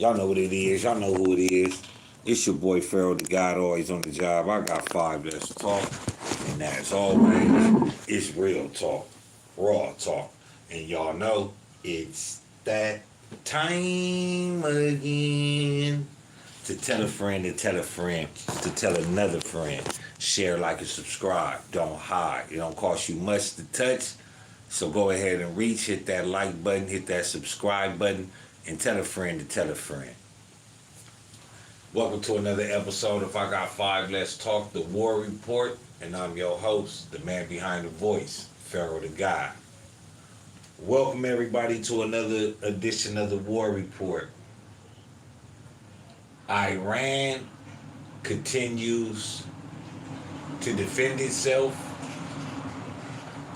Y'all know what it is. Y'all know who it is. It's your boy Pharaoh, the God always on the job. I got 5 Let's Talk. And as always, it's real talk. Raw talk. And y'all know it's that time again. To tell a friend, to tell a friend, to tell another friend. Share, like, and subscribe. Don't hide. It don't cost you much to touch. So go ahead and reach, hit that like button, hit that subscribe button, and tell a friend to tell a friend. Welcome to another episode of I Got 5 Let's Talk, the War Report, and I'm your host, the man behind the voice, Pharaoh the God. Welcome everybody to another edition of the War Report. Iran continues to defend itself.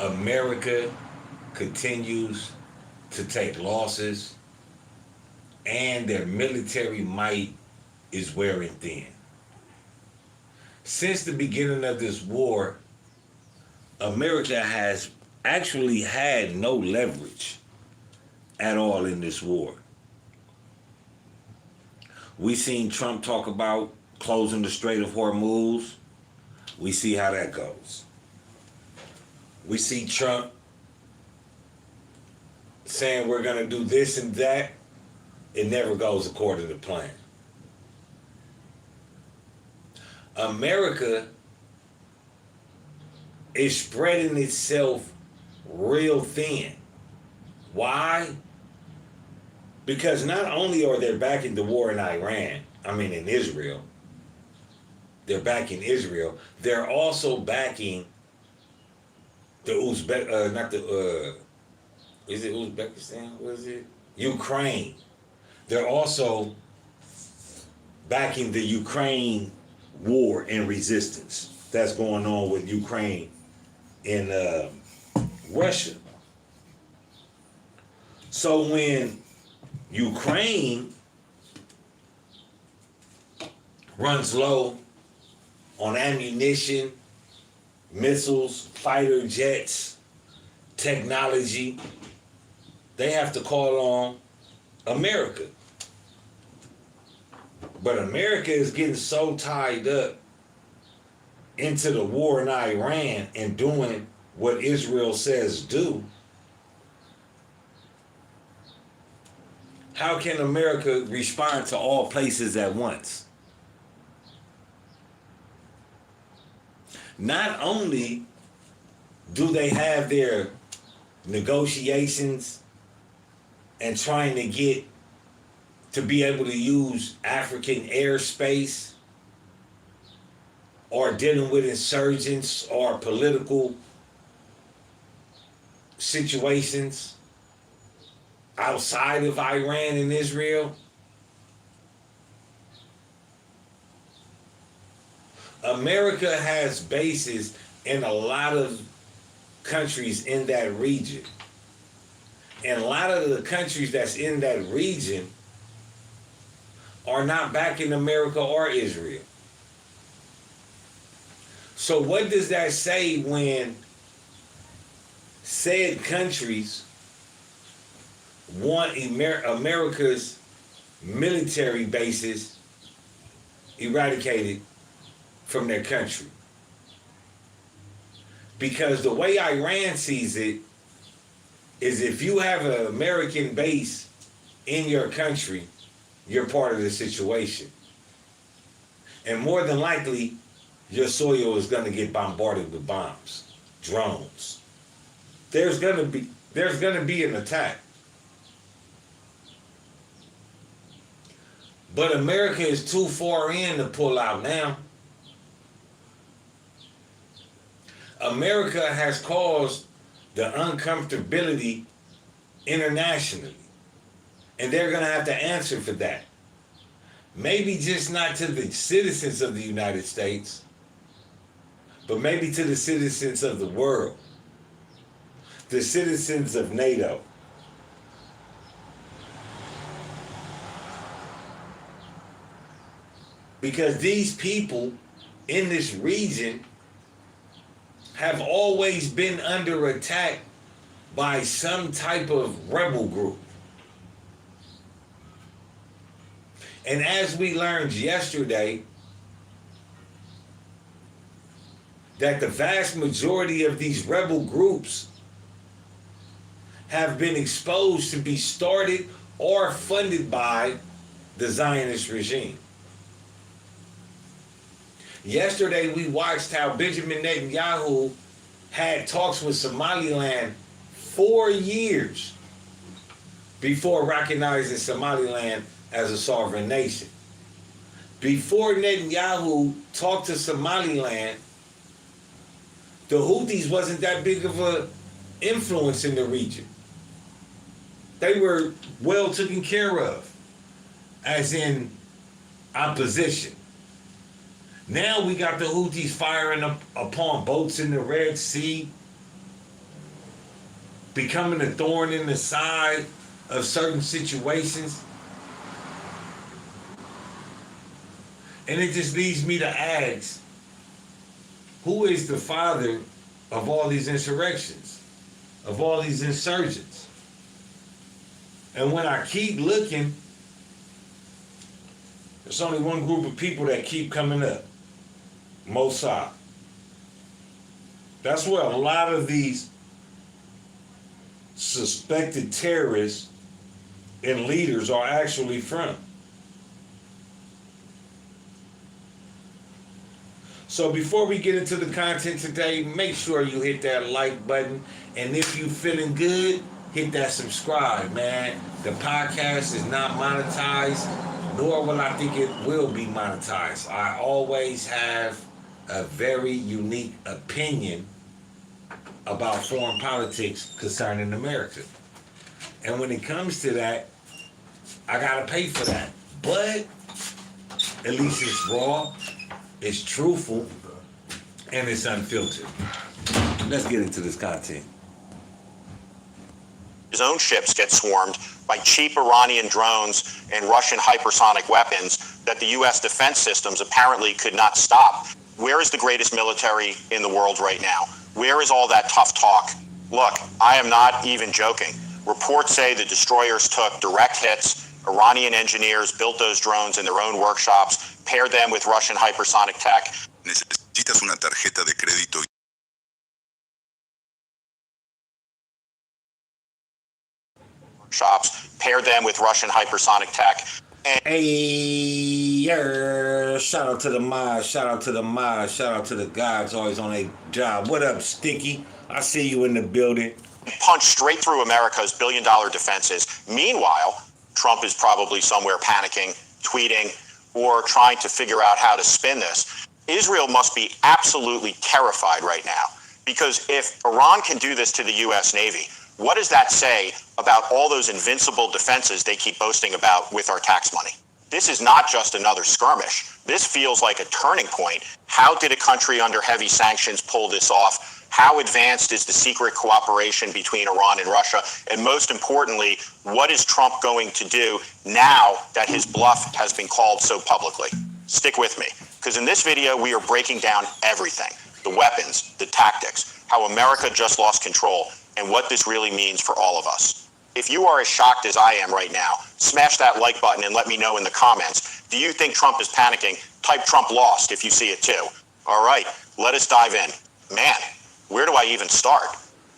America continues to take losses, and their military might is wearing thin. Since the beginning of this war, America has actually had no leverage at all in this war. We seen Trump talk about closing the Strait of Hormuz. We see how that goes. We see Trump saying we're going to do this and that. It never goes according to plan. America is spreading itself real thin. Why? Because not only are they backing the war in in Israel, they're backing Israel, they're also backing the Uzbekistan? What is it? Ukraine. They're also backing the Ukraine war and resistance that's going on with Ukraine in Russia. So when Ukraine runs low on ammunition, missiles, fighter jets, technology, they have to call on America. But America is getting so tied up into the war in Iran and doing what Israel says do. How can America respond to all places at once? Not only do they have their negotiations and trying to get to be able to use African airspace or dealing with insurgents or political situations outside of Iran and Israel. America has bases in a lot of countries in that region. And a lot of the countries that's in that region are not backing America or Israel. So what does that say when said countries want America's military bases eradicated from their country? Because the way Iran sees it is if you have an American base in your country, you're part of the situation. And more than likely, your soil is going to get bombarded with bombs, drones. There's going to be an attack. But America is too far in to pull out now. America has caused the uncomfortability internationally. And they're going to have to answer for that. Maybe just not to the citizens of the United States, but maybe to the citizens of the world, the citizens of NATO. Because these people in this region have always been under attack by some type of rebel group. And as we learned yesterday, that the vast majority of these rebel groups have been exposed to be started or funded by the Zionist regime. Yesterday, we watched how Benjamin Netanyahu had talks with Somaliland 4 years before recognizing Somaliland as a sovereign nation. Before Netanyahu talked to Somaliland, the Houthis wasn't that big of an influence in the region. They were well taken care of, as in opposition. Now we got the Houthis firing up upon boats in the Red Sea, becoming a thorn in the side of certain situations. And it just leads me to ask, who is the father of all these insurrections, of all these insurgents? And when I keep looking, there's only one group of people that keep coming up. Mossad. That's where a lot of these suspected terrorists and leaders are actually from. So before we get into the content today, make sure you hit that like button. And if you feeling good, hit that subscribe, man. The podcast is not monetized, nor will I think it will be monetized. I always have a very unique opinion about foreign politics concerning America. And when it comes to that, I gotta pay for that. But at least it's raw, it's truthful, and it's unfiltered. Let's get into this content. His own ships get swarmed by cheap Iranian drones and Russian hypersonic weapons that the U.S. defense systems apparently could not stop. Where is the greatest military in the world right now? Where is all that tough talk? Look, I am not even joking. Reports say the destroyers took direct hits. Iranian engineers built those drones in their own workshops, paired them with Russian hypersonic tech. Necesitas una tarjeta de crédito. Shops, paired them with Russian hypersonic tech. Hey, shout out to the mods, shout out to the mods, shout out to the guys always on a job. What up, Sticky? I see you in the building. Punch straight through America's billion-dollar defenses. Meanwhile, Trump is probably somewhere panicking, tweeting, or trying to figure out how to spin this. Israel must be absolutely terrified right now, because if Iran can do this to the U.S. Navy, what does that say about all those invincible defenses they keep boasting about with our tax money? This is not just another skirmish. This feels like a turning point. How did a country under heavy sanctions pull this off? How advanced is the secret cooperation between Iran and Russia? And most importantly, what is Trump going to do now that his bluff has been called so publicly? Stick with me, because in this video, we are breaking down everything. The weapons, the tactics, how America just lost control, and what this really means for all of us. If you are as shocked as I am right now, smash that like button and let me know in the comments. Do you think Trump is panicking? Type Trump lost if you see it too. All right, let us dive in. Man, where do I even start?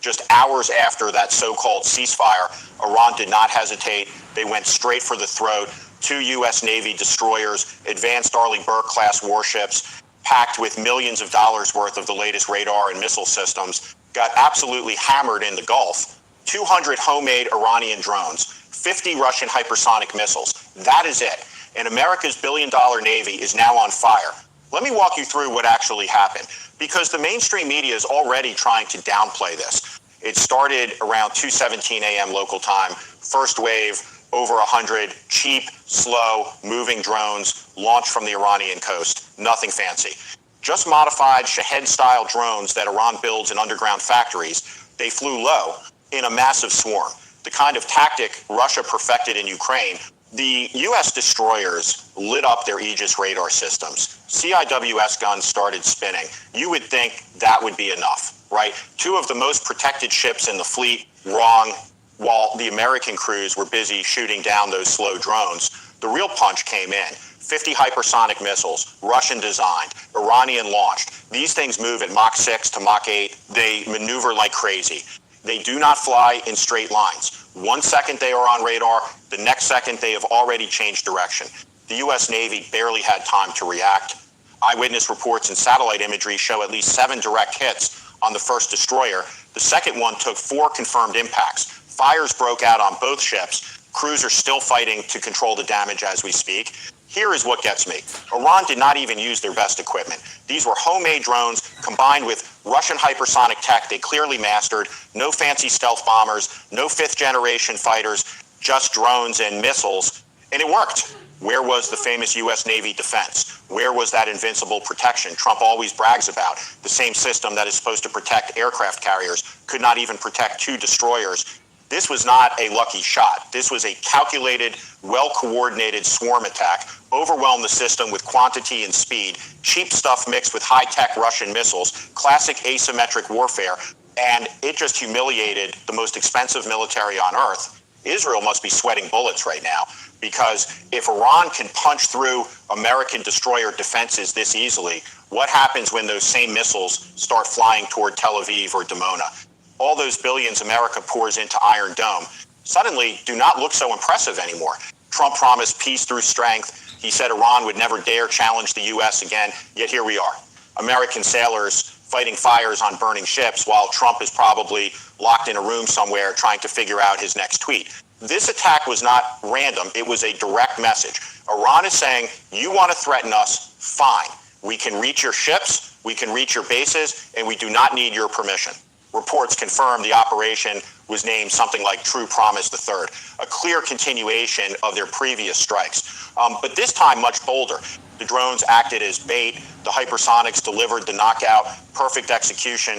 Just hours after that so-called ceasefire, Iran did not hesitate. They went straight for the throat. 2 U.S. Navy destroyers, advanced Arleigh Burke-class warships, packed with millions of dollars worth of the latest radar and missile systems, got absolutely hammered in the Gulf. 200 homemade Iranian drones, 50 Russian hypersonic missiles. That is it. And America's billion-dollar Navy is now on fire. Let me walk you through what actually happened, because the mainstream media is already trying to downplay this. It started around 2:17 a.m. local time. First wave, over 100 cheap, slow, moving drones launched from the Iranian coast. Nothing fancy. Just modified Shahed-style drones that Iran builds in underground factories. They flew low in a massive swarm, the kind of tactic Russia perfected in Ukraine. The U.S. destroyers lit up their Aegis radar systems. CIWS guns started spinning. You would think that would be enough, right? 2 of the most protected ships in the fleet, wrong, while the American crews were busy shooting down those slow drones. The real punch came in. 50 hypersonic missiles, Russian designed, Iranian launched. These things move at Mach 6 to Mach 8. They maneuver like crazy. They do not fly in straight lines. 1 second they are on radar, the next second they have already changed direction. The U.S. Navy barely had time to react. Eyewitness reports and satellite imagery show at least 7 direct hits on the first destroyer. The second one took 4 confirmed impacts. Fires broke out on both ships. Crews are still fighting to control the damage as we speak. Here is what gets me. Iran did not even use their best equipment. These were homemade drones combined with Russian hypersonic tech they clearly mastered. No fancy stealth bombers, no 5th generation fighters, just drones and missiles. And it worked. Where was the famous U.S. Navy defense? Where was that invincible protection Trump always brags about? The same system that is supposed to protect aircraft carriers could not even protect 2 destroyers. This was not a lucky shot. This was a calculated, well-coordinated swarm attack, overwhelmed the system with quantity and speed, cheap stuff mixed with high-tech Russian missiles, classic asymmetric warfare, and it just humiliated the most expensive military on earth. Israel must be sweating bullets right now, because if Iran can punch through American destroyer defenses this easily, what happens when those same missiles start flying toward Tel Aviv or Dimona? All those billions America pours into Iron Dome suddenly do not look so impressive anymore. Trump promised peace through strength. He said Iran would never dare challenge the U.S. again, yet here we are. American sailors fighting fires on burning ships while Trump is probably locked in a room somewhere trying to figure out his next tweet. This attack was not random. It was a direct message. Iran is saying, you want to threaten us? Fine. We can reach your ships, we can reach your bases, and we do not need your permission. Reports confirm the operation was named something like True Promise III, a clear continuation of their previous strikes. But this time much bolder. The drones acted as bait, the hypersonics delivered the knockout, perfect execution,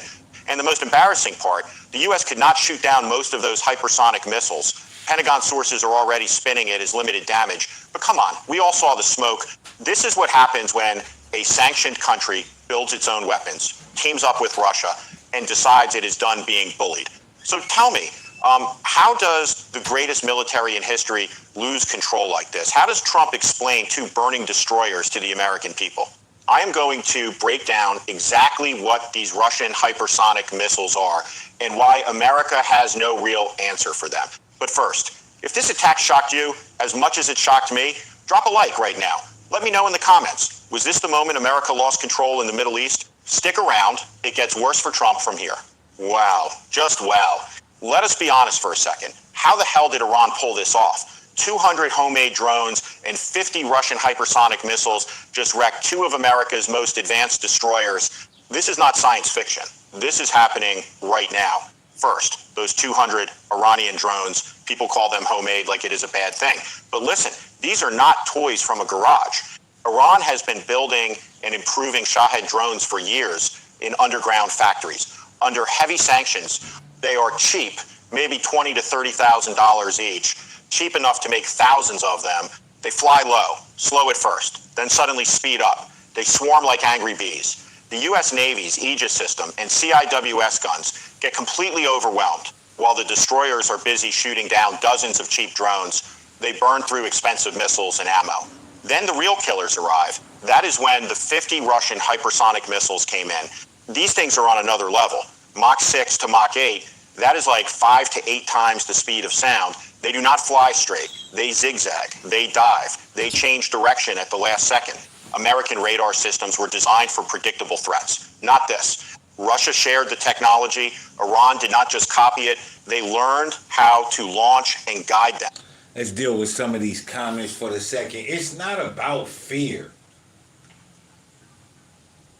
and the most embarrassing part, the U.S. could not shoot down most of those hypersonic missiles. Pentagon sources are already spinning it as limited damage. But come on, we all saw the smoke. This is what happens when a sanctioned country builds its own weapons, teams up with Russia, and decides it is done being bullied. So tell me, how does the greatest military in history lose control like this? How does Trump explain 2 burning destroyers to the American people? I am going to break down exactly what these Russian hypersonic missiles are and why America has no real answer for them. But first, if this attack shocked you as much as it shocked me, drop a like right now. Let me know in the comments. Was this the moment America lost control in the Middle East? Stick around. It gets worse for Trump from here. Wow. Just wow. Let us be honest for a second. How the hell did Iran pull this off? 200 homemade drones and 50 Russian hypersonic missiles just wrecked 2 of America's most advanced destroyers. This is not science fiction. This is happening right now. First, those 200 Iranian drones, people call them homemade like it is a bad thing. But listen, these are not toys from a garage. Iran has been building and improving Shahed drones for years in underground factories. Under heavy sanctions, they are cheap, maybe $20,000 to $30,000 each, cheap enough to make thousands of them. They fly low, slow at first, then suddenly speed up. They swarm like angry bees. The U.S. Navy's Aegis system and CIWS guns get completely overwhelmed. While the destroyers are busy shooting down dozens of cheap drones, they burn through expensive missiles and ammo. Then the real killers arrive. That is when the 50 Russian hypersonic missiles came in. These things are on another level. Mach 6 to Mach 8, that is like 5 to 8 times the speed of sound. They do not fly straight. They zigzag. They dive. They change direction at the last second. American radar systems were designed for predictable threats. Not this. Russia shared the technology. Iran did not just copy it. They learned how to launch and guide them. Let's deal with some of these comments for the second. It's not about fear.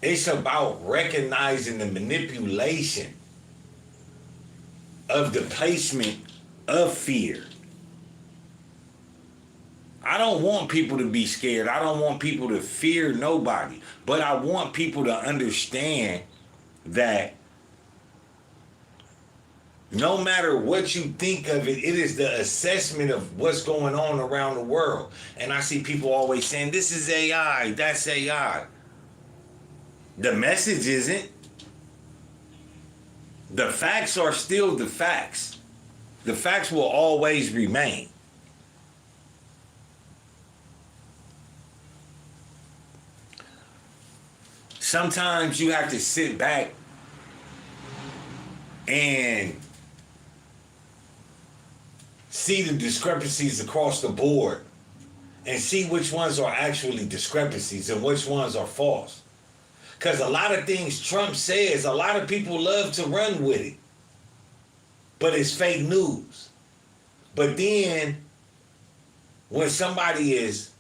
It's about recognizing the manipulation of the placement of fear. I don't want people to be scared. I don't want people to fear nobody. But I want people to understand that no matter what you think of it, it is the assessment of what's going on around the world. And I see people always saying, this is AI, that's AI. The message isn't. The facts are still the facts. The facts will always remain. sometimes you have to sit back and see the discrepancies across the board and see which ones are actually discrepancies and which ones are false. Because a lot of things Trump says, a lot of people love to run with it. But it's fake news. But then, when somebody is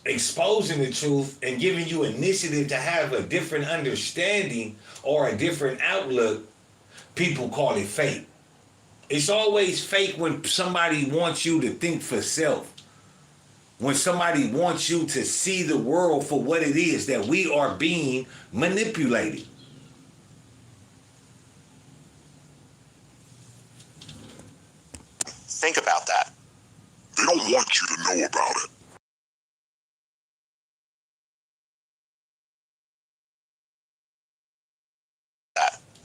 exposing the truth and giving you initiative to have a different understanding or a different outlook, people call it fake. It's always fake when somebody wants you to think for self. When somebody wants you to see the world for what it is, that we are being manipulated. Think about that. They don't want you to know about it.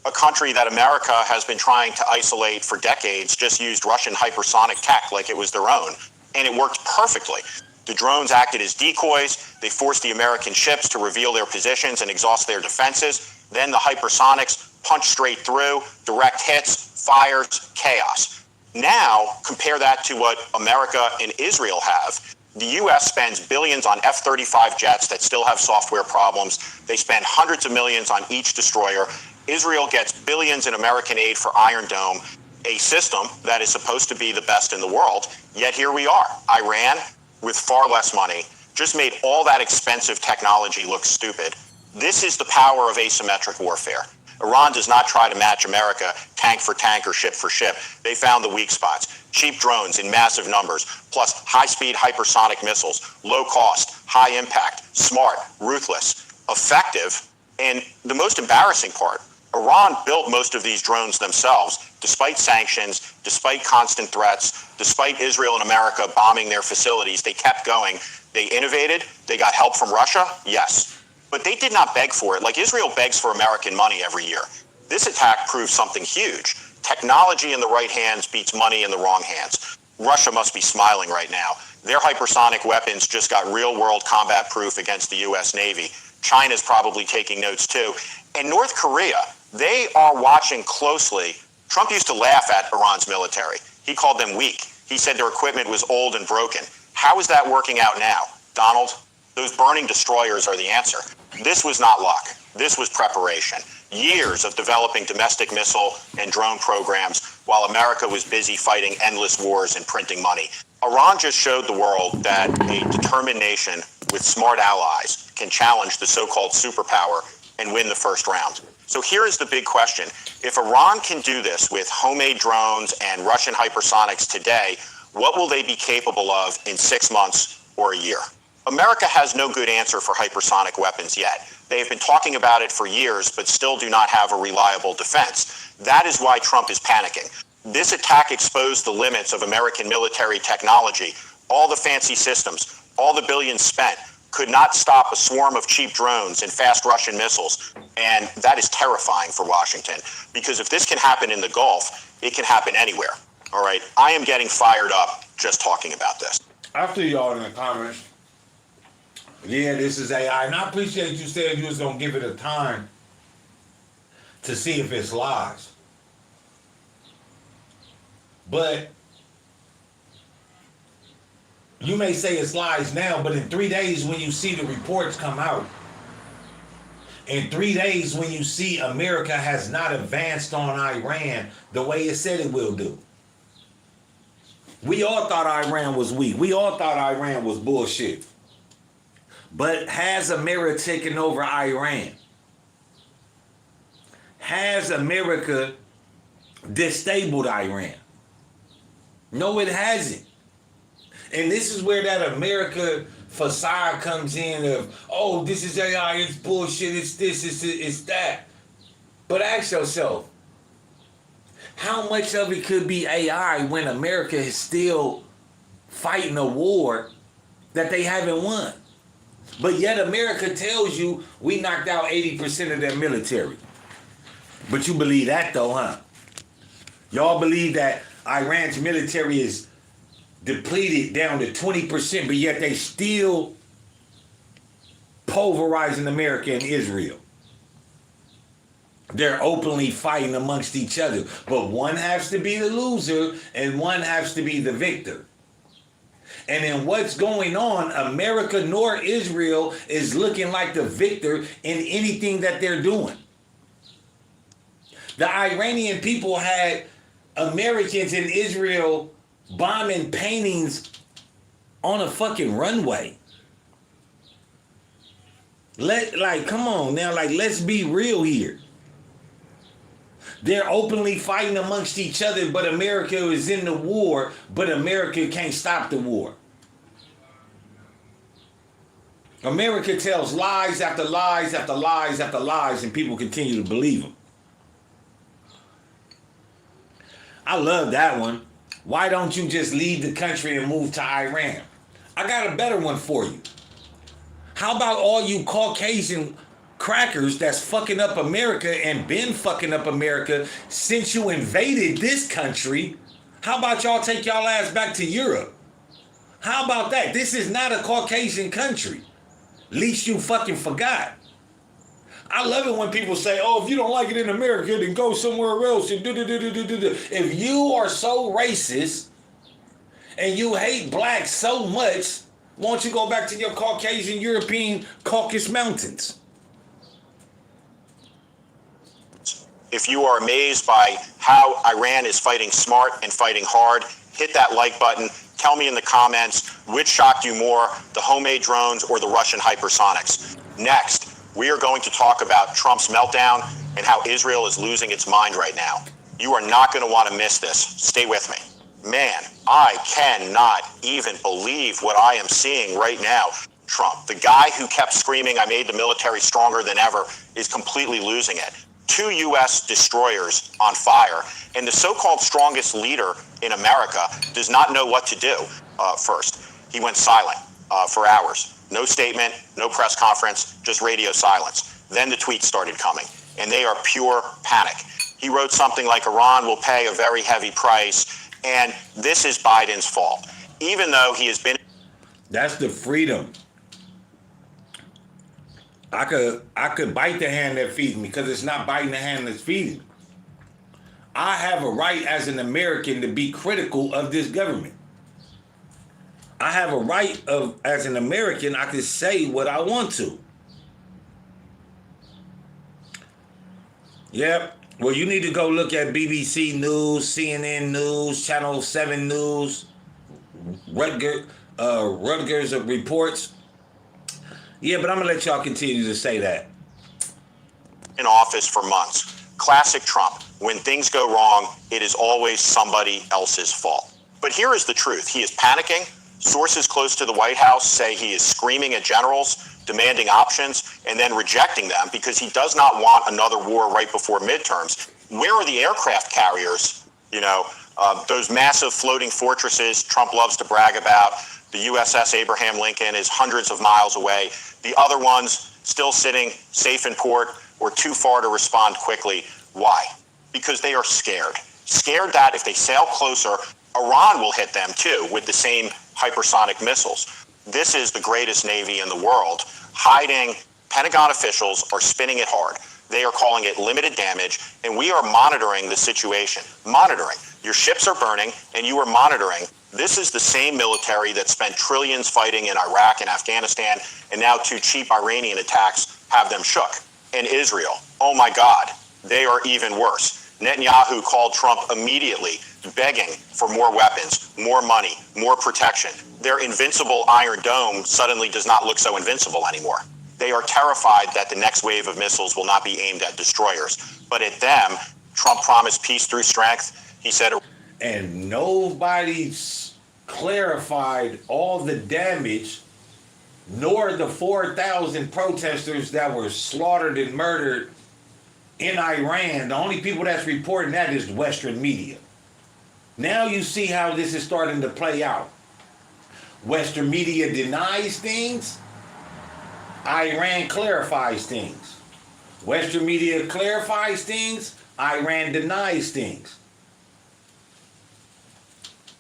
A country that America has been trying to isolate for decades just used Russian hypersonic tech like it was their own, and it worked perfectly. The drones acted as decoys. They forced the American ships to reveal their positions and exhaust their defenses. Then the hypersonics punched straight through, direct hits, fires, chaos. Now, compare that to what America and Israel have. The U.S. spends billions on F-35 jets that still have software problems. They spend hundreds of millions on each destroyer. Israel gets billions in American aid for Iron Dome, a system that is supposed to be the best in the world. Yet here we are. Iran, with far less money, just made all that expensive technology look stupid. This is the power of asymmetric warfare. Iran does not try to match America tank for tank or ship for ship. They found the weak spots. Cheap drones in massive numbers, plus high-speed hypersonic missiles, low cost, high impact, smart, ruthless, effective, and the most embarrassing part, Iran built most of these drones themselves, despite sanctions, despite constant threats, despite Israel and America bombing their facilities. They kept going. They innovated. They got help from Russia, yes. But they did not beg for it, like Israel begs for American money every year. This attack proves something huge. Technology in the right hands beats money in the wrong hands. Russia must be smiling right now. Their hypersonic weapons just got real-world combat proof against the U.S. Navy. China's probably taking notes too. And North Korea, they are watching closely. Trump used to laugh at Iran's military. He called them weak. He said their equipment was old and broken. How is that working out now? Donald, those burning destroyers are the answer. This was not luck. This was preparation. Years of developing domestic missile and drone programs while America was busy fighting endless wars and printing money. Iran just showed the world that a determined nation with smart allies can challenge the so-called superpower and win the first round. So here is the big question. If Iran can do this with homemade drones and Russian hypersonics today, what will they be capable of in 6 months or a year? America has no good answer for hypersonic weapons yet. They have been talking about it for years, but still do not have a reliable defense. That is why Trump is panicking. This attack exposed the limits of American military technology. All the fancy systems, all the billions spent, could not stop a swarm of cheap drones and fast Russian missiles. And that is terrifying for Washington, because if this can happen in the Gulf, it can happen anywhere. All right, I am getting fired up just talking about this. After y'all in the comments, yeah, this is AI. And I appreciate you said you was going to give it a time to see if it's lies. But you may say it's lies now, but in 3 days when you see the reports come out, in 3 days when you see America has not advanced on Iran the way it said it will do. We all thought Iran was weak. We all thought Iran was bullshit. But has America taken over Iran? Has America disabled Iran? No, it hasn't. And this is where that America facade comes in of, oh, this is AI, it's bullshit, it's this, it's that. But ask yourself, how much of it could be AI when America is still fighting a war that they haven't won? But yet America tells you we knocked out 80% of their military. But you believe that though, huh? Y'all believe that Iran's military is depleted down to 20%, but yet they still pulverizing America and Israel. They're openly fighting amongst each other. But one has to be the loser and one has to be the victor. And in what's going on, America nor Israel is looking like the victor in anything that they're doing. The Iranian people had Americans in Israel bombing paintings on a fucking runway. Come on now, let's be real here. They're openly fighting amongst each other, but America is in the war, but America can't stop the war. America tells lies after lies after lies after lies, and people continue to believe them. I love that one. Why don't you just leave the country and move to Iran? I got a better one for you. How about all you Caucasian crackers that's fucking up America and been fucking up America since you invaded this country? How about y'all take y'all ass back to Europe? How about that? This is not a Caucasian country. Least you fucking forgot. I love it when people say, oh, if you don't like it in America, then go somewhere else. If you are so racist and you hate blacks so much, won't you go back to your Caucasian European Caucasus Mountains? If you are amazed by how Iran is fighting smart and fighting hard, hit that like button. Tell me in the comments which shocked you more, the homemade drones or the Russian hypersonics. Next, we are going to talk about Trump's meltdown and how Israel is losing its mind right now. You are not going to want to miss this. Stay with me. Man, I cannot even believe what I am seeing right now. Trump, the guy who kept screaming, I made the military stronger than ever, is completely losing it. 2 U.S. destroyers on fire, and the so-called strongest leader in America does not know what to do. First, he went silent for hours. No statement, no press conference, just radio silence. Then the tweets started coming, and they are pure panic. He wrote something like, Iran will pay a very heavy price, and this is Biden's fault. Even though he has been... That's the freedom. I could bite the hand that feeds me because it's not biting the hand that's feeding me. I have a right as an American to be critical of this government. I have a right as an American, I can say what I want to. Yep. Well, you need to go look at BBC News, CNN News, Channel 7 News, Rutgers reports. Yeah, but I'm going to let y'all continue to say that. In office for months. Classic Trump. When things go wrong, it is always somebody else's fault. But here is the truth. He is panicking. Sources close to the White House say he is screaming at generals, demanding options, and then rejecting them because he does not want another war right before midterms. Where are the aircraft carriers? Those massive floating fortresses Trump loves to brag about. The USS Abraham Lincoln is hundreds of miles away. The other ones still sitting safe in port or too far to respond quickly. Why? Because they are scared. Scared that if they sail closer, Iran will hit them too with the same hypersonic missiles. This is the greatest Navy in the world. Hiding, Pentagon officials are spinning it hard. They are calling it limited damage, and we are monitoring the situation. Monitoring. Your ships are burning, and you are monitoring. This is the same military that spent trillions fighting in Iraq and Afghanistan, and now 2 cheap Iranian attacks have them shook. And Israel, oh my God, they are even worse. Netanyahu called Trump immediately, begging for more weapons, more money, more protection. Their invincible Iron Dome suddenly does not look so invincible anymore. They are terrified that the next wave of missiles will not be aimed at destroyers. But at them, Trump promised peace through strength. He said... And nobody's clarified all the damage, nor the 4,000 protesters that were slaughtered and murdered in Iran. The only people that's reporting that is Western media. Now you see how this is starting to play out. Western media denies things. Iran clarifies things. Western media clarifies things. Iran denies things.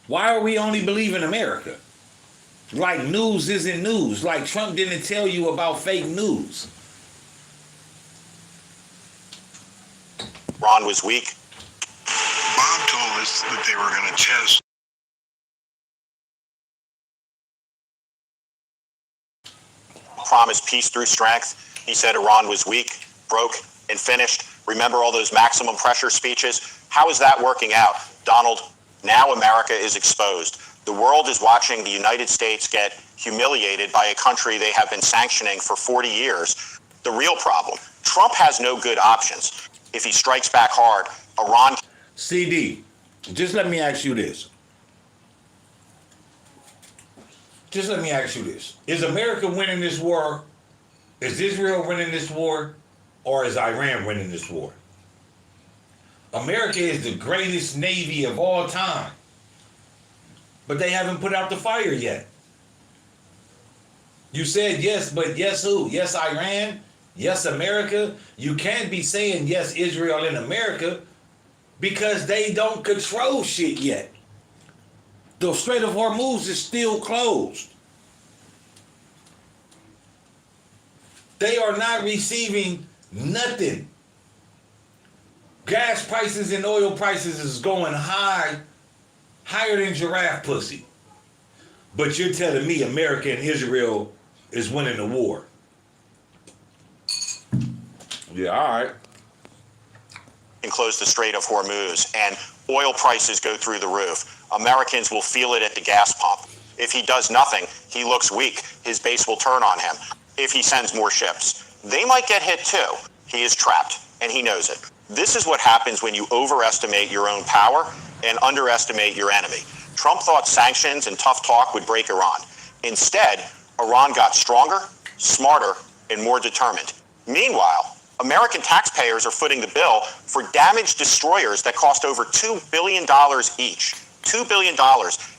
Why are we only believing America? Like news isn't news. Like Trump didn't tell you about fake news. Iran was weak. Bob told us that they were going to test. Promised peace through strength. He said Iran was weak, broke, and finished. Remember all those maximum pressure speeches? How is that working out? Donald, now America is exposed. The world is watching the United States get humiliated by a country they have been sanctioning for 40 years. The real problem, Trump has no good options. If he strikes back hard, Iran... CD, just let me ask you this. Just let me ask you this. Is America winning this war? Is Israel winning this war? Or is Iran winning this war? America is the greatest navy of all time. But they haven't put out the fire yet. You said yes, but yes who? Yes Iran? Yes America? You can't be saying yes Israel and America because they don't control shit yet. The Strait of Hormuz is still closed. They are not receiving nothing. Gas prices and oil prices is going high, higher than giraffe pussy. But you're telling me America and Israel is winning the war. Yeah, all right. and close the Strait of Hormuz, and oil prices go through the roof. Americans will feel it at the gas pump. If he does nothing, he looks weak. His base will turn on him. If he sends more ships, they might get hit too. He is trapped, and he knows it. This is what happens when you overestimate your own power and underestimate your enemy. Trump thought sanctions and tough talk would break Iran. Instead, Iran got stronger, smarter, and more determined. Meanwhile, American taxpayers are footing the bill for damaged destroyers that cost over $2 billion each. $2 billion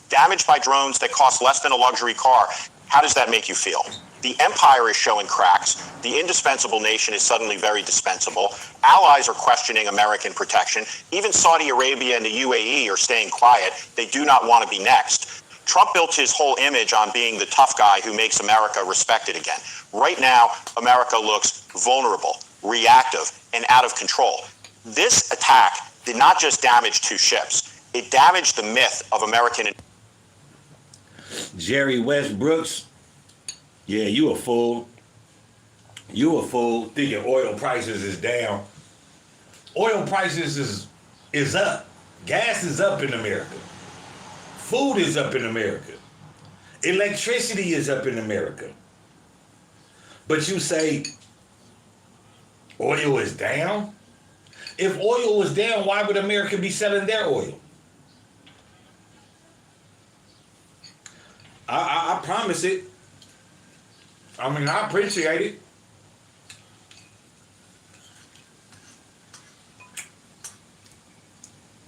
damaged by drones that cost less than a luxury car. How does that make you feel? The empire is showing cracks. The indispensable nation is suddenly very dispensable. Allies are questioning American protection. Even Saudi Arabia and the UAE are staying quiet. They do not want to be next. Trump built his whole image on being the tough guy who makes America respected again. Right now, America looks vulnerable, reactive, and out of control. This attack did not just damage 2 ships. It damaged the myth of American... Jerry Westbrooks, yeah, you a fool. You a fool thinking oil prices is down. Oil prices is up. Gas is up in America. Food is up in America. Electricity is up in America. But you say oil is down? If oil was down, why would America be selling their oil? I promise it. I mean, I appreciate it.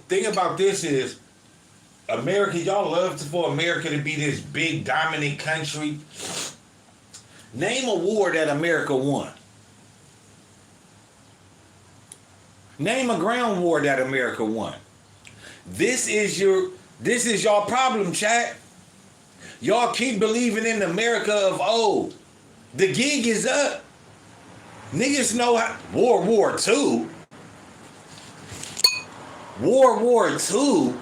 Thing about this is, America, y'all love for America to be this big, dominant country. Name a war that America won. Name a ground war that America won. This is y'all problem, chat. Y'all keep believing in America of old. The gig is up. Niggas know how. World War II. World War II.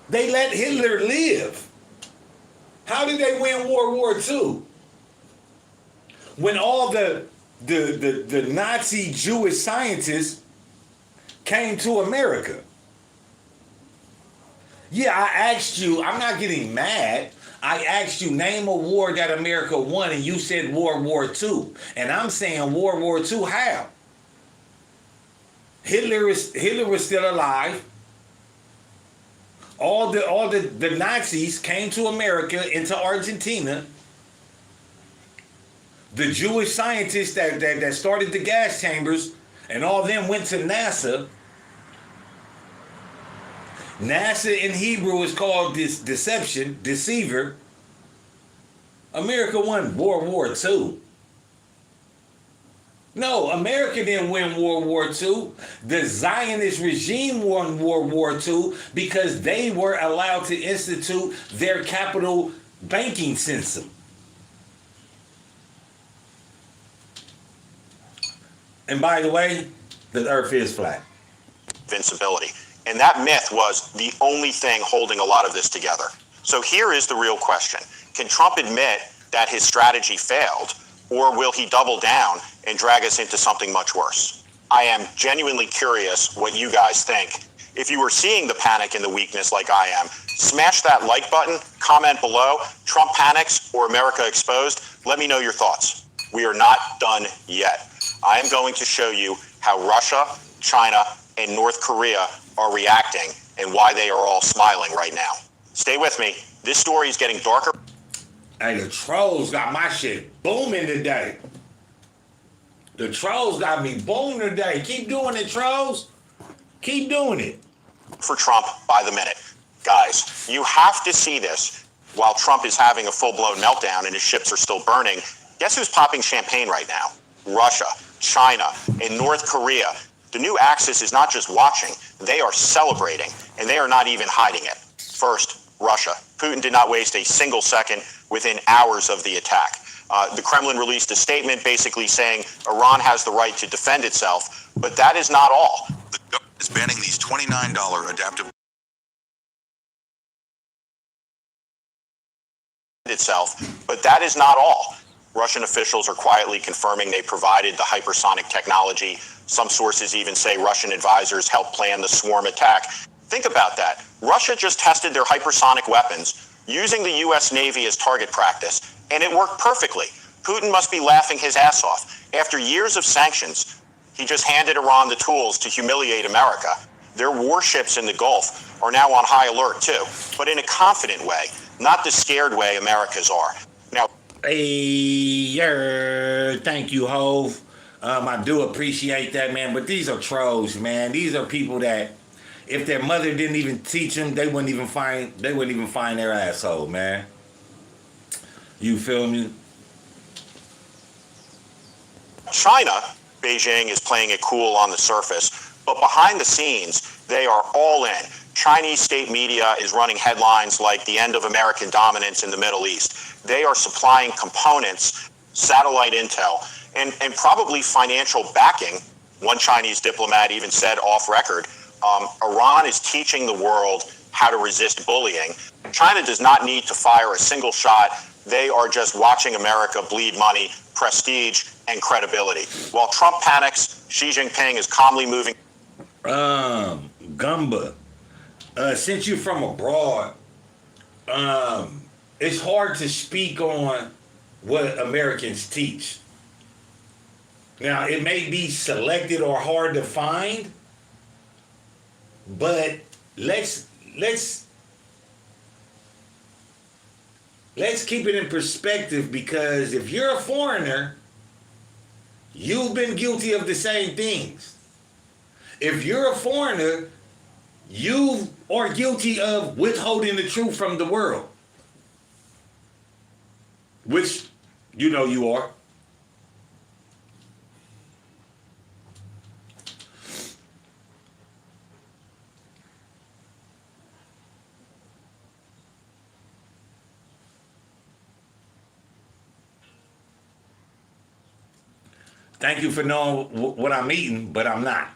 They let Hitler live. How did they win World War II? When all the Nazi Jewish scientists came to America. Yeah, I asked you, I'm not getting mad. I asked you, name a war that America won, and you said World War II. And I'm saying World War II, how? Hitler was still alive. All the Nazis came to America, into Argentina. The Jewish scientists that started the gas chambers, and all of them went to NASA. NASA in Hebrew is called deception, deceiver. America won World War II. No, America didn't win World War II. The Zionist regime won World War II because they were allowed to institute their capital banking system. And by the way, the earth is flat. Invincibility. And that myth was the only thing holding a lot of this together. So here is the real question. Can Trump admit that his strategy failed, or will he double down and drag us into something much worse? I am genuinely curious what you guys think. If you were seeing the panic and the weakness like I am, smash that like button, comment below, Trump panics or America exposed. Let me know your thoughts. We are not done yet. I am going to show you how Russia, China, and North Korea are reacting and why they are all smiling right now. Stay with me. This story is getting darker. Hey, the trolls got my shit booming today. The trolls got me booming today. Keep doing it, trolls. Keep doing it. For Trump by the minute. Guys, you have to see this while Trump is having a full-blown meltdown and his ships are still burning. Guess who's popping champagne right now? Russia, China, and North Korea. The new Axis is not just watching, they are celebrating, and they are not even hiding it. First, Russia. Putin did not waste a single second within hours of the attack. The Kremlin released a statement basically saying Iran has the right to defend itself, but that is not all. The government is banning these $29 adaptive itself, but that is not all. Russian officials are quietly confirming they provided the hypersonic technology. Some sources even say Russian advisors helped plan the swarm attack. Think about that. Russia just tested their hypersonic weapons using the U.S. Navy as target practice, and it worked perfectly. Putin must be laughing his ass off. After years of sanctions, he just handed Iran the tools to humiliate America. Their warships in the Gulf are now on high alert too, but in a confident way, not the scared way America's are. Now, Hey, thank you, Hove. I do appreciate that, man. But these are trolls, man. These are people that, if their mother didn't even teach them, they wouldn't even find their asshole, man. You feel me? China, Beijing is playing it cool on the surface, but behind the scenes, they are all in. Chinese state media is running headlines like the end of American dominance in the Middle East. They are supplying components, satellite intel, and probably financial backing. One Chinese diplomat even said off record, Iran is teaching the world how to resist bullying. China does not need to fire a single shot. They are just watching America bleed money, prestige, and credibility. While Trump panics, Xi Jinping is calmly moving. Gumba, since you're from abroad, it's hard to speak on what Americans teach. Now, it may be selected or hard to find, but let's keep it in perspective, because if you're a foreigner, you've been guilty of the same things. If you're a foreigner, you are guilty of withholding the truth from the world, which you know you are. Thank you for knowing what I'm eating, but I'm not.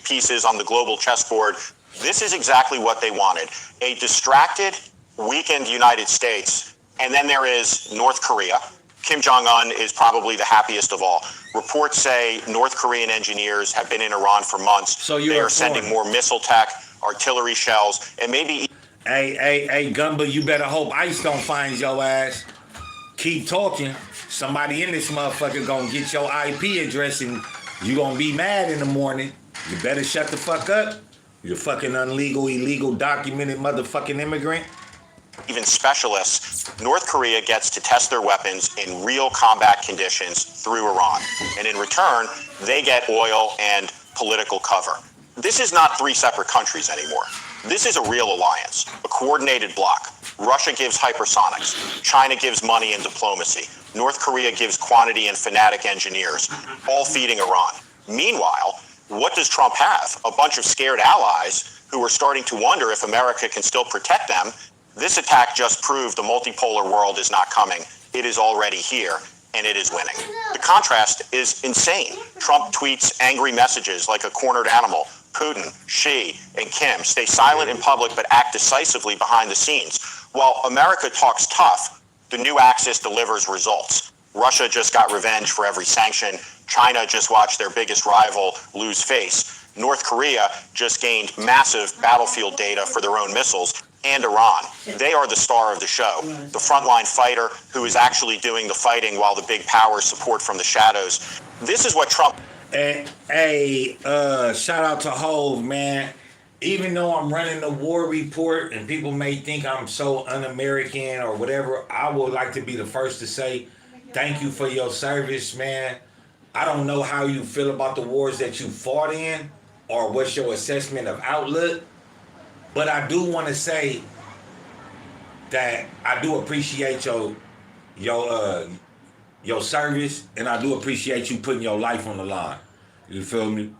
Pieces on the global chessboard. This is exactly what they wanted. A distracted, weakened United States. And then there is North Korea. Kim Jong-un is probably the happiest of all. Reports say North Korean engineers have been in Iran for months. So they are sending more missile tech, artillery shells, and maybe... Hey, Gumba, you better hope ICE don't find your ass. Keep talking. Somebody in this motherfucker gonna get your IP address and you gonna be mad in the morning. You better shut the fuck up. You fucking illegal, documented motherfucking immigrant. Even specialists, North Korea gets to test their weapons in real combat conditions through Iran. And in return, they get oil and political cover. This is not three separate countries anymore. This is a real alliance, a coordinated bloc. Russia gives hypersonics. China gives money and diplomacy. North Korea gives quantity and fanatic engineers, all feeding Iran. Meanwhile, what does Trump have? A bunch of scared allies who are starting to wonder if America can still protect them This attack just proved the multipolar world is not coming. It is already here, and it is winning. The contrast is insane. Trump tweets angry messages like a cornered animal. Putin, Xi, and Kim stay silent in public but act decisively behind the scenes. While America talks tough, the new axis delivers results. Russia just got revenge for every sanction. China just watched their biggest rival lose face. North Korea just gained massive battlefield data for their own missiles. And Iran. They are the star of the show, the frontline fighter who is actually doing the fighting while the big powers support from the shadows. This is what Trump... Hey, shout out to Hove, man. Even though I'm running the war report and people may think I'm so un-American or whatever, I would like to be the first to say thank you for your service, man. I don't know how you feel about the wars that you fought in or what's your assessment of outlook, but I do want to say that I do appreciate your service, and I do appreciate you putting your life on the line. You feel me?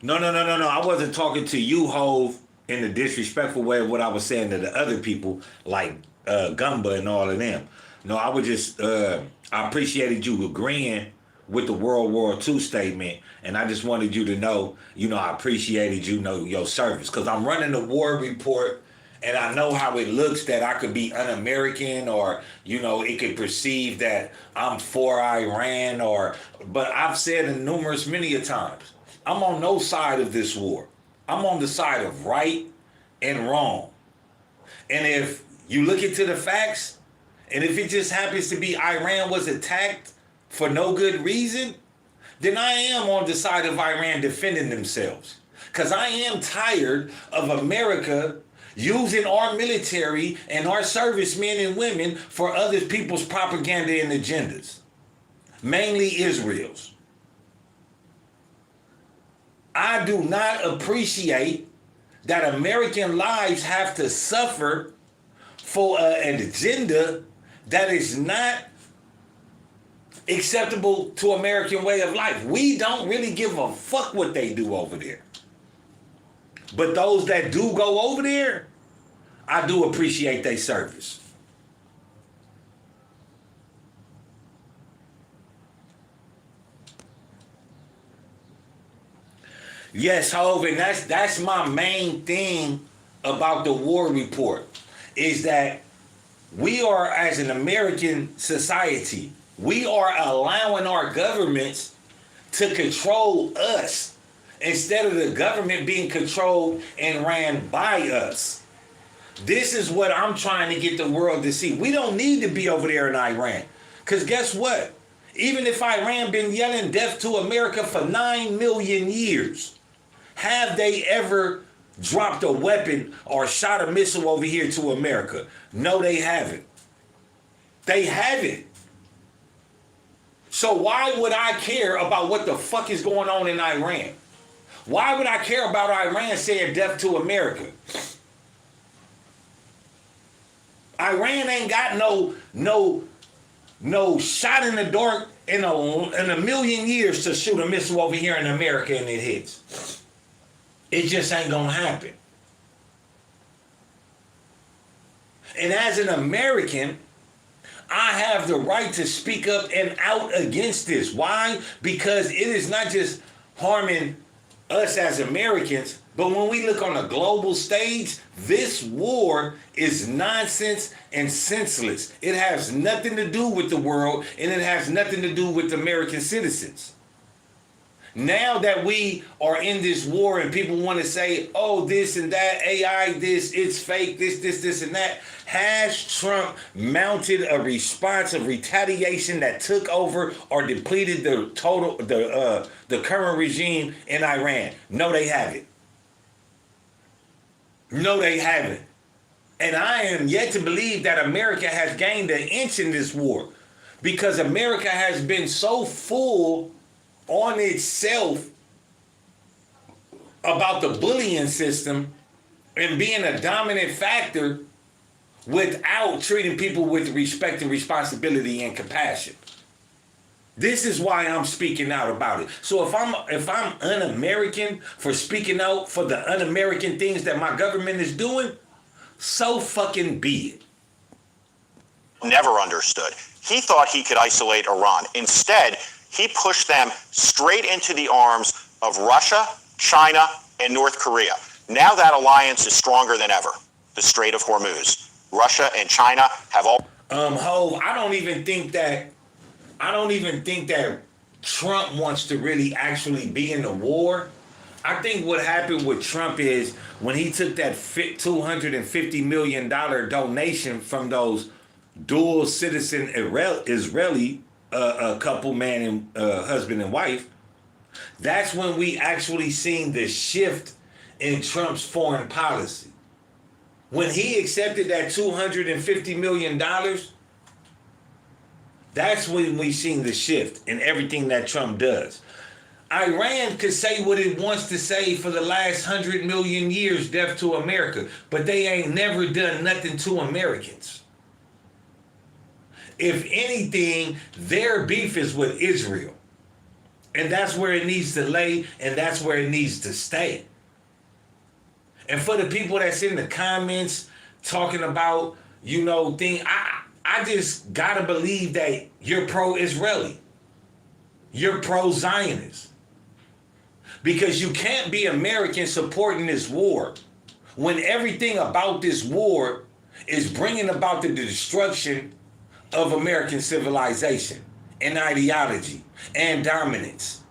No. I wasn't talking to you, Hove, in the disrespectful way of what I was saying to the other people, like Gumba and all of them. No, I was just, I appreciated you agreeing with the World War II statement, and I just wanted you to know, I appreciated your service, because I'm running the war report, and I know how it looks that I could be un-American, or, it could perceive that I'm for Iran, but I've said many a times, I'm on no side of this war. I'm on the side of right and wrong. And if you look into the facts, and if it just happens to be Iran was attacked for no good reason, then I am on the side of Iran defending themselves. Because I am tired of America using our military and our servicemen and women for other people's propaganda and agendas. Mainly Israel's. I do not appreciate that American lives have to suffer for an agenda that is not acceptable to American way of life. We don't really give a fuck what they do over there. But those that do go over there, I do appreciate their service. Yes, Hov, and that's my main thing about the war report, is that we are, as an American society, we are allowing our governments to control us instead of the government being controlled and ran by us. This is what I'm trying to get the world to see. We don't need to be over there in Iran. Because guess what? Even if Iran been yelling death to America for 9 million years, have they ever dropped a weapon or shot a missile over here to America? No, they haven't. They haven't. So why would I care about what the fuck is going on in Iran? Why would I care about Iran saying death to America? Iran ain't got no shot in the dark in a million years to shoot a missile over here in America and it hits. It just ain't gonna happen. And as an American, I have the right to speak up and out against this. Why? Because it is not just harming us as Americans, but when we look on a global stage, this war is nonsense and senseless. It has nothing to do with the world, and it has nothing to do with American citizens. Now that we are in this war and people want to say, oh, this and that, AI, this, it's fake, this, and that, has Trump mounted a response of retaliation that took over or depleted the current regime in Iran? No, they haven't. No, they haven't. And I am yet to believe that America has gained an inch in this war, because America has been so full on itself about the bullying system and being a dominant factor without treating people with respect and responsibility and compassion. This is why I'm speaking out about it. So if I'm un-American for speaking out for the un-American things that my government is doing, so fucking be it. Never understood. He thought he could isolate Iran. Instead, he pushed them straight into the arms of Russia, China, and North Korea. Now that alliance is stronger than ever. The Strait of Hormuz. Russia and China have all... Hov, I don't even think that Trump wants to really actually be in the war. I think what happened with Trump is when he took that $250 million donation from those dual citizen Israeli couple, man and husband and wife, that's when we actually seen the shift in Trump's foreign policy. When he accepted that $250 million, that's when we seen the shift in everything that Trump does. Iran could say what it wants to say for the last 100 million years, death to America, but they ain't never done nothing to Americans. If anything, their beef is with Israel. And that's where it needs to lay, and that's where it needs to stay. And for the people that's in the comments talking about, I just gotta believe that you're pro-Israeli. You're pro-Zionist. Because you can't be American supporting this war when everything about this war is bringing about the destruction of American civilization and ideology and dominance.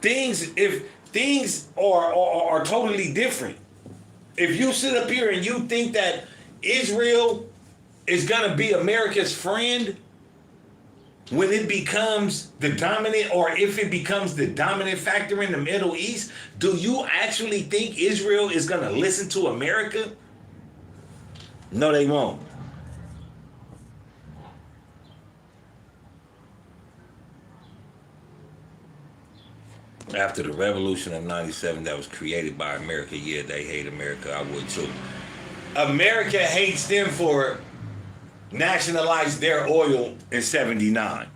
If things are totally different, if you sit up here and you think that Israel is gonna be America's friend when it becomes the dominant, or if it becomes the dominant factor in the Middle East, do you actually think Israel is gonna listen to America? No, they won't. After the revolution of 97 that was created by America, yeah, they hate America. I would too. America hates them for nationalized their oil in 79.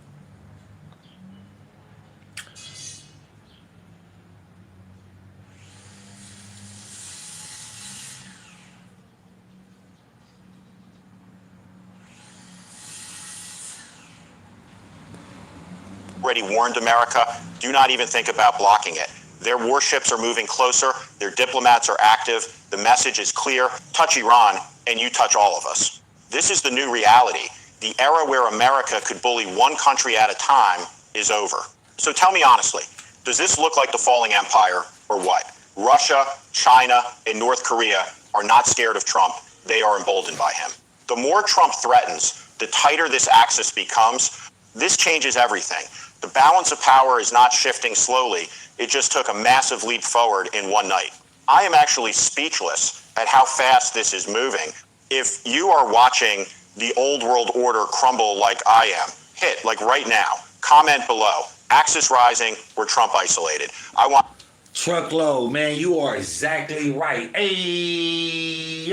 Already warned America, do not even think about blocking it. Their warships are moving closer, their diplomats are active, the message is clear, touch Iran and you touch all of us. This is the new reality. The era where America could bully one country at a time is over. So tell me honestly, does this look like the falling empire or what? Russia, China, and North Korea are not scared of Trump. They are emboldened by him. The more Trump threatens, the tighter this axis becomes. This changes everything. The balance of power is not shifting slowly. It just took a massive leap forward in one night. I am actually speechless at how fast this is moving. If you are watching the old world order crumble like I am, hit, like right now, comment below. Axis rising, we're Trump isolated. I want... Truckload, man, you are exactly right. Hey,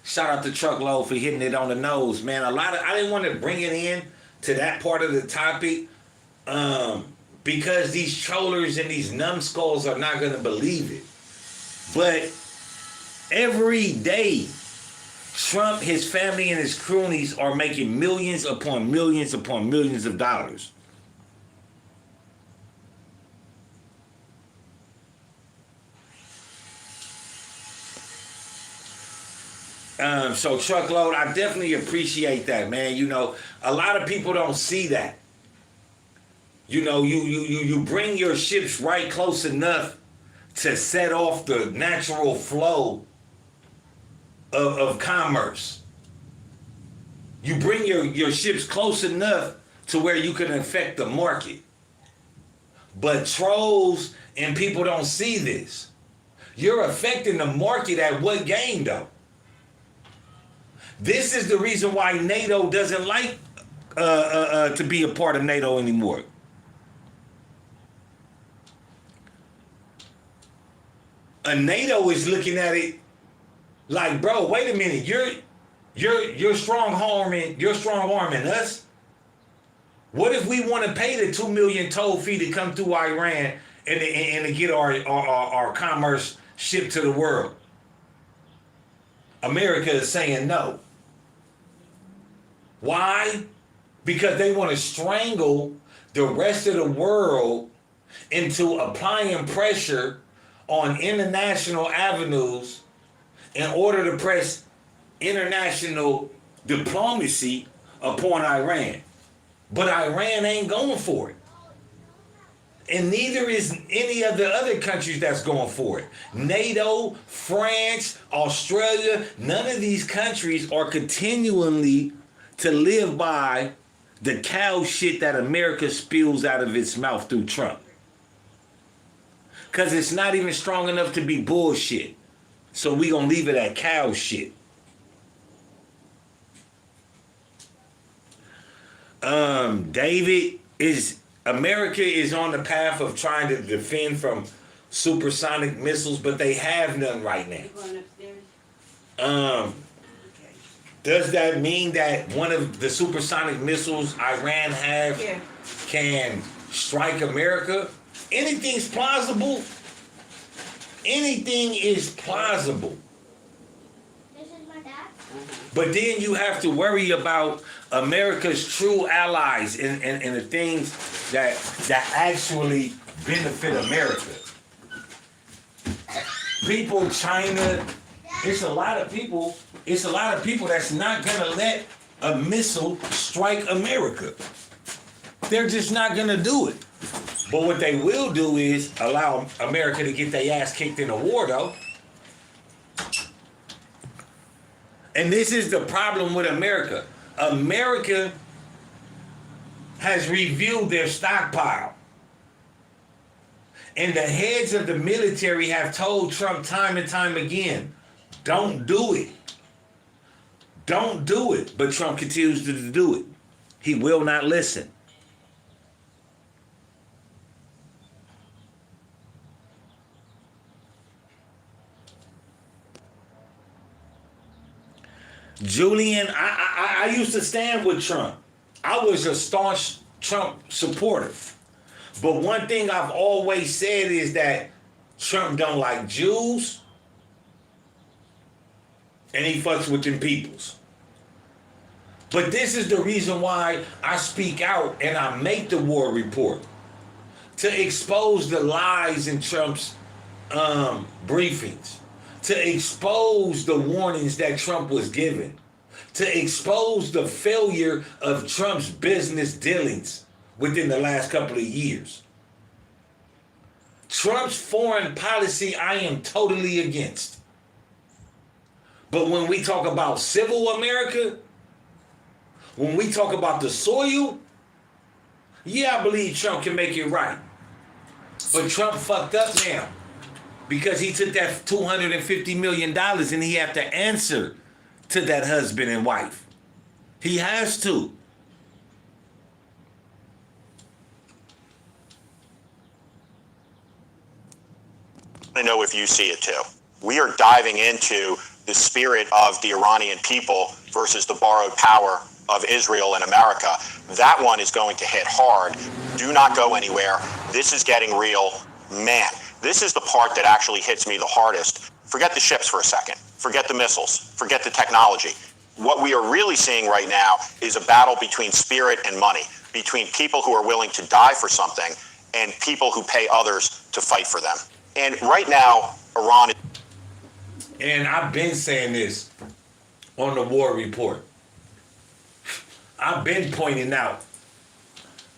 shout out to Truckload for hitting it on the nose, man. I didn't want to bring it in to that part of the topic because these trollers and these numbskulls are not going to believe it. But every day, Trump, his family, and his cronies are making millions upon millions upon millions of dollars. So Truckload, I definitely appreciate that, man. A lot of people don't see that. You bring your ships right close enough to set off the natural flow of commerce. You bring your ships close enough to where you can affect the market. But trolls and people don't see this. You're affecting the market at what game, though? This is the reason why NATO doesn't like to be a part of NATO anymore. NATO is looking at it like, bro, wait a minute, You're strong arming us. What if we want to pay the 2 million toll fee to come through Iran and to get our commerce shipped to the world? America is saying no. Why? Because they want to strangle the rest of the world into applying pressure on international avenues in order to press international diplomacy upon Iran. But Iran ain't going for it. And neither is any of the other countries that's going for it. NATO, France, Australia, none of these countries are continually to live by the cow shit that America spills out of its mouth through Trump. Because it's not even strong enough to be bullshit. So we gonna leave it at cow shit. America is on the path of trying to defend from supersonic missiles, but they have none right now. You going upstairs? Does that mean that one of the supersonic missiles Iran have can strike America? Anything's plausible. Anything is plausible. This is my dad. But then you have to worry about America's true allies and the things that actually benefit America. People, China, it's a lot of people that's not gonna let a missile strike America. They're just not gonna do it. But what they will do is allow America to get their ass kicked in a war, though. And this is the problem with America. America has reviewed their stockpile. And the heads of the military have told Trump time and time again, don't do it. Don't do it. But Trump continues to do it. He will not listen. Julian, I used to stand with Trump. I was a staunch Trump supporter. But one thing I've always said is that Trump don't like Jews and he fucks with them peoples. But this is the reason why I speak out and I make the war report. To expose the lies in Trump's briefings. To expose the warnings that Trump was given. To expose the failure of Trump's business dealings within the last couple of years. Trump's foreign policy, I am totally against. But when we talk about civil America, when we talk about the soil, yeah, I believe Trump can make it right. But Trump fucked up now. Because he took that $250 million and he have to answer to that husband and wife. He has to. I know if you see it too. We are diving into the spirit of the Iranian people versus the borrowed power of Israel and America. That one is going to hit hard. Do not go anywhere. This is getting real. Man, this is the part that actually hits me the hardest. Forget the ships for a second. Forget the missiles. Forget the technology. What we are really seeing right now is a battle between spirit and money, between people who are willing to die for something and people who pay others to fight for them. And right now, Iran is... And I've been saying this on the war report. I've been pointing out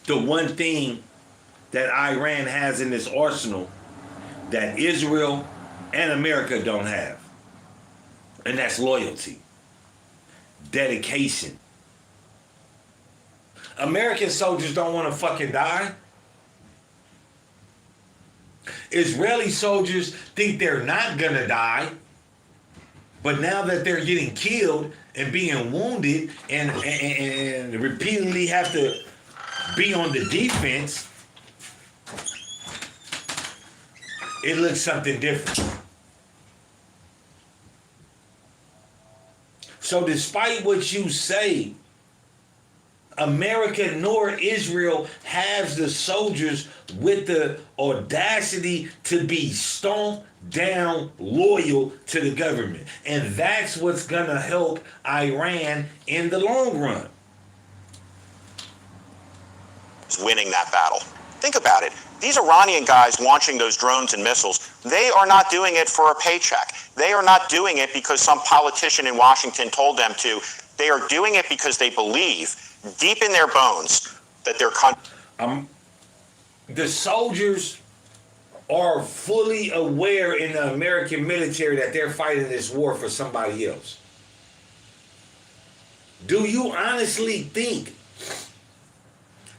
the one thing that Iran has in its arsenal that Israel and America don't have. And that's loyalty, dedication. American soldiers don't want to fucking die. Israeli soldiers think they're not gonna die, but now that they're getting killed and being wounded and repeatedly have to be on the defense, it looks something different. So despite what you say, America nor Israel has the soldiers with the audacity to be stomped down loyal to the government. And that's what's going to help Iran in the long run. Winning that battle. Think about it. These Iranian guys launching those drones and missiles, they are not doing it for a paycheck. They are not doing it because some politician in Washington told them to. They are doing it because they believe deep in their bones that their country. The soldiers are fully aware in the American military that they're fighting this war for somebody else. Do you honestly think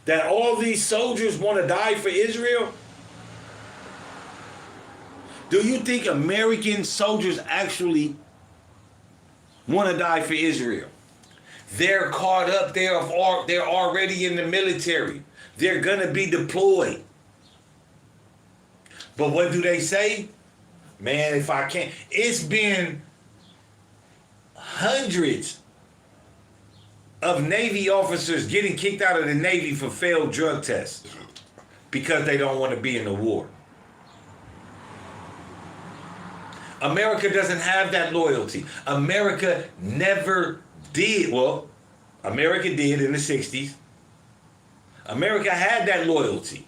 that all these soldiers want to die for Israel? Do you think American soldiers actually want to die for Israel? They're caught up. They're already in the military. They're going to be deployed. But what do they say? Man, if I can't. It's been hundreds of Navy officers getting kicked out of the Navy for failed drug tests because they don't want to be in the war. America doesn't have that loyalty. America never did. Well, America did in the 60s. America had that loyalty.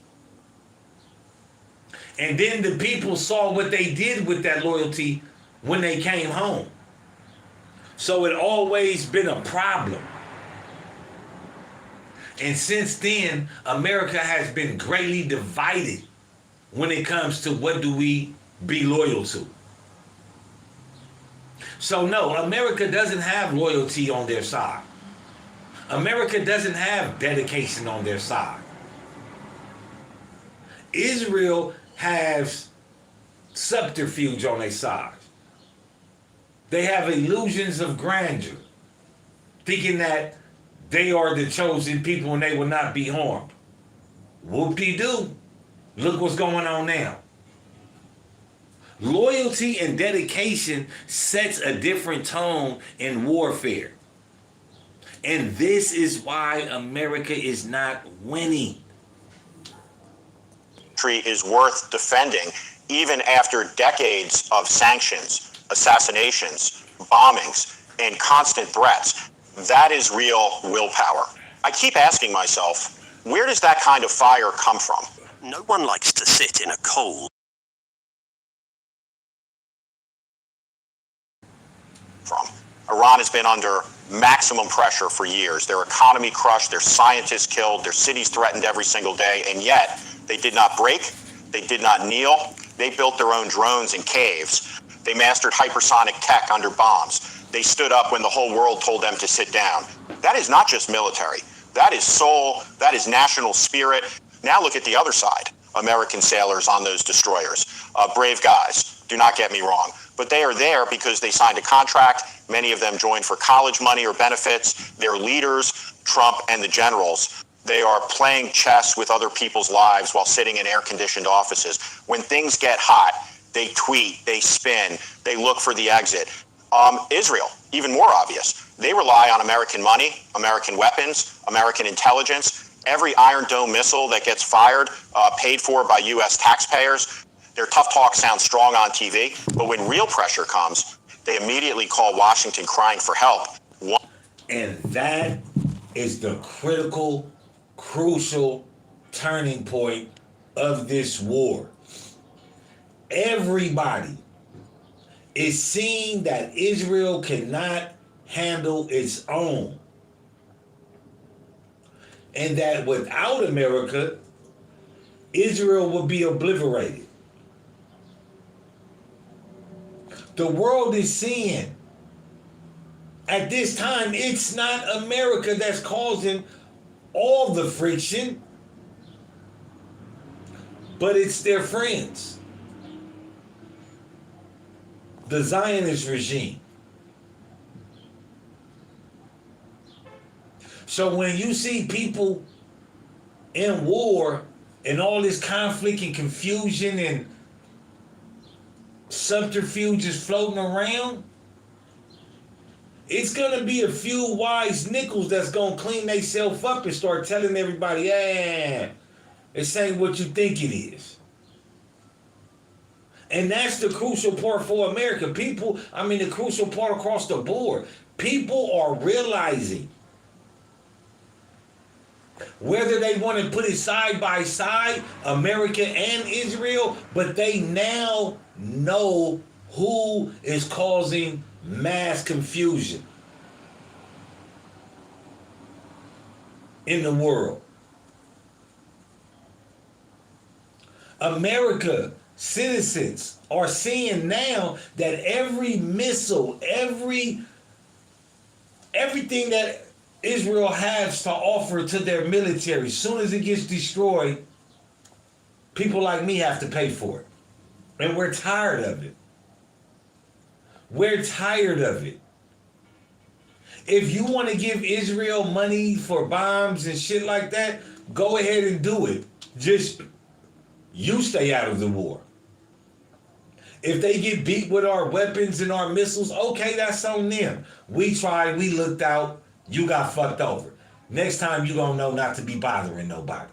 And then the people saw what they did with that loyalty when they came home. So it always been a problem. And since then, America has been greatly divided when it comes to what do we be loyal to. So no, America doesn't have loyalty on their side. America doesn't have dedication on their side. Israel has subterfuge on their side. They have illusions of grandeur, thinking that they are the chosen people and they will not be harmed. Whoop-de-doo. Look what's going on now. Loyalty and dedication sets a different tone in warfare. And this is why America is not winning. Is worth defending even after decades of sanctions, assassinations, bombings, and constant threats. That is real willpower. I keep asking myself, where does that kind of fire come from? No one likes to sit in a cold. Iran has been under maximum pressure for years. Their economy crushed, their scientists killed, their cities threatened every single day, and yet they did not break, they did not kneel, they built their own drones in caves. They mastered hypersonic tech under bombs. They stood up when the whole world told them to sit down. That is not just military. That is soul, that is national spirit. Now look at the other side. American sailors on those destroyers. Brave guys, do not get me wrong. But they are there because they signed a contract. Many of them joined for college money or benefits. Their leaders, Trump and the generals, they are playing chess with other people's lives while sitting in air-conditioned offices. When things get hot, they tweet, they spin, they look for the exit. Israel, even more obvious. They rely on American money, American weapons, American intelligence. Every Iron Dome missile that gets fired, paid for by U.S. taxpayers. Their tough talk sounds strong on TV, but when real pressure comes, they immediately call Washington crying for help. And that is the critical, crucial turning point of this war. Everybody is seeing that Israel cannot handle its own. And that without America, Israel will be obliterated. The world is seeing at this time it's not America that's causing all the friction, but it's their friends, the Zionist regime. So when you see people in war and all this conflict and confusion and subterfuge is floating around, It's gonna be a few wise nickels that's gonna clean themselves up and start telling everybody, yeah, this ain't what you think it is. And that's the crucial part for America. People, I mean, the crucial part across the board. People are realizing, whether they want to put it side by side, America and Israel, but they now know who is causing mass confusion in the world. America citizens are seeing now that every missile, everything that Israel has to offer to their military, as soon as it gets destroyed, people like me have to pay for it. And we're tired of it. We're tired of it. If you want to give Israel money for bombs and shit like that, go ahead and do it. Just, you stay out of the war. If they get beat with our weapons and our missiles, okay, that's on them. We tried, we looked out, you got fucked over. Next time you gonna know not to be bothering nobody.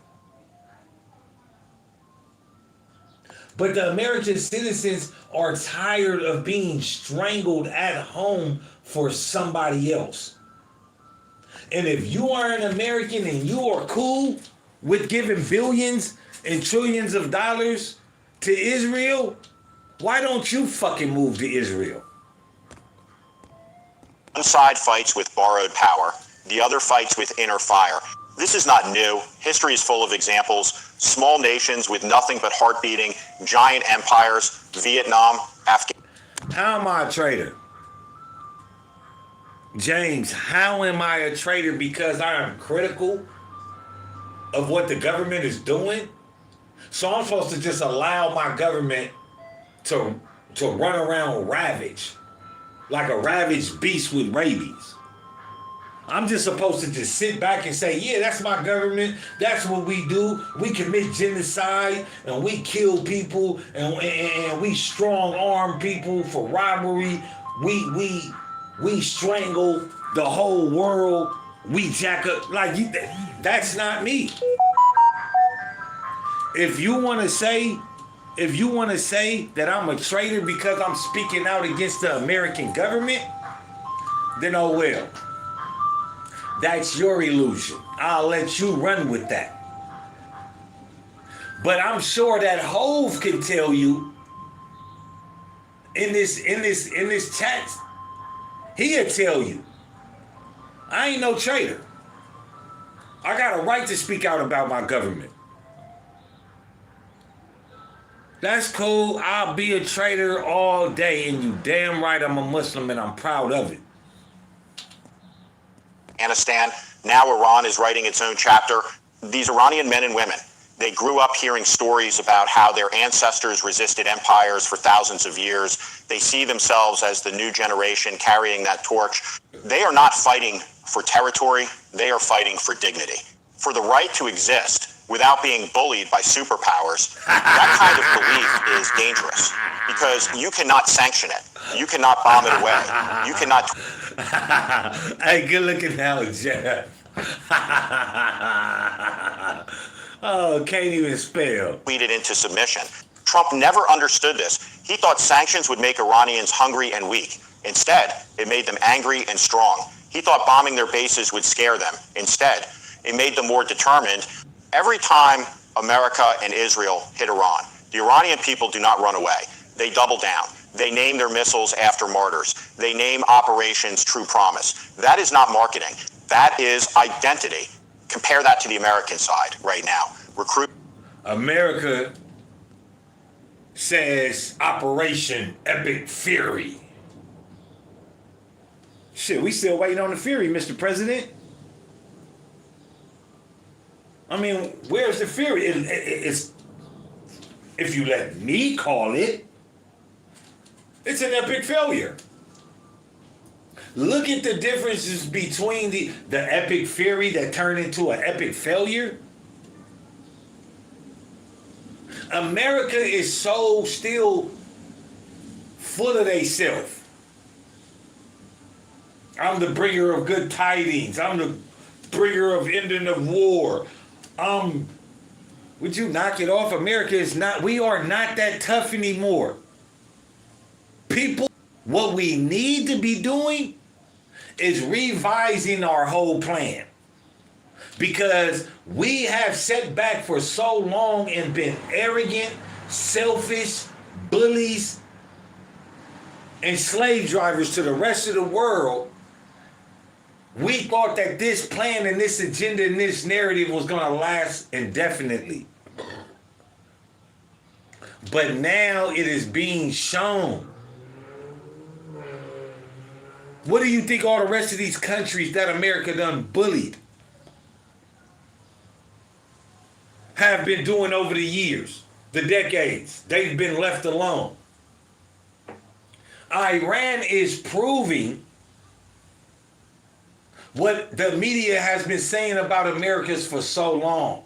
But the American citizens are tired of being strangled at home for somebody else. And if you are an American and you are cool with giving billions and trillions of dollars to Israel, why don't you fucking move to Israel? One side fights with borrowed power, the other fights with inner fire. This is not new. History is full of examples. Small nations with nothing but heart beating, giant empires, Vietnam, Afghanistan. How am I a traitor? James, how am I a traitor? Because I am critical of what the government is doing? So I'm supposed to just allow my government to run around ravage, like a ravaged beast with rabies. I'm just supposed to just sit back and say, yeah, that's my government. That's what we do. We commit genocide and we kill people and we strong arm people for robbery. We strangle the whole world. We jack up like you. That's not me. If you want to say that I'm a traitor because I'm speaking out against the American government, then oh well. That's your illusion. I'll let you run with that. But I'm sure that Hove can tell you in this chat, he'll tell you, I ain't no traitor. I got a right to speak out about my government. That's cool. I'll be a traitor all day, and you damn right I'm a Muslim and I'm proud of it. Afghanistan. Now Iran is writing its own chapter. These Iranian men and women, they grew up hearing stories about how their ancestors resisted empires for thousands of years. They see themselves as the new generation carrying that torch. They are not fighting for territory. They are fighting for dignity, for the right to exist without being bullied by superpowers. That kind of belief is dangerous because you cannot sanction it. You cannot bomb it away. You cannot. Hey, good looking now, Jeff. Oh, can't even spell. Tweeted into submission. Trump never understood this. He thought sanctions would make Iranians hungry and weak. Instead, it made them angry and strong. He thought bombing their bases would scare them. Instead, it made them more determined. Every time America and Israel hit Iran, the Iranian people do not run away. They double down. They name their missiles after martyrs. They name operations True Promise. That is not marketing. That is identity. Compare that to the American side right now. America says Operation Epic Fury. Shit, we still waiting on the Fury, Mr. President. I mean, where's the Fury? It's, if you let me call it, it's an epic failure. Look at the differences between the epic fury that turned into an epic failure. America is so still full of theyself. I'm the bringer of good tidings. I'm the bringer of ending of war. Would you knock it off? America is not, we are not that tough anymore. People, what we need to be doing is revising our whole plan. Because we have set back for so long and been arrogant, selfish, bullies, and slave drivers to the rest of the world. We thought that this plan and this agenda and this narrative was going to last indefinitely. But now it is being shown. What do you think all the rest of these countries that America done bullied have been doing over the years, the decades? They've been left alone. Iran is proving what the media has been saying about Americans for so long.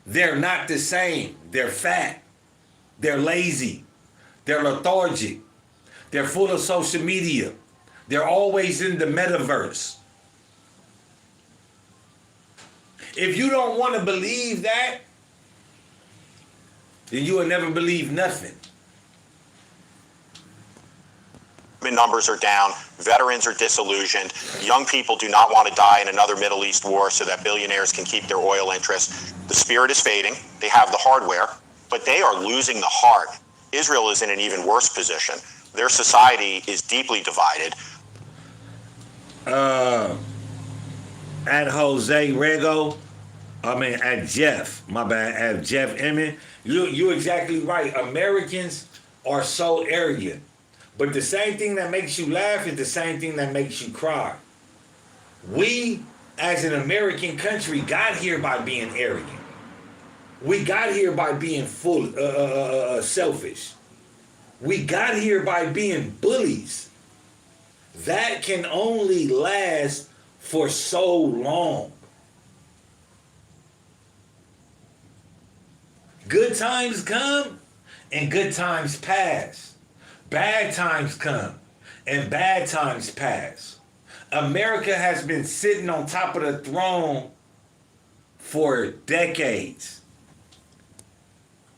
They're not the same. They're fat. They're lazy. They're lethargic. They're full of social media. They're always in the metaverse. If you don't want to believe that, then you will never believe nothing. Numbers are down, veterans are disillusioned, young people do not want to die in another Middle East war so that billionaires can keep their oil interests. The spirit is fading, they have the hardware, but they are losing the heart. Israel is in an even worse position. Their society is deeply divided. At Jose Rego, at Jeff, my bad, at Jeff Emmett, you're exactly right. Americans are so arrogant. But the same thing that makes you laugh is the same thing that makes you cry. We, as an American country, got here by being arrogant. We got here by being full, selfish. We got here by being bullies. That can only last for so long. Good times come and good times pass. Bad times come and bad times pass. America has been sitting on top of the throne for decades.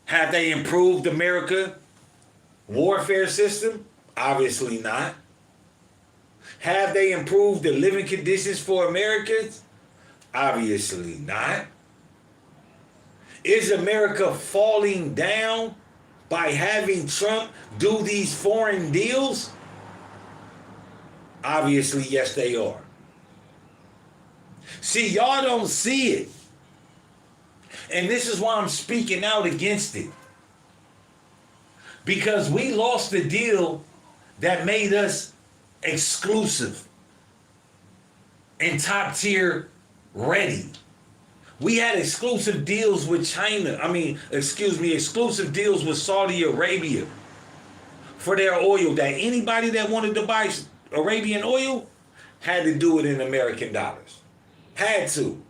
Have they improved America's warfare system? Obviously not. Have they improved the living conditions for Americans? Obviously not. Is America falling down by having Trump do these foreign deals? Obviously, yes, they are. See, y'all don't see it. And this is why I'm speaking out against it. Because we lost the deal that made us exclusive and top tier ready. We had exclusive deals with China. Exclusive deals with Saudi Arabia for their oil, that anybody that wanted to buy Arabian oil had to do it in American dollars. Had to.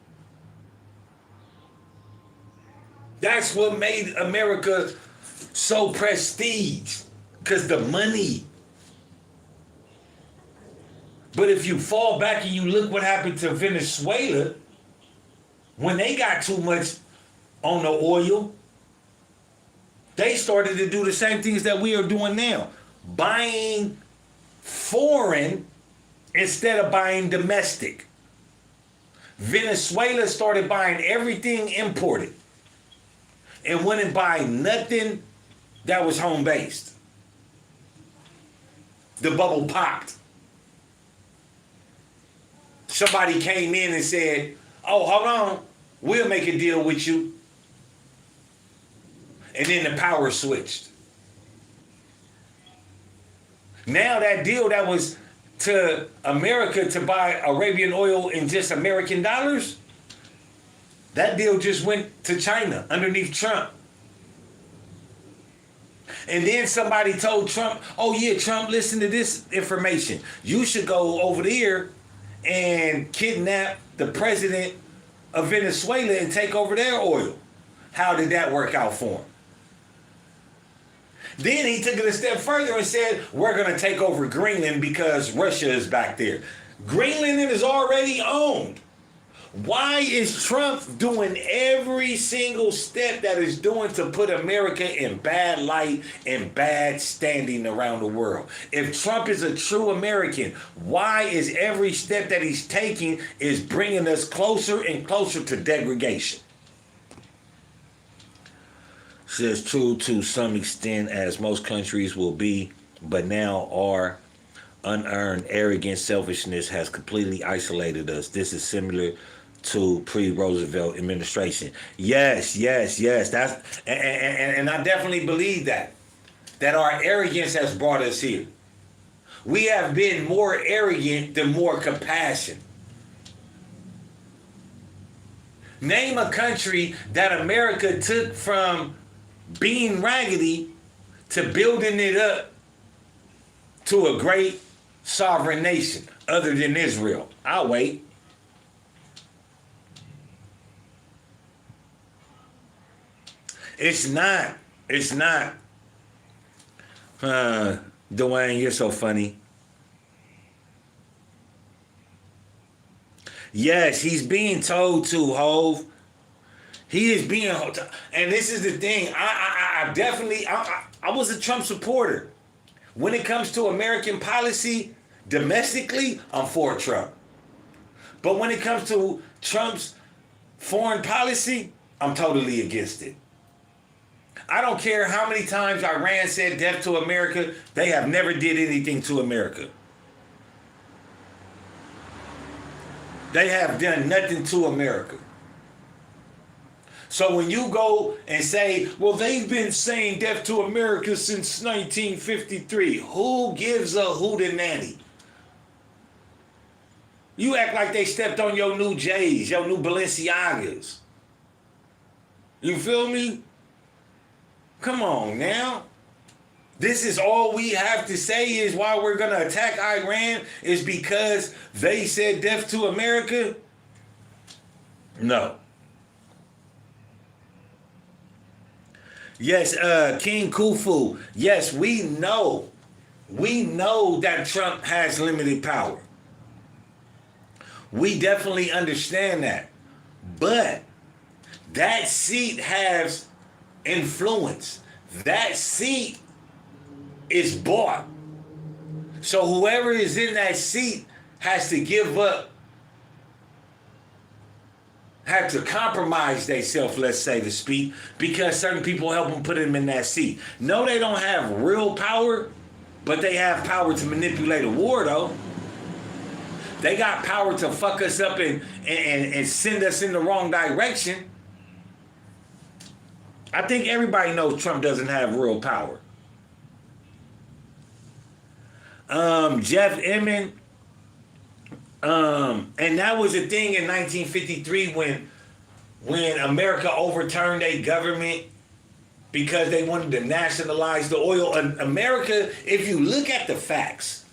That's what made America so prestige, because the money. But if you fall back and you look what happened to Venezuela, when they got too much on the oil, they started to do the same things that we are doing now. Buying foreign instead of buying domestic. Venezuela started buying everything imported and wouldn't buy nothing that was home-based. The bubble popped. Somebody came in and said, oh, hold on, we'll make a deal with you. And then the power switched. Now that deal that was to America to buy Arabian oil in just American dollars, that deal just went to China underneath Trump. And then somebody told Trump, oh yeah, Trump, listen to this information. You should go over there and kidnap the president of Venezuela and take over their oil. How did that work out for him? Then he took it a step further and said, we're going to take over Greenland because Russia is back there. Greenland is already owned. Why is Trump doing every single step that is doing to put America in bad light and bad standing around the world? If Trump is a true American, why is every step that he's taking is bringing us closer and closer to degradation? Says true to some extent, as most countries will be, but now our unearned arrogant selfishness has completely isolated us. This is similar to pre-Roosevelt administration. Yes. That's and I definitely believe that our arrogance has brought us here. We have been more arrogant than more compassion. Name a country that America took from being raggedy to building it up to a great sovereign nation other than Israel. I'll wait. It's not. Dwayne, you're so funny. Yes, he's being told to, Hove. He is being, and this is the thing. I definitely, I was a Trump supporter. When it comes to American policy, domestically, I'm for Trump. But when it comes to Trump's foreign policy, I'm totally against it. I don't care how many times Iran said death to America, they have never did anything to America. They have done nothing to America. So when you go and say, well, they've been saying death to America since 1953, who gives a hootenanny? You act like they stepped on your new J's, your new Balenciagas. You feel me? Come on now. This is all we have to say is why we're going to attack Iran is because they said death to America? No. Yes, King Khufu. Yes, we know that Trump has limited power. We definitely understand that. But that seat has influence. That seat is bought. So whoever is in that seat has to give up, have to compromise themselves, let's say to speak, because certain people help them put them in that seat. No, they don't have real power, but they have power to manipulate a war, though. They got power to fuck us up and send us in the wrong direction. I think everybody knows Trump doesn't have real power. Jeff Emmon, and that was a thing in 1953 when America overturned a government because they wanted to nationalize the oil. And America, if you look at the facts,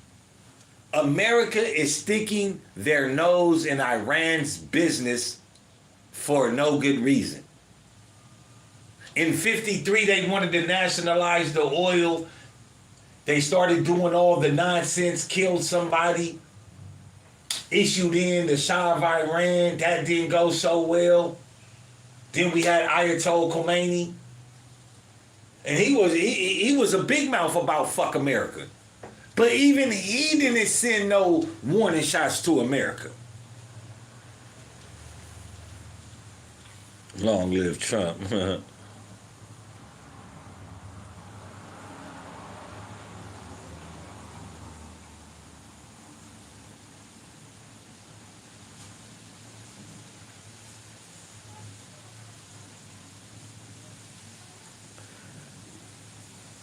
America is sticking their nose in Iran's business for no good reason. In 53, they wanted to nationalize the oil. They started doing all the nonsense, killed somebody, issued in the Shah of Iran. That didn't go so well. Then we had Ayatollah Khomeini. And he was a big mouth about fuck America. But even he didn't send no warning shots to America. Long live Trump.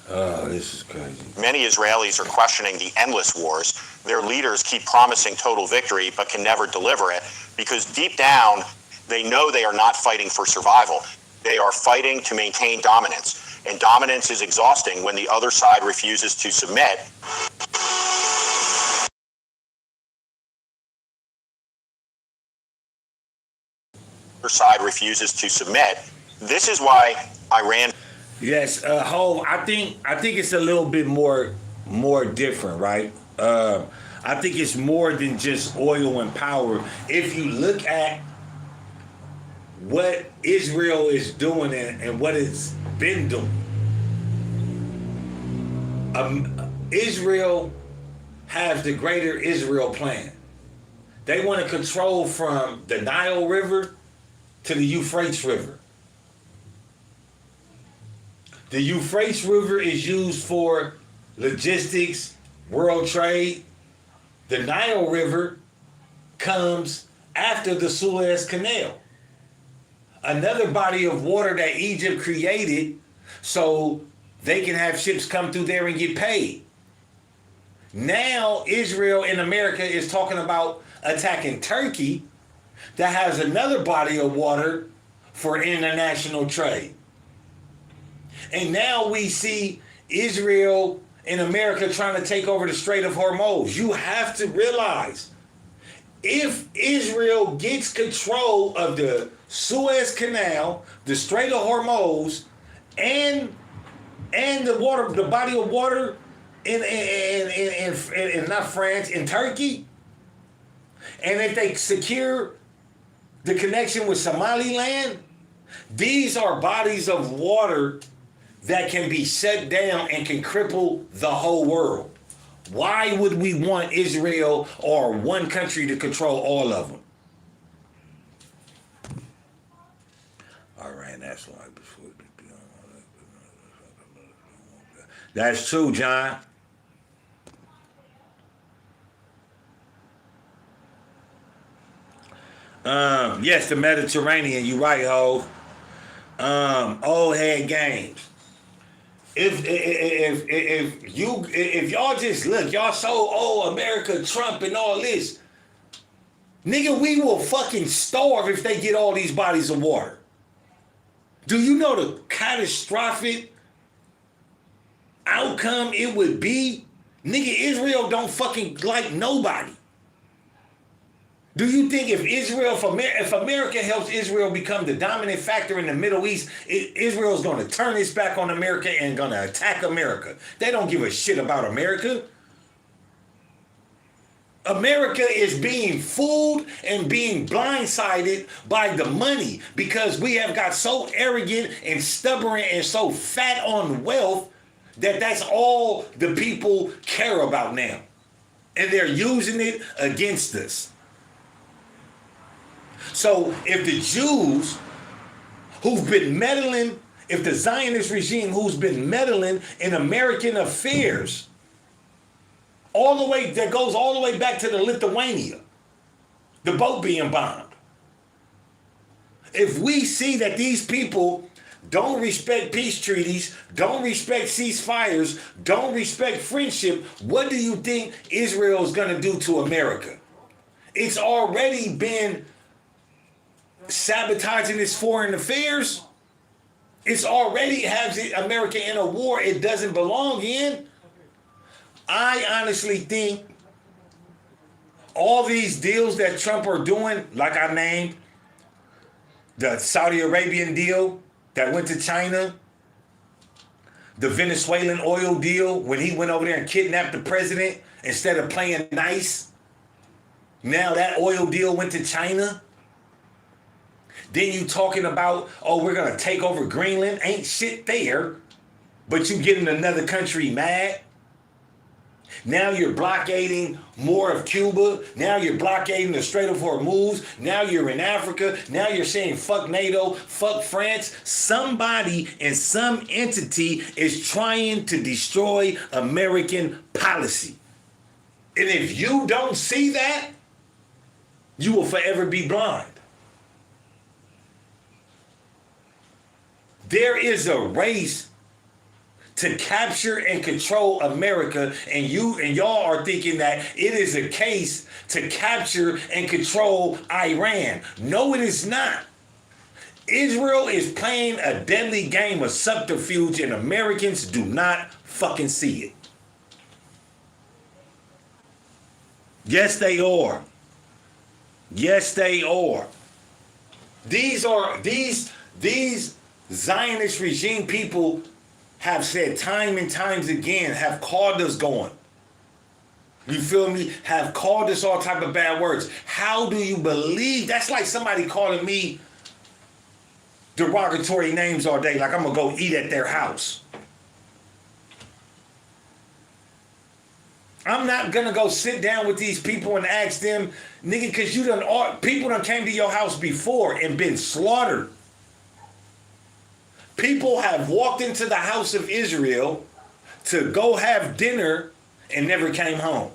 Oh, this is crazy. Many Israelis are questioning the endless wars. Their leaders keep promising total victory, but can never deliver it because deep down, they know they are not fighting for survival. They are fighting to maintain dominance. And dominance is exhausting when the other side refuses to submit. The other side refuses to submit. This is why Iran... Yes, Ho, I think it's a little bit more different, right? I I think it's more than just oil and power. If you look at what Israel is doing and what it's been doing, Israel has the Greater Israel Plan. They want to control from the Nile River to the Euphrates River. The Euphrates River is used for logistics, world trade. The Nile River comes after the Suez Canal, another body of water that Egypt created so they can have ships come through there and get paid. Now Israel and America is talking about attacking Turkey that has another body of water for international trade. And now we see Israel and America trying to take over the Strait of Hormuz. You have to realize, if Israel gets control of the Suez Canal, the Strait of Hormuz, and the water, the body of water in not France, in Turkey, and if they secure the connection with Somaliland, these are bodies of water that can be shut down and can cripple the whole world. Why would we want Israel or one country to control all of them? All right, that's why. That's true, John. Yes, the Mediterranean. You right, ho. Old head games. If y'all just look, y'all so America, Trump, and all this, nigga, we will fucking starve if they get all these bodies of water. Do you know the catastrophic outcome it would be? Nigga, Israel don't fucking like nobody. Do you think if America helps Israel become the dominant factor in the Middle East, Israel's going to turn its back on America and going to attack America? They don't give a shit about America. America is being fooled and being blindsided by the money because we have got so arrogant and stubborn and so fat on wealth that that's all the people care about now. And they're using it against us. So if the Jews who've been meddling, if the Zionist regime who's been meddling in American affairs, that goes all the way back to the Lithuania, the boat being bombed. If we see that these people don't respect peace treaties, don't respect ceasefires, don't respect friendship, what do you think Israel is going to do to America? It's already been sabotaging its foreign affairs. It's already has America in a war it doesn't belong in. I honestly think all these deals that Trump are doing, like I named, the Saudi Arabian deal that went to China, the Venezuelan oil deal when he went over there and kidnapped the president instead of playing nice. Now that oil deal went to China. Then you talking about, we're going to take over Greenland. Ain't shit there. But you getting another country mad. Now you're blockading more of Cuba. Now you're blockading the Strait of Hormuz. Now you're in Africa. Now you're saying fuck NATO, fuck France. Somebody and some entity is trying to destroy American policy. And if you don't see that, you will forever be blind. There is a race to capture and control America, and y'all are thinking that it is a case to capture and control Iran. No, it is not. Israel is playing a deadly game of subterfuge, and Americans do not fucking see it. Yes, they are. Yes, they are. These Zionist regime people have said time and times again, have called us going, You feel me? Have called us all type of bad words. How do you believe? That's like somebody calling me derogatory names all day, like I'm gonna go eat at their house. I'm not gonna go sit down with these people and ask them, nigga, cause people done came to your house before and been slaughtered. People have walked into the house of Israel to go have dinner and never came home.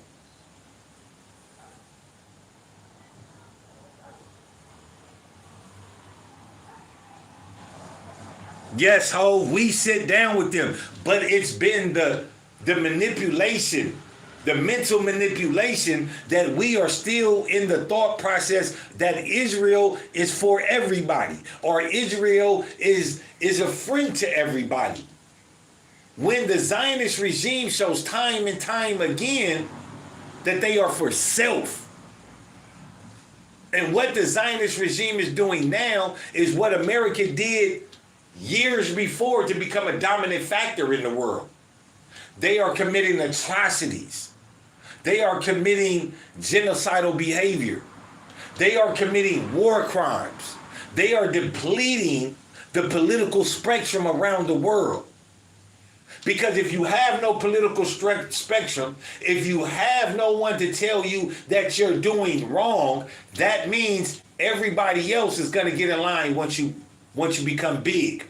Yes, ho, we sit down with them, but it's been the manipulation, the mental manipulation that we are still in the thought process that Israel is for everybody, or Israel is a friend to everybody. When the Zionist regime shows time and time again that they are for self. And what the Zionist regime is doing now is what America did years before to become a dominant factor in the world. They are committing atrocities. They are committing genocidal behavior. They are committing war crimes. They are depleting the political spectrum around the world. Because if you have no political spectrum, if you have no one to tell you that you're doing wrong, that means everybody else is going to get in line once you become big.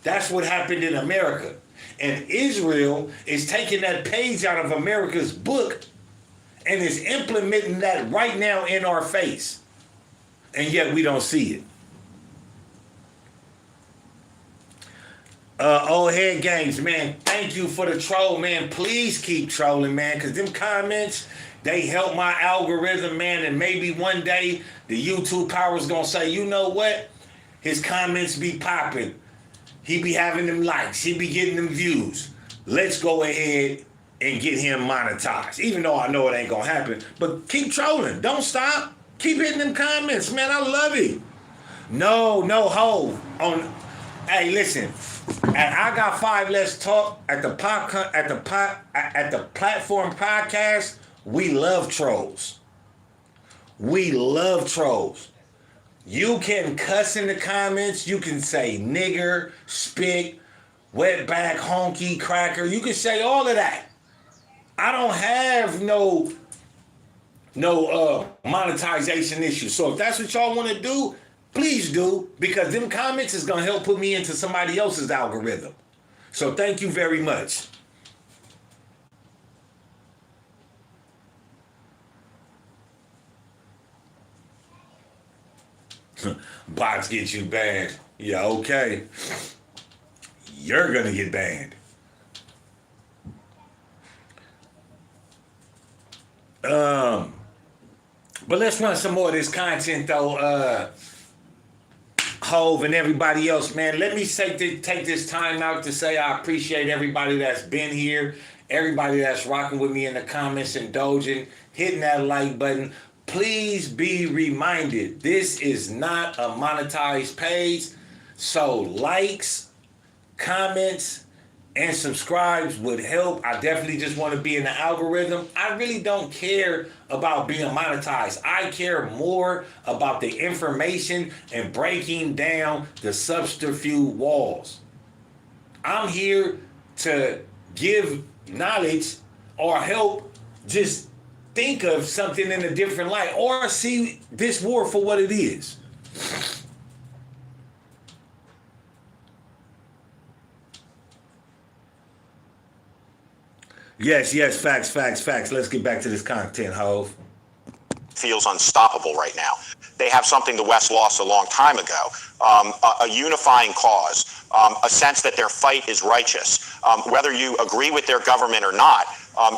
That's what happened in America. And Israel is taking that page out of America's book and is implementing that right now in our face. And yet we don't see it. Old head games, man. Thank you for the troll, man. Please keep trolling, man, because them comments, they help my algorithm, man. And maybe one day the YouTube power is going to say, you know what? His comments be popping. He be having them likes. He be getting them views. Let's go ahead and get him monetized. Even though I know it ain't going to happen. But keep trolling. Don't stop. Keep hitting them comments, man. I love it. No, ho. Hey, listen. At I Got Five Let's Talk at the platform podcast, we love trolls. We love trolls. You can cuss in the comments. You can say nigger, spit, wetback, honky, cracker. You can say all of that. I don't have no monetization issue. So if that's what y'all want to do, please do, because them comments is going to help put me into somebody else's algorithm. So thank you very much. Bots get you banned. Yeah, okay. You're going to get banned. But let's run some more of this content, though. Hove and everybody else, man. Let me take this time out to say I appreciate everybody that's been here, everybody that's rocking with me in the comments, indulging, hitting that like button. Please be reminded, this is not a monetized page, so likes, comments, and subscribes would help. I definitely just want to be in the algorithm. I really don't care about being monetized. I care more about the information and breaking down the subterfuge walls. I'm here to give knowledge or help just think of something in a different light or see this war for what it is. Yes, facts. Let's get back to this content, Hove. Feels unstoppable right now. They have something the West lost a long time ago, a unifying cause, a sense that their fight is righteous. Whether you agree with their government or not,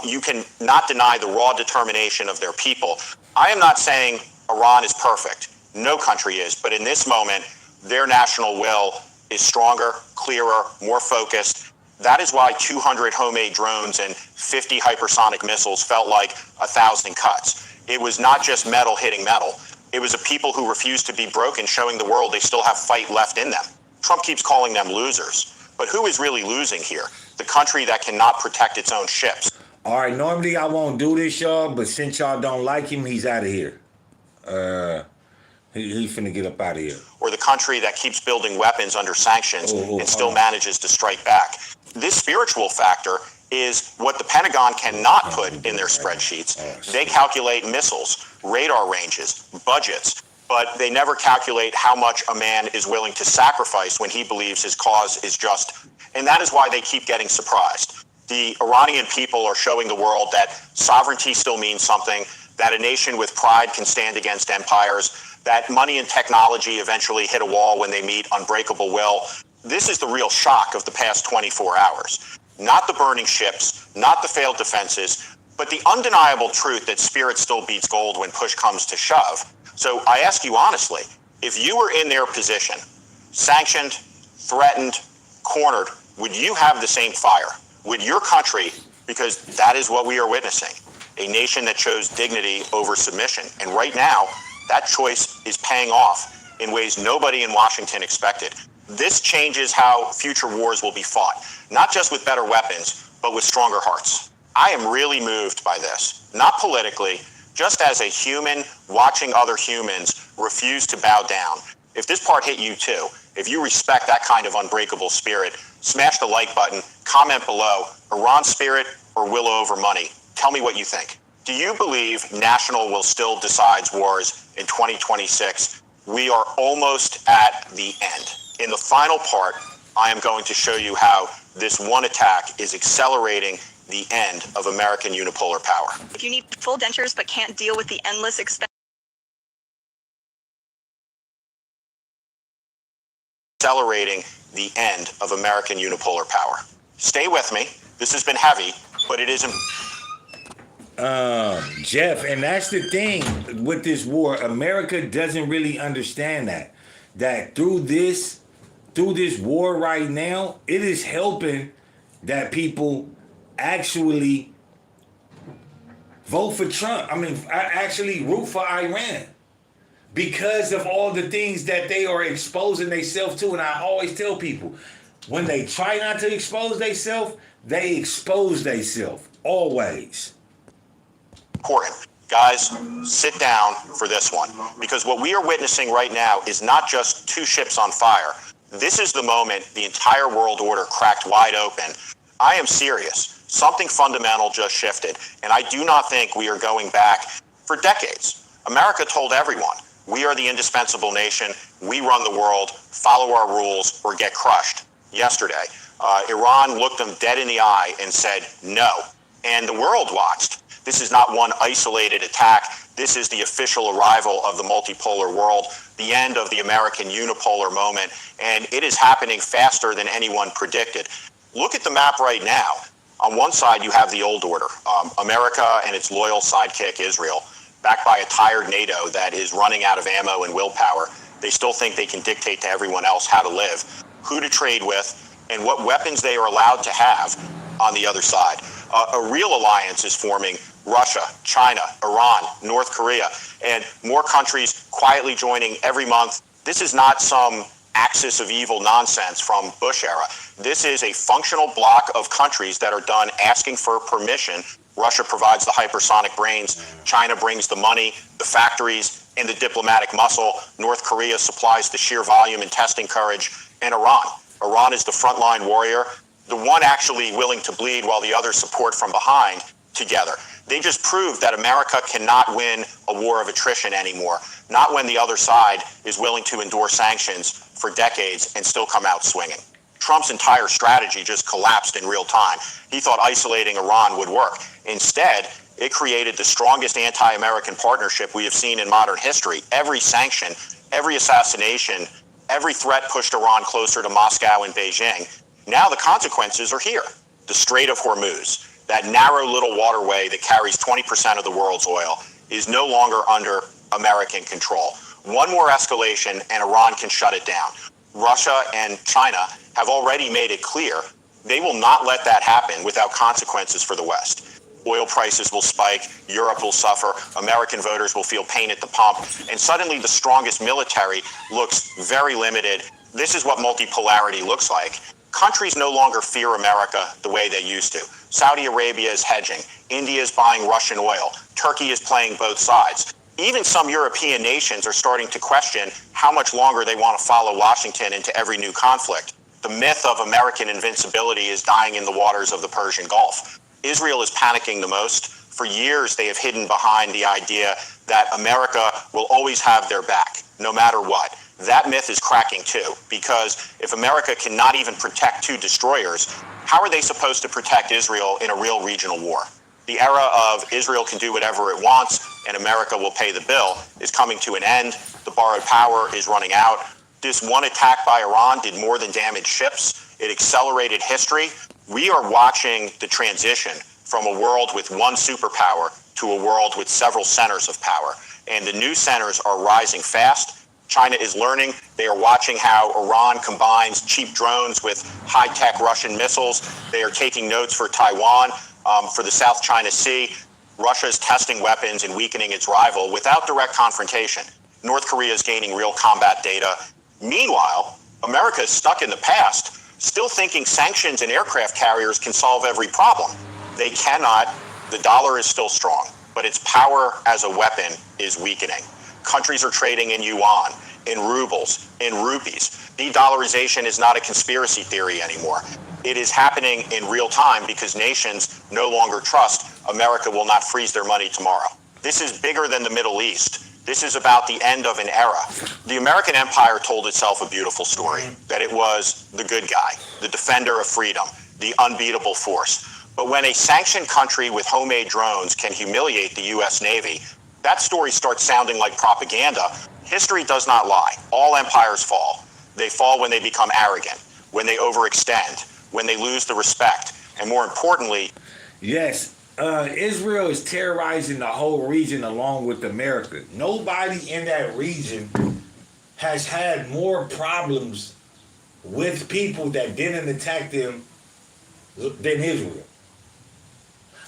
you can not deny the raw determination of their people. I am not saying Iran is perfect. No country is. But in this moment, their national will is stronger, clearer, more focused. That is why 200 homemade drones and 50 hypersonic missiles felt like 1,000 cuts. It was not just metal hitting metal. It was a people who refused to be broken, showing the world they still have fight left in them. Trump keeps calling them losers. But who is really losing here? The country that cannot protect its own ships. All right, normally I won't do this, y'all, but since y'all don't like him, he's out of here. He finna get up out of here. Or the country that keeps building weapons under sanctions and still on. manages to strike back. This spiritual factor is what the Pentagon cannot put in their spreadsheets. They calculate missiles, radar ranges, budgets, but they never calculate how much a man is willing to sacrifice when he believes his cause is just. And that is why they keep getting surprised. The Iranian people are showing the world that sovereignty still means something, that a nation with pride can stand against empires, that money and technology eventually hit a wall when they meet unbreakable will. This is the real shock of the past 24 hours. Not the burning ships, not the failed defenses, but the undeniable truth that spirit still beats gold when push comes to shove. So I ask you honestly, if you were in their position, sanctioned, threatened, cornered, would you have the same fire? Would your country, because that is what we are witnessing, a nation that chose dignity over submission. And right now, that choice is paying off in ways nobody in Washington expected. This changes how future wars will be fought, not just with better weapons, but with stronger hearts. I am really moved by this, not politically, just as a human watching other humans refuse to bow down. If this part hit you too, if you respect that kind of unbreakable spirit, smash the like button, comment below, Iran spirit or will over money. Tell me what you think. Do you believe national will still decide wars in 2026? We are almost at the end. In the final part, I am going to show you how this one attack is accelerating the end of American unipolar power. If you need full dentures but can't deal with the endless expense, accelerating the end of American unipolar power. Stay with me. This has been heavy, but it isn't. Jeff, and that's the thing with this war. America doesn't really understand that through this war right now, it is helping that people actually vote for Trump. I mean, actually root for Iran because of all the things that they are exposing themselves to. And I always tell people, when they try not to expose themselves, they expose themselves always. Important. Guys, sit down for this one, because what we are witnessing right now is not just two ships on fire. This is the moment the entire world order cracked wide open. I am serious. Something fundamental just shifted, and I do not think we are going back for decades. America told everyone, we are the indispensable nation, we run the world, follow our rules, or get crushed. Yesterday, Iran looked them dead in the eye and said no, and the world watched. This is not one isolated attack. This is the official arrival of the multipolar world, the end of the American unipolar moment, and it is happening faster than anyone predicted. Look at the map right now. On one side, you have the old order, America and its loyal sidekick, Israel, backed by a tired NATO that is running out of ammo and willpower. They still think they can dictate to everyone else how to live, who to trade with, and what weapons they are allowed to have on the other side. A real alliance is forming. Russia, China, Iran, North Korea, and more countries quietly joining every month. This is not some axis of evil nonsense from Bush era. This is a functional block of countries that are done asking for permission. Russia provides the hypersonic brains. China brings the money, the factories, and the diplomatic muscle. North Korea supplies the sheer volume and testing courage. And Iran is the frontline warrior, the one actually willing to bleed while the others support from behind together. They just proved that America cannot win a war of attrition anymore, not when the other side is willing to endure sanctions for decades and still come out swinging. Trump's entire strategy just collapsed in real time. He thought isolating Iran would work. Instead, it created the strongest anti-American partnership we have seen in modern history. Every sanction, every assassination, every threat pushed Iran closer to Moscow and Beijing. Now the consequences are here. The Strait of Hormuz, that narrow little waterway that carries 20% of the world's oil, is no longer under American control. One more escalation and Iran can shut it down. Russia and China have already made it clear they will not let that happen without consequences for the West. Oil prices will spike, Europe will suffer, American voters will feel pain at the pump, and suddenly the strongest military looks very limited. This is what multipolarity looks like. Countries no longer fear America the way they used to. Saudi Arabia is hedging. India is buying Russian oil. Turkey is playing both sides. Even some European nations are starting to question how much longer they want to follow Washington into every new conflict. The myth of American invincibility is dying in the waters of the Persian Gulf. Israel is panicking the most. For years, they have hidden behind the idea that America will always have their back, no matter what. That myth is cracking too, because if America cannot even protect two destroyers, how are they supposed to protect Israel in a real regional war? The era of Israel can do whatever it wants and America will pay the bill is coming to an end. The borrowed power is running out. This one attack by Iran did more than damage ships. It accelerated history. We are watching the transition from a world with one superpower to a world with several centers of power. And the new centers are rising fast. China is learning. They are watching how Iran combines cheap drones with high-tech Russian missiles. They are taking notes for Taiwan, for the South China Sea. Russia is testing weapons and weakening its rival without direct confrontation. North Korea is gaining real combat data. Meanwhile, America is stuck in the past, still thinking sanctions and aircraft carriers can solve every problem. They cannot. The dollar is still strong, but its power as a weapon is weakening. Countries are trading in yuan, in rubles, in rupees. De-dollarization is not a conspiracy theory anymore. It is happening in real time because nations no longer trust America will not freeze their money tomorrow. This is bigger than the Middle East. This is about the end of an era. The American empire told itself a beautiful story, that it was the good guy, the defender of freedom, the unbeatable force. But when a sanctioned country with homemade drones can humiliate the U.S. Navy, that story starts sounding like propaganda. History does not lie. All empires fall. They fall when they become arrogant, when they overextend, when they lose the respect, and more importantly... Yes, Israel is terrorizing the whole region along with America. Nobody in that region has had more problems with people that didn't attack them than Israel.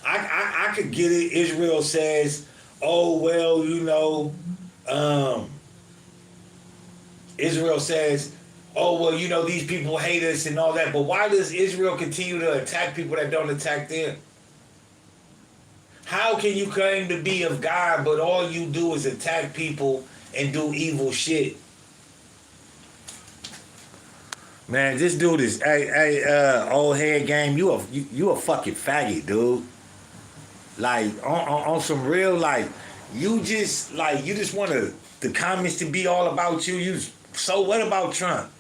I could get it. Israel says, oh, well, you know, Israel says, oh, well, you know, these people hate us and all that. But why does Israel continue to attack people that don't attack them? How can you claim to be of God, but all you do is attack people and do evil shit? Man, this dude is, old head game, you a fucking faggot, dude. Like, on some real, like, you just want the comments to be all about you. So what about Trump?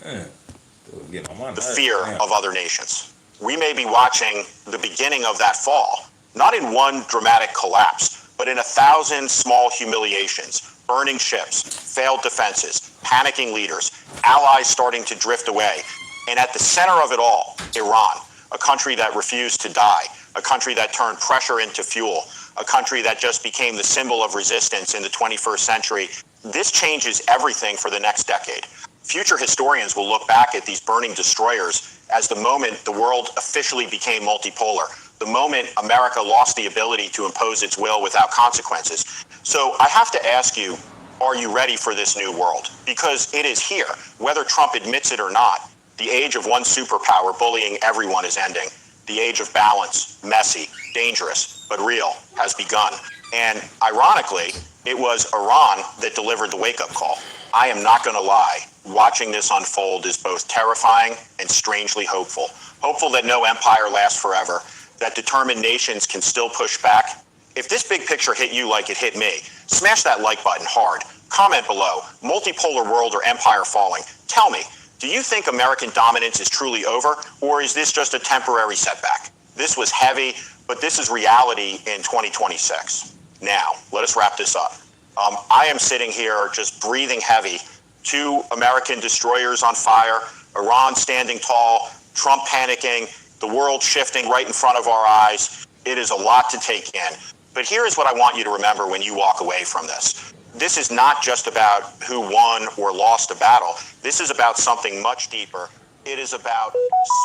The fear of other nations. We may be watching the beginning of that fall, not in one dramatic collapse, but in 1,000 small humiliations, burning ships, failed defenses, panicking leaders, allies starting to drift away. And at the center of it all, Iran, a country that refused to die, a country that turned pressure into fuel, a country that just became the symbol of resistance in the 21st century. This changes everything for the next decade. Future historians will look back at these burning destroyers as the moment the world officially became multipolar, the moment America lost the ability to impose its will without consequences. So I have to ask you, are you ready for this new world? Because it is here, whether Trump admits it or not. The age of one superpower bullying everyone is ending. The age of balance, messy, dangerous, but real, has begun. And ironically, it was Iran that delivered the wake-up call. I am not going to lie. Watching this unfold is both terrifying and strangely hopeful. Hopeful that no empire lasts forever, that determined nations can still push back. If this big picture hit you like it hit me, smash that like button hard. Comment below, multipolar world or empire falling. Tell me, do you think American dominance is truly over, or is this just a temporary setback? This was heavy, but this is reality in 2026. Now, let us wrap this up. I am sitting here just breathing heavy. 2 American destroyers on fire, Iran standing tall, Trump panicking, the world shifting right in front of our eyes. It is a lot to take in. But here is what I want you to remember when you walk away from this. This is not just about who won or lost a battle. This is about something much deeper. It is about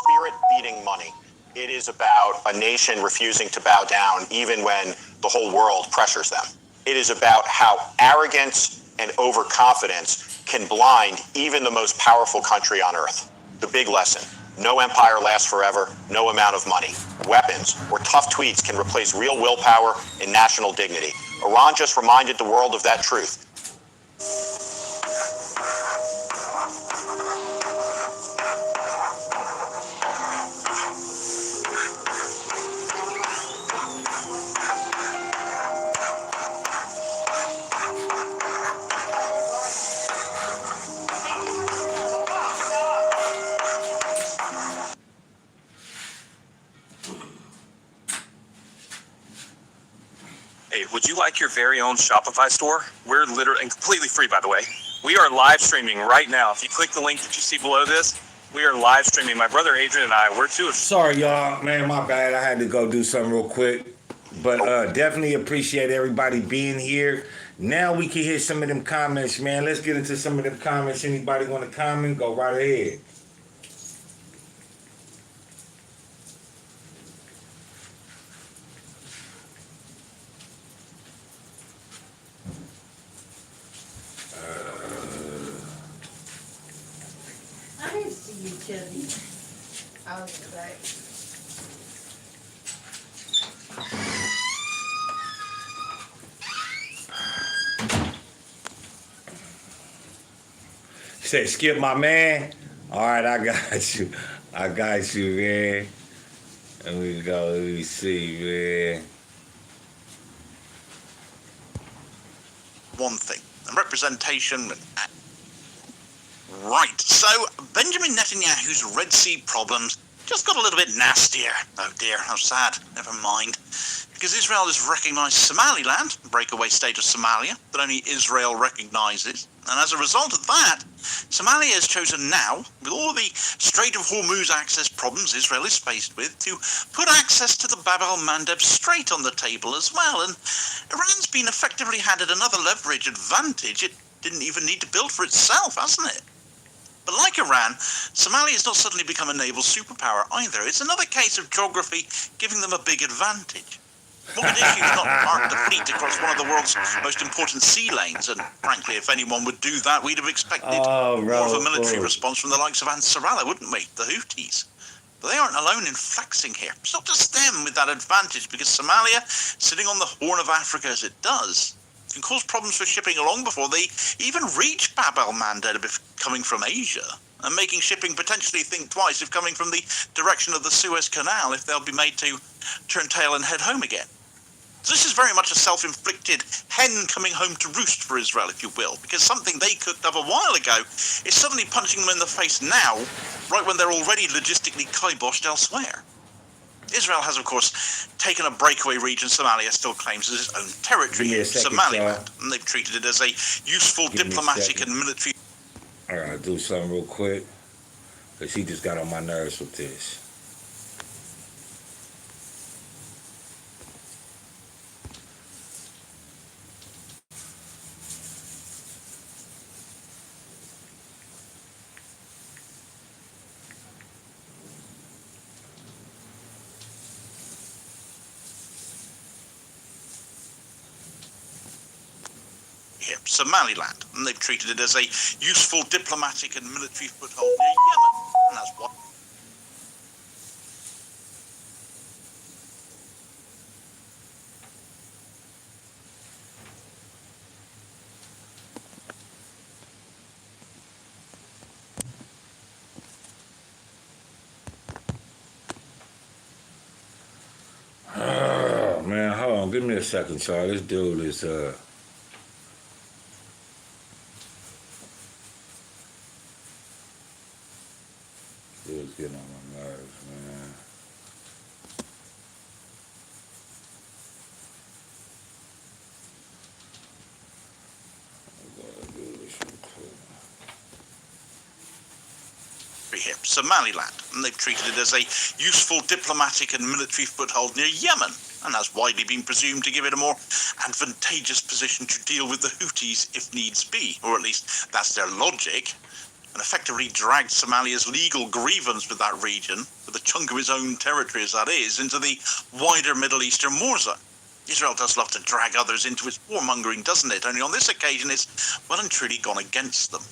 spirit-beating money. It is about a nation refusing to bow down even when the whole world pressures them. It is about how arrogance and overconfidence can blind even the most powerful country on earth. The big lesson: no empire lasts forever, no amount of money, weapons, or tough tweets can replace real willpower and national dignity. Iran just reminded the world of that truth. Hey, would you like your very own Shopify store? We're literally, and completely free, by the way. We are live streaming right now. If you click the link that you see below this, we are live streaming. My brother Adrian and I, we're two of... Sorry, y'all. Man, my bad. I had to go do something real quick. But definitely appreciate everybody being here. Now we can hit some of them comments, man. Let's get into some of them comments. Anybody want to comment? Go right ahead. I didn't see you, Chubby. I was like, Say, Skip, my man. All right, I got you. I got you, man. Let me go. Let me see, man. One thing, and representation. Right, so Benjamin Netanyahu's Red Sea problems just got a little bit nastier. Oh dear, how sad. Never mind. Because Israel has recognised Somaliland, breakaway state of Somalia, that only Israel recognises. And as a result of that, Somalia has chosen now, with all the Strait of Hormuz access problems Israel is faced with, to put access to the Bab el-Mandeb Strait on the table as well. And Iran's been effectively handed another leverage advantage it didn't even need to build for itself, hasn't it? But like Iran, Somalia has not suddenly become a naval superpower either. It's another case of geography giving them a big advantage. Mogadishu is not parked a fleet across one of the world's most important sea lanes, and frankly, if anyone would do that, we'd have expected more of a military response from the likes of Ansarallah, wouldn't we? The Houthis. But they aren't alone in flexing here. It's not just them with that advantage, because Somalia, sitting on the Horn of Africa as it does, can cause problems for shipping long before they even reach Bab el-Mandeb if coming from Asia, and making shipping potentially think twice if coming from the direction of the Suez Canal if they'll be made to turn tail and head home again. So this is very much a self-inflicted hen coming home to roost for Israel, if you will, because something they cooked up a while ago is suddenly punching them in the face now, right when they're already logistically kiboshed elsewhere. Israel has, of course, taken a breakaway region Somalia still claims as its own territory, Somaliland, and they've treated it as a useful diplomatic and military... I gotta do something real quick, because he just got on my nerves with this. Somaliland, and they've treated it as a useful diplomatic and military foothold near Yemen, and that's what... Oh, man, hold on. Give me a second, Charlie. This dude is, Dude's getting on my nerves, man. I gotta do this real quick. Here, Somaliland, and they've treated it as a useful diplomatic and military foothold near Yemen, and has widely been presumed to give it a more advantageous position to deal with the Houthis if needs be, or at least that's their logic, and effectively dragged Somalia's legal grievance with that region, with a chunk of its own territory as that is, into the wider Middle Eastern war zone. Israel does love to drag others into its warmongering, doesn't it? Only on this occasion it's well and truly gone against them.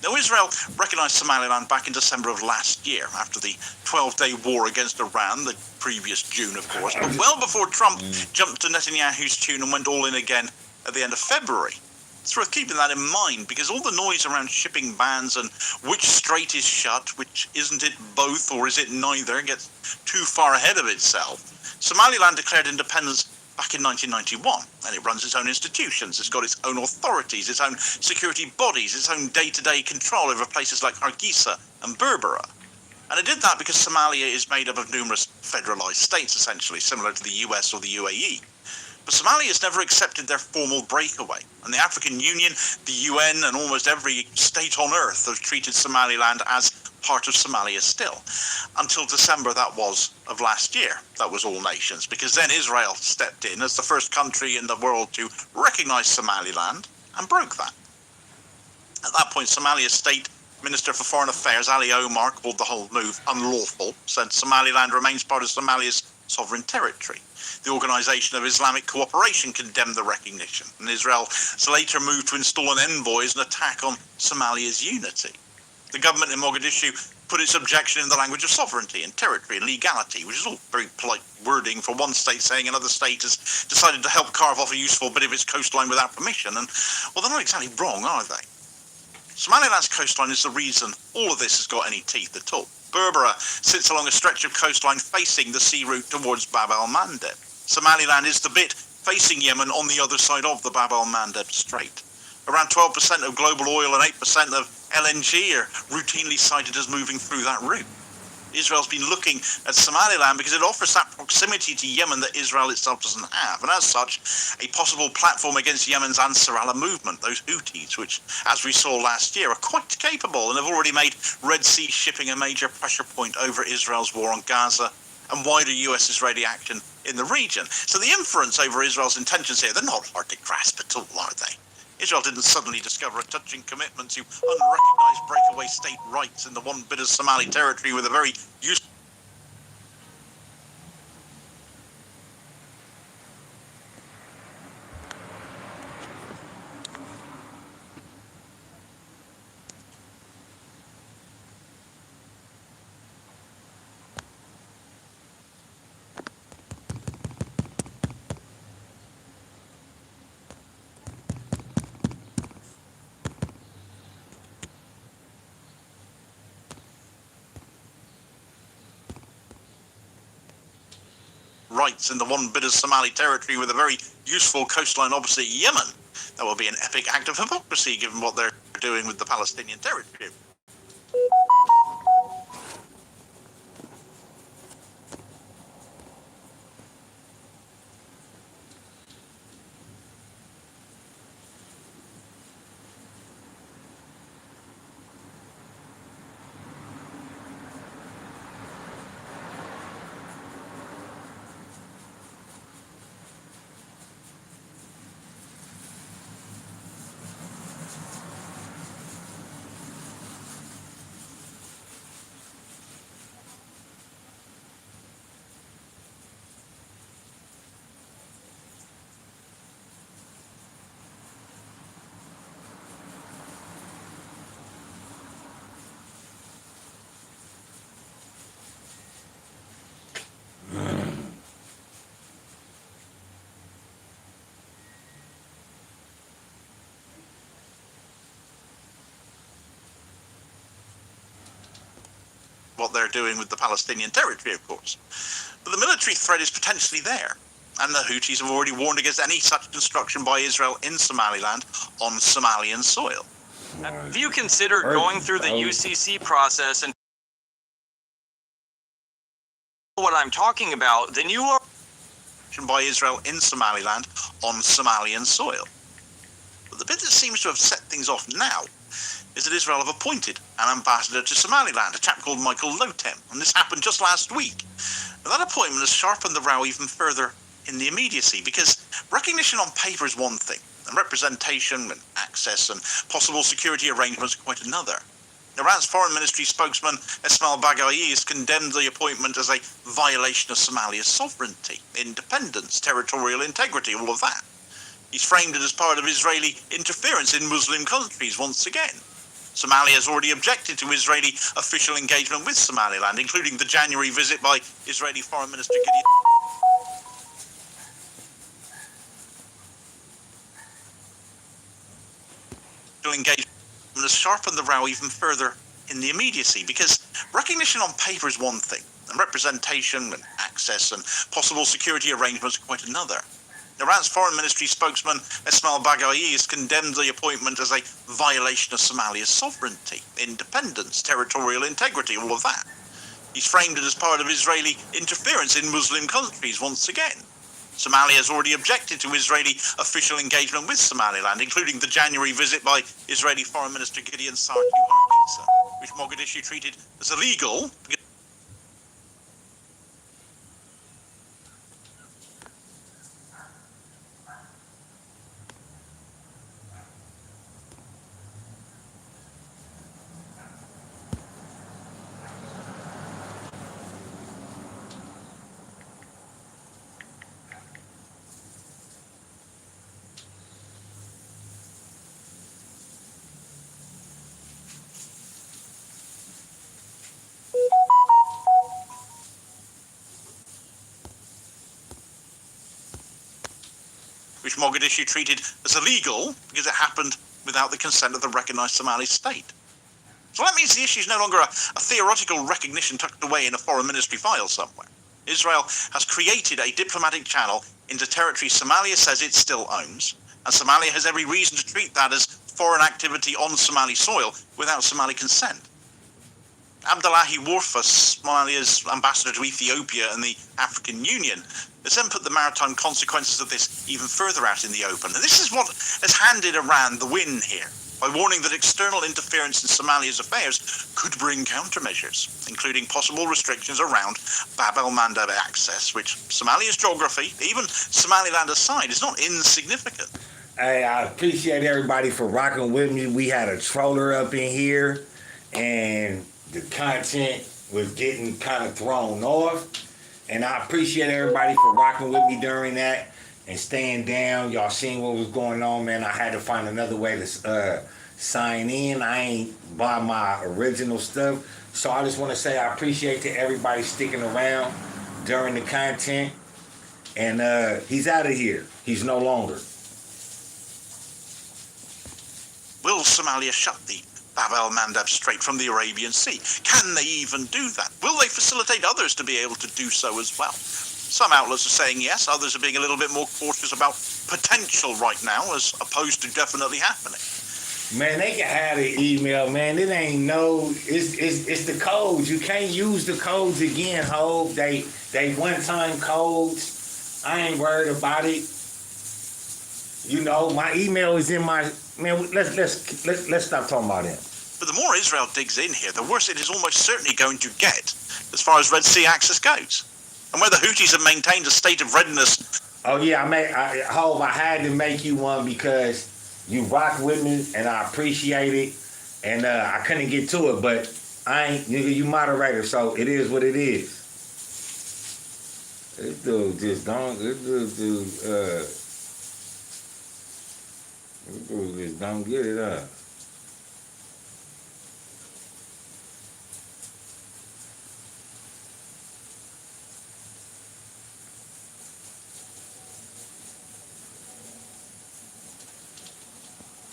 Now, Israel recognised Somaliland back in December of last year, after the 12-day war against Iran, the previous June, of course, but well before Trump jumped to Netanyahu's tune and went all in again at the end of February. It's worth keeping that in mind, because all the noise around shipping bans and which strait is shut, which isn't it both or is it neither, gets too far ahead of itself. Somaliland declared independence back in 1991, and it runs its own institutions, it's got its own authorities, its own security bodies, its own day-to-day control over places like Hargeisa and Berbera. And it did that because Somalia is made up of numerous federalized states, essentially, similar to the US or the UAE. But Somalia has never accepted their formal breakaway, and the African Union, the UN, and almost every state on earth have treated Somaliland as part of Somalia still. Until December, that was, of last year. That was all nations, because then Israel stepped in as the first country in the world to recognize Somaliland and broke that. At that point, Somalia's State Minister for Foreign Affairs, Ali Omar, called the whole move unlawful, said Somaliland remains part of Somalia's sovereign territory. The Organisation of Islamic Cooperation condemned the recognition, and Israel later moved to install an envoy as an attack on Somalia's unity. The government in Mogadishu put its objection in the language of sovereignty and territory and legality, which is all very polite wording for one state saying another state has decided to help carve off a useful bit of its coastline without permission. And, well, they're not exactly wrong, are they? Somaliland's coastline is the reason all of this has got any teeth at all. Berbera sits along a stretch of coastline facing the sea route towards Bab el-Mandeb. Somaliland is the bit facing Yemen on the other side of the Bab el-Mandeb Strait. Around 12% of global oil and 8% of LNG are routinely cited as moving through that route. Israel's been looking at Somaliland because it offers that proximity to Yemen that Israel itself doesn't have, and as such, a possible platform against Yemen's Ansar Allah movement, those Houthis, which, as we saw last year, are quite capable and have already made Red Sea shipping a major pressure point over Israel's war on Gaza and wider US-Israeli action in the region. So the inference over Israel's intentions here, they're not hard to grasp at all, are they? Israel didn't suddenly discover a touching commitment to unrecognised breakaway state rights in the one bit of Somali territory with a very useful... rights in the one bit of Somali territory with a very useful coastline opposite Yemen. That will be an epic act of hypocrisy given what they're doing with the Palestinian territory. What they're doing with the Palestinian territory, of course. But the military threat is potentially there, and the Houthis have already warned against any such construction by Israel in Somaliland on Somalian soil. Have you considered going through the UCC process and what I'm talking about, then you are by Israel in Somaliland on Somalian soil. But the bit that seems to have set things off now is that Israel have appointed an ambassador to Somaliland, a chap called Michael Lotem, and this happened just last week. Now, that appointment has sharpened the row even further in the immediacy, because recognition on paper is one thing, and representation and access and possible security arrangements are quite another. Iran's foreign ministry spokesman Esmail Baghai has condemned the appointment as a violation of Somalia's sovereignty, independence, territorial integrity, all of that. He's framed it as part of Israeli interference in Muslim countries once again. Somalia has already objected to Israeli official engagement with Somaliland, including the January visit by Israeli Foreign Minister Gideon. Engagement has sharpened the row even further in the immediacy, because recognition on paper is one thing, and representation and access and possible security arrangements are quite another. Iran's foreign ministry spokesman Esmail Baghaei has condemned the appointment as a violation of Somalia's sovereignty, independence, territorial integrity, all of that. He's framed it as part of Israeli interference in Muslim countries once again. Somalia has already objected to Israeli official engagement with Somaliland, including the January visit by Israeli Foreign Minister Gideon Saar to Hargeisa, which Mogadishu treated as illegal. Which Mogadishu treated as illegal because it happened without the consent of the recognised Somali state. So that means the issue is no longer a theoretical recognition tucked away in a foreign ministry file somewhere. Israel has created a diplomatic channel into territory Somalia says it still owns, and Somalia has every reason to treat that as foreign activity on Somali soil without Somali consent. Abdullahi Warfa, Somalia's ambassador to Ethiopia and the African Union, has then put the maritime consequences of this even further out in the open. And this is what has handed Iran the win here, by warning that external interference in Somalia's affairs could bring countermeasures, including possible restrictions around Bab el-Mandeb access, which Somalia's geography, even Somaliland aside, is not insignificant. Hey, I appreciate everybody for rocking with me. We had a troller up in here, and the content was getting kind of thrown off. And I appreciate everybody for rocking with me during that and staying down. Y'all seen what was going on, man. I had to find another way to sign in. I ain't buy my original stuff. So I just want to say I appreciate to everybody sticking around during the content. And he's out of here. He's no longer. Will Somalia shut the Bab el-Mandeb Strait from the Arabian Sea? Can they even do that? Will they facilitate others to be able to do so as well? Some outlets are saying yes, others are being a little bit more cautious about potential right now as opposed to definitely happening. Man, they can have the email, man. It ain't it's the codes. You can't use the codes again, Hope. They one-time codes. I ain't worried about it. You know, my email is in my man. Let's stop talking about it. But the more Israel digs in here, the worse it is almost certainly going to get as far as Red Sea access goes. And where the Houthis have maintained a state of readiness. Oh yeah, I had to make you one because you rock with me and I appreciate it. And I couldn't get to it, but I ain't, nigga, you moderator, so it is what it is. This dude just don't get it up.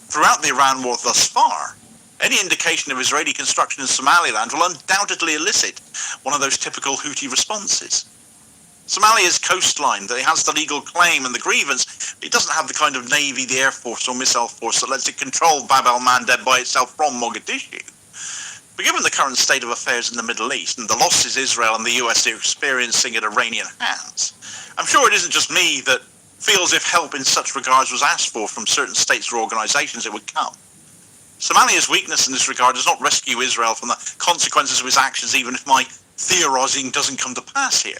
Throughout the Iran war thus far, any indication of Israeli construction in Somaliland will undoubtedly elicit one of those typical Houthi responses. Somalia's coastline, that it has the legal claim and the grievance, it doesn't have the kind of navy, the air force or missile force that lets it control Bab el-Mandeb by itself from Mogadishu. But given the current state of affairs in the Middle East and the losses Israel and the US are experiencing at Iranian hands, I'm sure it isn't just me that feels if help in such regards was asked for from certain states or organizations, it would come. Somalia's weakness in this regard does not rescue Israel from the consequences of its actions, even if my theorizing doesn't come to pass here.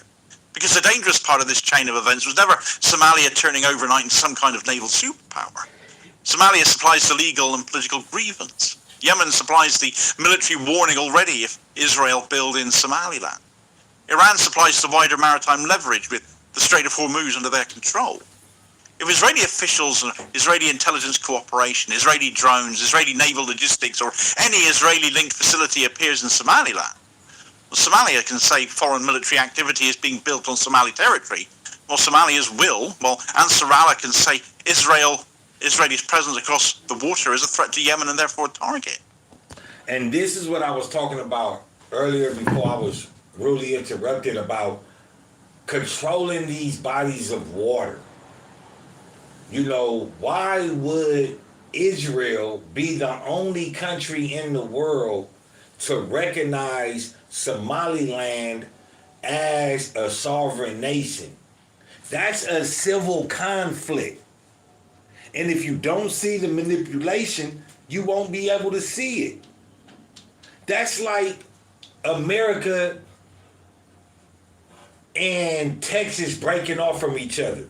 Because the dangerous part of this chain of events was never Somalia turning overnight into some kind of naval superpower. Somalia supplies the legal and political grievance. Yemen supplies the military warning already if Israel build in Somaliland. Iran supplies the wider maritime leverage with the Strait of Hormuz under their control. If Israeli officials and Israeli intelligence cooperation, Israeli drones, Israeli naval logistics, or any Israeli-linked facility appears in Somaliland, well, Somalia can say foreign military activity is being built on Somali territory, or Somalia's will, well, Ansarallah can say Israeli's presence across the water is a threat to Yemen and therefore a target. And this is what I was talking about earlier before I was rudely interrupted about controlling these bodies of water. You know, why would Israel be the only country in the world to recognize Somaliland as a sovereign nation? That's a civil conflict. And if you don't see the manipulation, you won't be able to see it. That's like America and Texas breaking off from each other.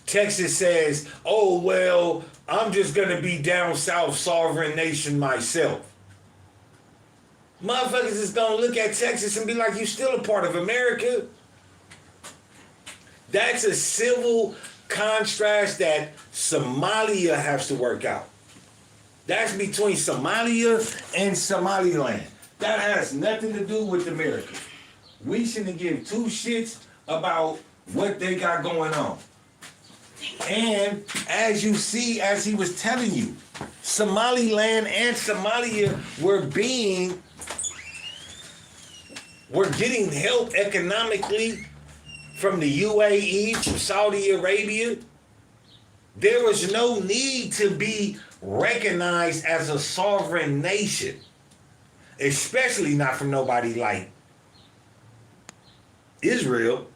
Texas says, oh, well, I'm just going to be down south sovereign nation myself. Motherfuckers is going to look at Texas and be like, you still a part of America. That's a civil contrast that Somalia has to work out. That's between Somalia and Somaliland. That has nothing to do with America. We shouldn't give two shits about what they got going on. And as you see, as he was telling you, Somaliland and Somalia were getting help economically from the UAE, from Saudi Arabia. There was no need to be recognized as a sovereign nation, especially not from nobody like Israel.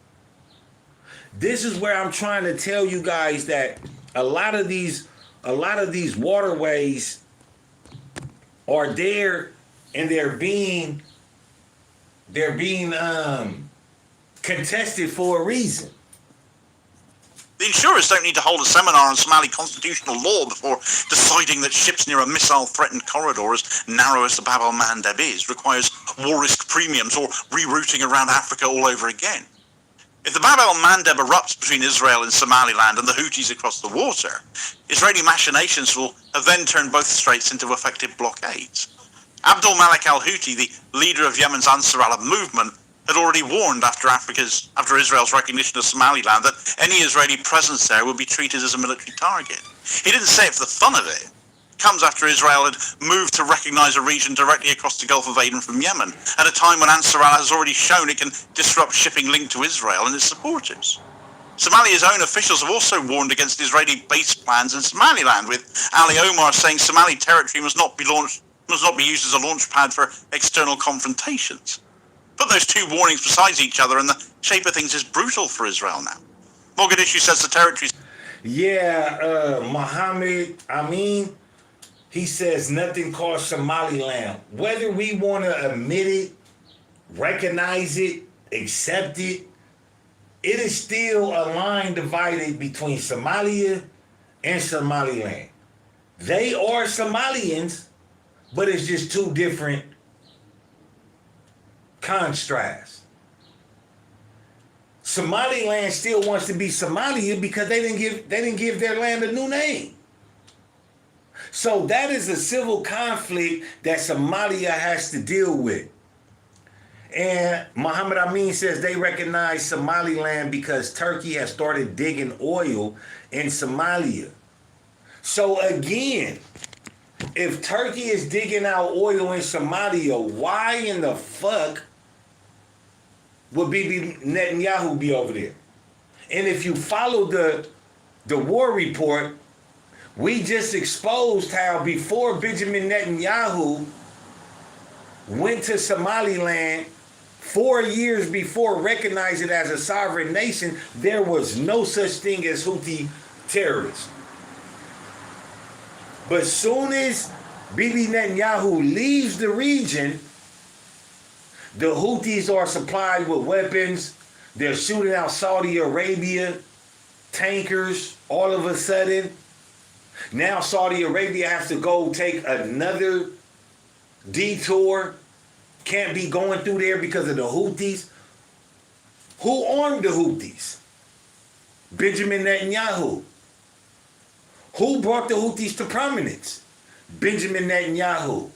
This is where I'm trying to tell you guys that a lot of these waterways are there and they're being contested for a reason. The insurers don't need to hold a seminar on Somali constitutional law before deciding that ships near a missile-threatened corridor as narrow as the Bab el-Mandeb is requires war risk premiums or rerouting around Africa all over again. If the Bab el-Mandeb erupts between Israel and Somaliland and the Houthis across the water, Israeli machinations will have then turned both straits into effective blockades. Abdul Malik al-Houthi, the leader of Yemen's Ansarallah movement, had already warned after Israel's recognition of Somaliland that any Israeli presence there would be treated as a military target. He didn't say it for the fun of it. It comes after Israel had moved to recognize a region directly across the Gulf of Aden from Yemen, at a time when Ansarallah has already shown it can disrupt shipping linked to Israel and its supporters. Somalia's own officials have also warned against Israeli base plans in Somaliland, with Ali Omar saying Somali territory must not be used as a launch pad for external confrontations. Put those two warnings beside each other and the shape of things is brutal for Israel now. Mogadishu says the territories... Yeah, Mohammed Amin, he says nothing called Somaliland. Whether we want to admit it, recognize it, accept it, it is still a line divided between Somalia and Somaliland. They are Somalians, but it's just two different contrasts. Somaliland still wants to be Somalia because they didn't give their land a new name. So that is a civil conflict that Somalia has to deal with. And Muhammad Amin says they recognize Somaliland because Turkey has started digging oil in Somalia. So again, if Turkey is digging out oil in Somalia, why in the fuck would Bibi Netanyahu be over there? And if you follow the war report, we just exposed how before Benjamin Netanyahu went to Somaliland 4 years before recognizing it as a sovereign nation, there was no such thing as Houthi terrorists. But soon as Bibi Netanyahu leaves the region, the Houthis are supplied with weapons. They're shooting out Saudi Arabia tankers all of a sudden. Now Saudi Arabia has to go take another detour. Can't be going through there because of the Houthis. Who armed the Houthis? Benjamin Netanyahu. Who brought the Houthis to prominence? Benjamin Netanyahu.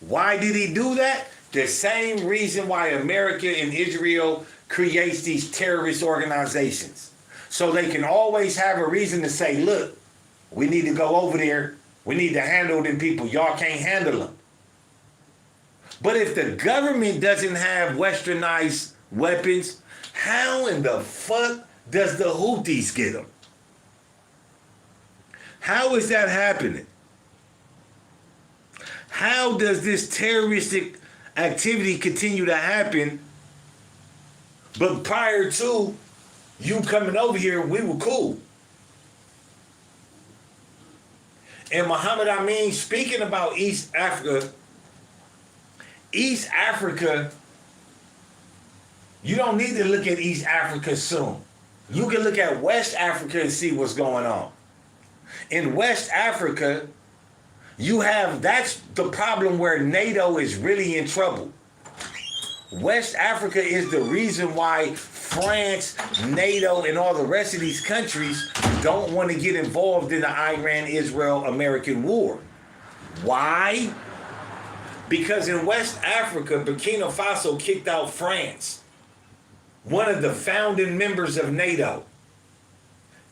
Why did he do that? The same reason why America and Israel creates these terrorist organizations. So they can always have a reason to say, look, we need to go over there. We need to handle them people. Y'all can't handle them. But if the government doesn't have westernized weapons, how in the fuck does the Houthis get them? How is that happening? How does this terroristic activity continue to happen? But prior to you coming over here, we were cool. And Muhammad Amin, speaking about East Africa, you don't need to look at East Africa soon. You can look at West Africa and see what's going on. In West Africa, that's the problem where NATO is really in trouble. West Africa is the reason why France, NATO, and all the rest of these countries don't want to get involved in the Iran-Israel-American war. Why? Because in West Africa, Burkina Faso kicked out France, one of the founding members of NATO.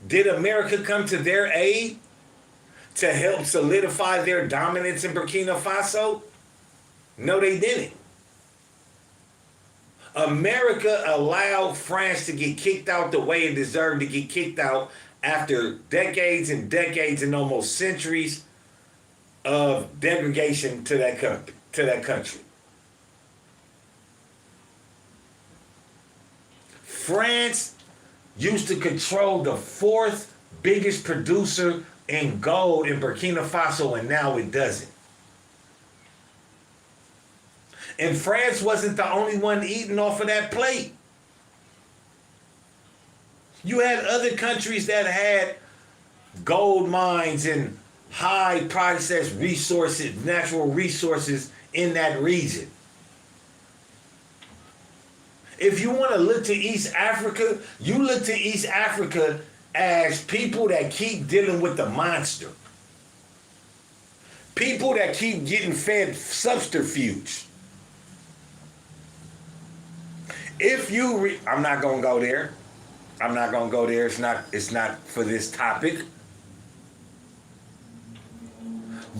Did America come to their aid to help solidify their dominance in Burkina Faso? No, they didn't. America allowed France to get kicked out the way it deserved to get kicked out after decades and decades and almost centuries of degradation to that country. France used to control the fourth biggest producer in gold in Burkina Faso, and now it doesn't. And France wasn't the only one eating off of that plate. You had other countries that had gold mines and high processed resources, natural resources in that region. If you want to look to East Africa, you look to East Africa as people that keep dealing with the monster. People that keep getting fed subterfuge. If you I'm not going to go there. I'm not going to go there. It's not for this topic.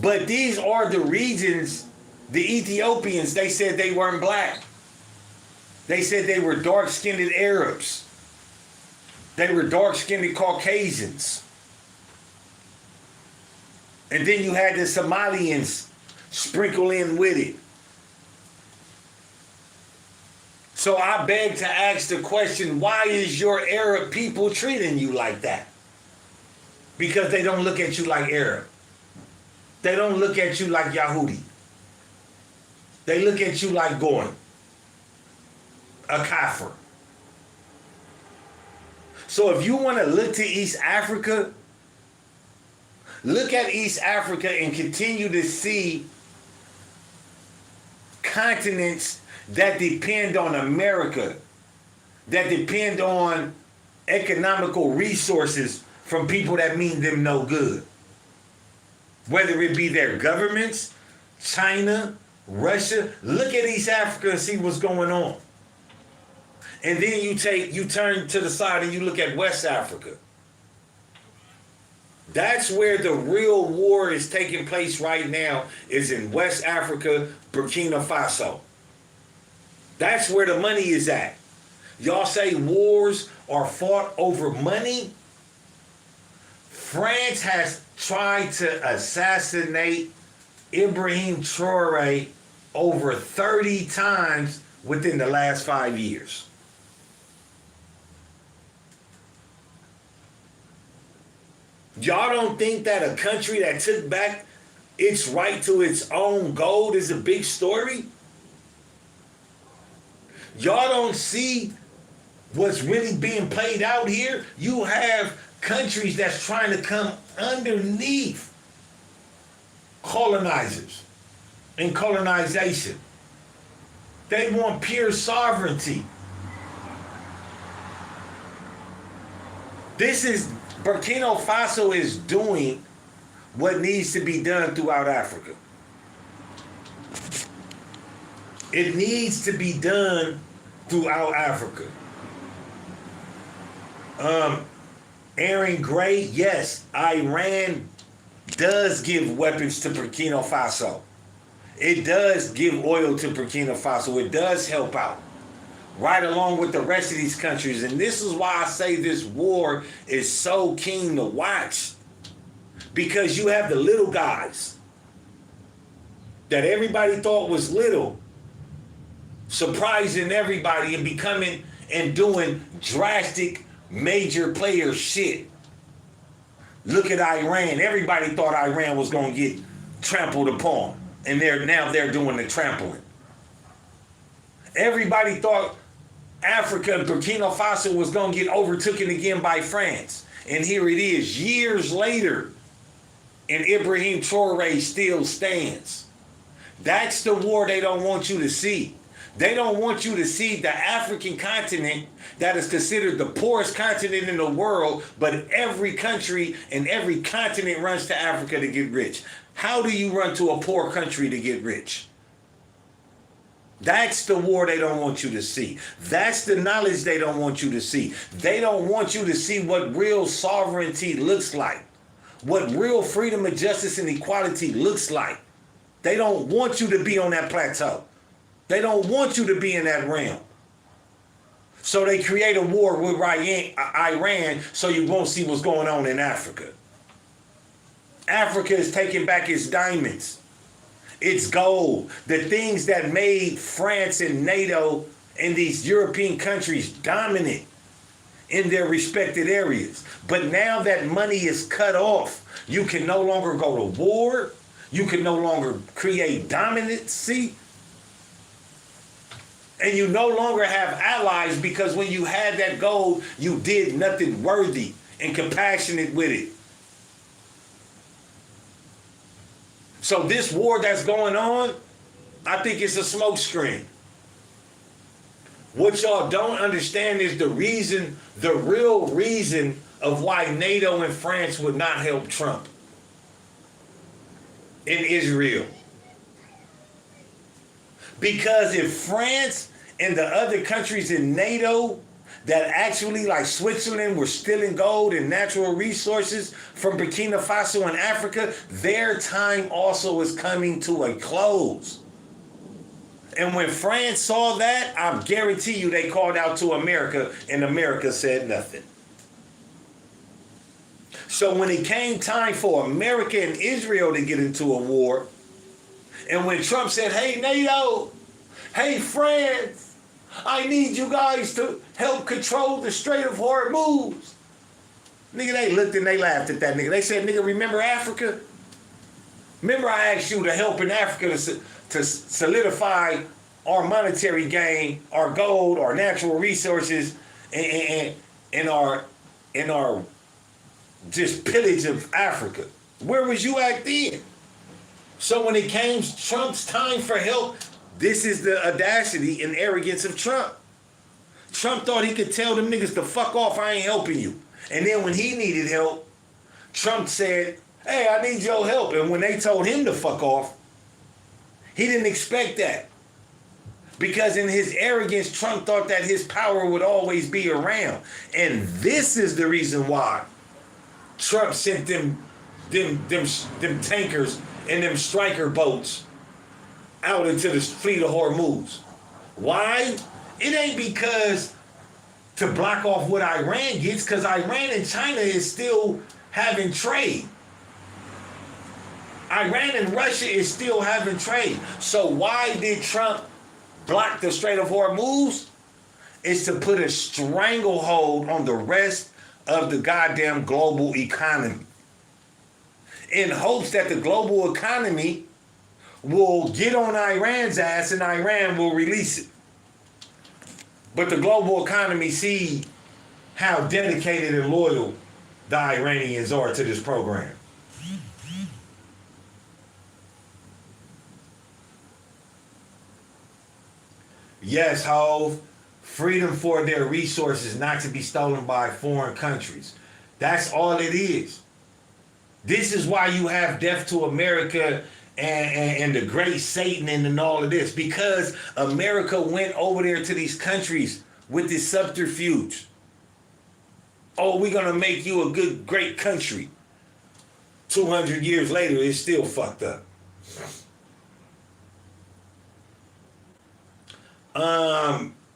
But these are the regions, the Ethiopians, they said they weren't black. They said they were dark-skinned Arabs. They were dark-skinned Caucasians. And then you had the Somalians sprinkle in with it. So I beg to ask the question, why is your Arab people treating you like that? Because they don't look at you like Arab. They don't look at you like Yahudi. They look at you like Goy, a kafir. So if you want to look to East Africa, look at East Africa and continue to see continents that depend on America, that depend on economical resources from people that mean them no good. Whether it be their governments, China, Russia, look at East Africa and see what's going on. And then you turn to the side and you look at West Africa. That's where the real war is taking place right now, is in West Africa, Burkina Faso. That's where the money is at. Y'all say wars are fought over money? France has tried to assassinate Ibrahim Traore over 30 times within the last 5 years. Y'all don't think that a country that took back its right to its own gold is a big story? Y'all don't see what's really being played out here? You have countries that's trying to come underneath colonizers and colonization. They want pure sovereignty. This is, Burkina Faso is doing what needs to be done throughout Africa. It needs to be done throughout Africa. Aaron Gray, yes, Iran does give weapons to Burkina Faso. It does give oil to Burkina Faso. It does help out, right along with the rest of these countries. And this is why I say this war is so keen to watch. Because you have the little guys that everybody thought was little, surprising everybody and becoming and doing drastic major player shit. Look at Iran. Everybody thought Iran was going to get trampled upon. And they're doing the trampling. Everybody thought Africa and Burkina Faso was going to get overtaken again by France. And here it is, years later, and Ibrahim Traoré still stands. That's the war they don't want you to see. They don't want you to see the African continent that is considered the poorest continent in the world, but every country and every continent runs to Africa to get rich. How do you run to a poor country to get rich? That's the war they don't want you to see. That's the knowledge they don't want you to see. They don't want you to see what real sovereignty looks like, what real freedom of justice and equality looks like. They don't want you to be on that plateau. They don't want you to be in that realm. So they create a war with Iran so you won't see what's going on in Africa. Africa is taking back its diamonds, its gold, the things that made France and NATO and these European countries dominant in their respected areas. But now that money is cut off, you can no longer go to war. You can no longer create dominancy. And you no longer have allies because when you had that gold, you did nothing worthy and compassionate with it. So this war that's going on, I think it's a smokescreen. What y'all don't understand is the real reason of why NATO and France would not help Trump in Israel. Because if France and the other countries in NATO that actually, like Switzerland, were stealing gold and natural resources from Burkina Faso and Africa, their time also is coming to a close. And when France saw that, I guarantee you they called out to America, and America said nothing. So when it came time for America and Israel to get into a war, and when Trump said, hey, NATO, hey, France, I need you guys to help control the Strait of Hormuz. Nigga, they looked and they laughed at that nigga. They said, nigga, remember Africa? Remember I asked you to help in Africa to solidify our monetary gain, our gold, our natural resources, and our just pillage of Africa. Where was you at then? So when it came Trump's time for help, this is the audacity and arrogance of Trump. Trump thought he could tell them niggas to fuck off, I ain't helping you. And then when he needed help, Trump said, hey, I need your help. And when they told him to fuck off, he didn't expect that. Because in his arrogance, Trump thought that his power would always be around. And this is the reason why Trump sent them tankers and them striker boats out into the fleet of Hormuz. Why? It ain't because to block off what Iran gets, because Iran and China is still having trade. Iran and Russia is still having trade. So why did Trump block the Strait of Hormuz? It's to put a stranglehold on the rest of the goddamn global economy, in hopes that the global economy will get on Iran's ass and Iran will release it. But the global economy see how dedicated and loyal the Iranians are to this program. Yes, Hove, freedom for their resources not to be stolen by foreign countries. That's all it is. This is why you have Death to America and the Great Satan and all of this. Because America went over there to these countries with this subterfuge. Oh, we're going to make you a good, great country. 200 years later, it's still fucked up.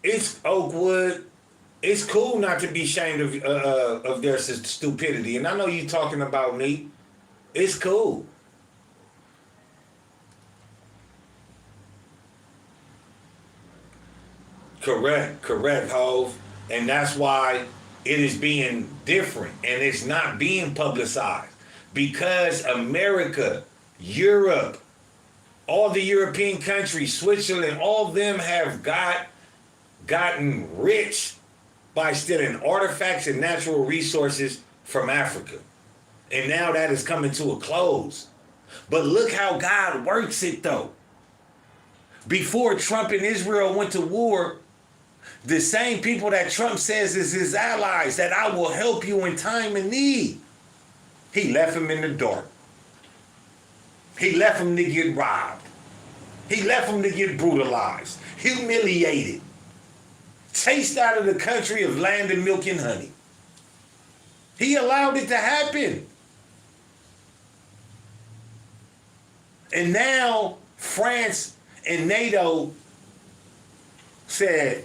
It's Oakwood. It's cool not to be ashamed of their stupidity. And I know you talking about me. It's cool. Correct, Hove. And that's why it is being different and it's not being publicized. Because America, Europe, all the European countries, Switzerland, all of them have gotten rich by stealing artifacts and natural resources from Africa. And now that is coming to a close. But look how God works it though. Before Trump and Israel went to war, the same people that Trump says is his allies, that I will help you in time of need, he left them in the dark. He left them to get robbed. He left them to get brutalized, humiliated, chased out of the country of land and milk and honey. He allowed it to happen. And now France and NATO said,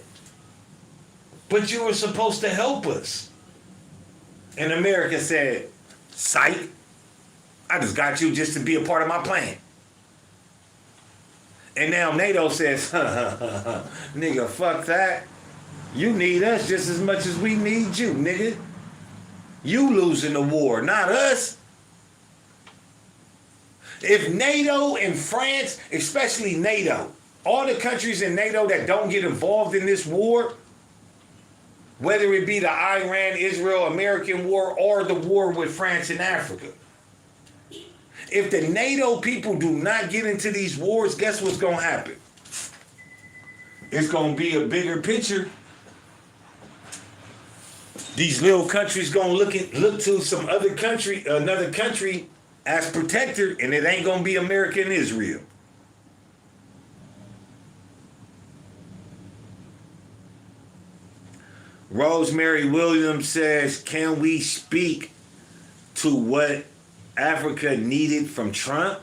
but you were supposed to help us. And America said, psych, I just got you just to be a part of my plan. And now NATO says, nigga, fuck that. You need us just as much as we need you, nigga. You losing the war, not us. If NATO and France, especially NATO, all the countries in NATO that don't get involved in this war, whether it be the Iran, Israel, American war, or the war with France in Africa, if the NATO people do not get into these wars, guess what's going to happen? It's going to be a bigger picture. These little countries going to look to some other country, another country as protector, and it ain't going to be America and Israel. Rosemary Williams says, can we speak to what Africa needed from Trump?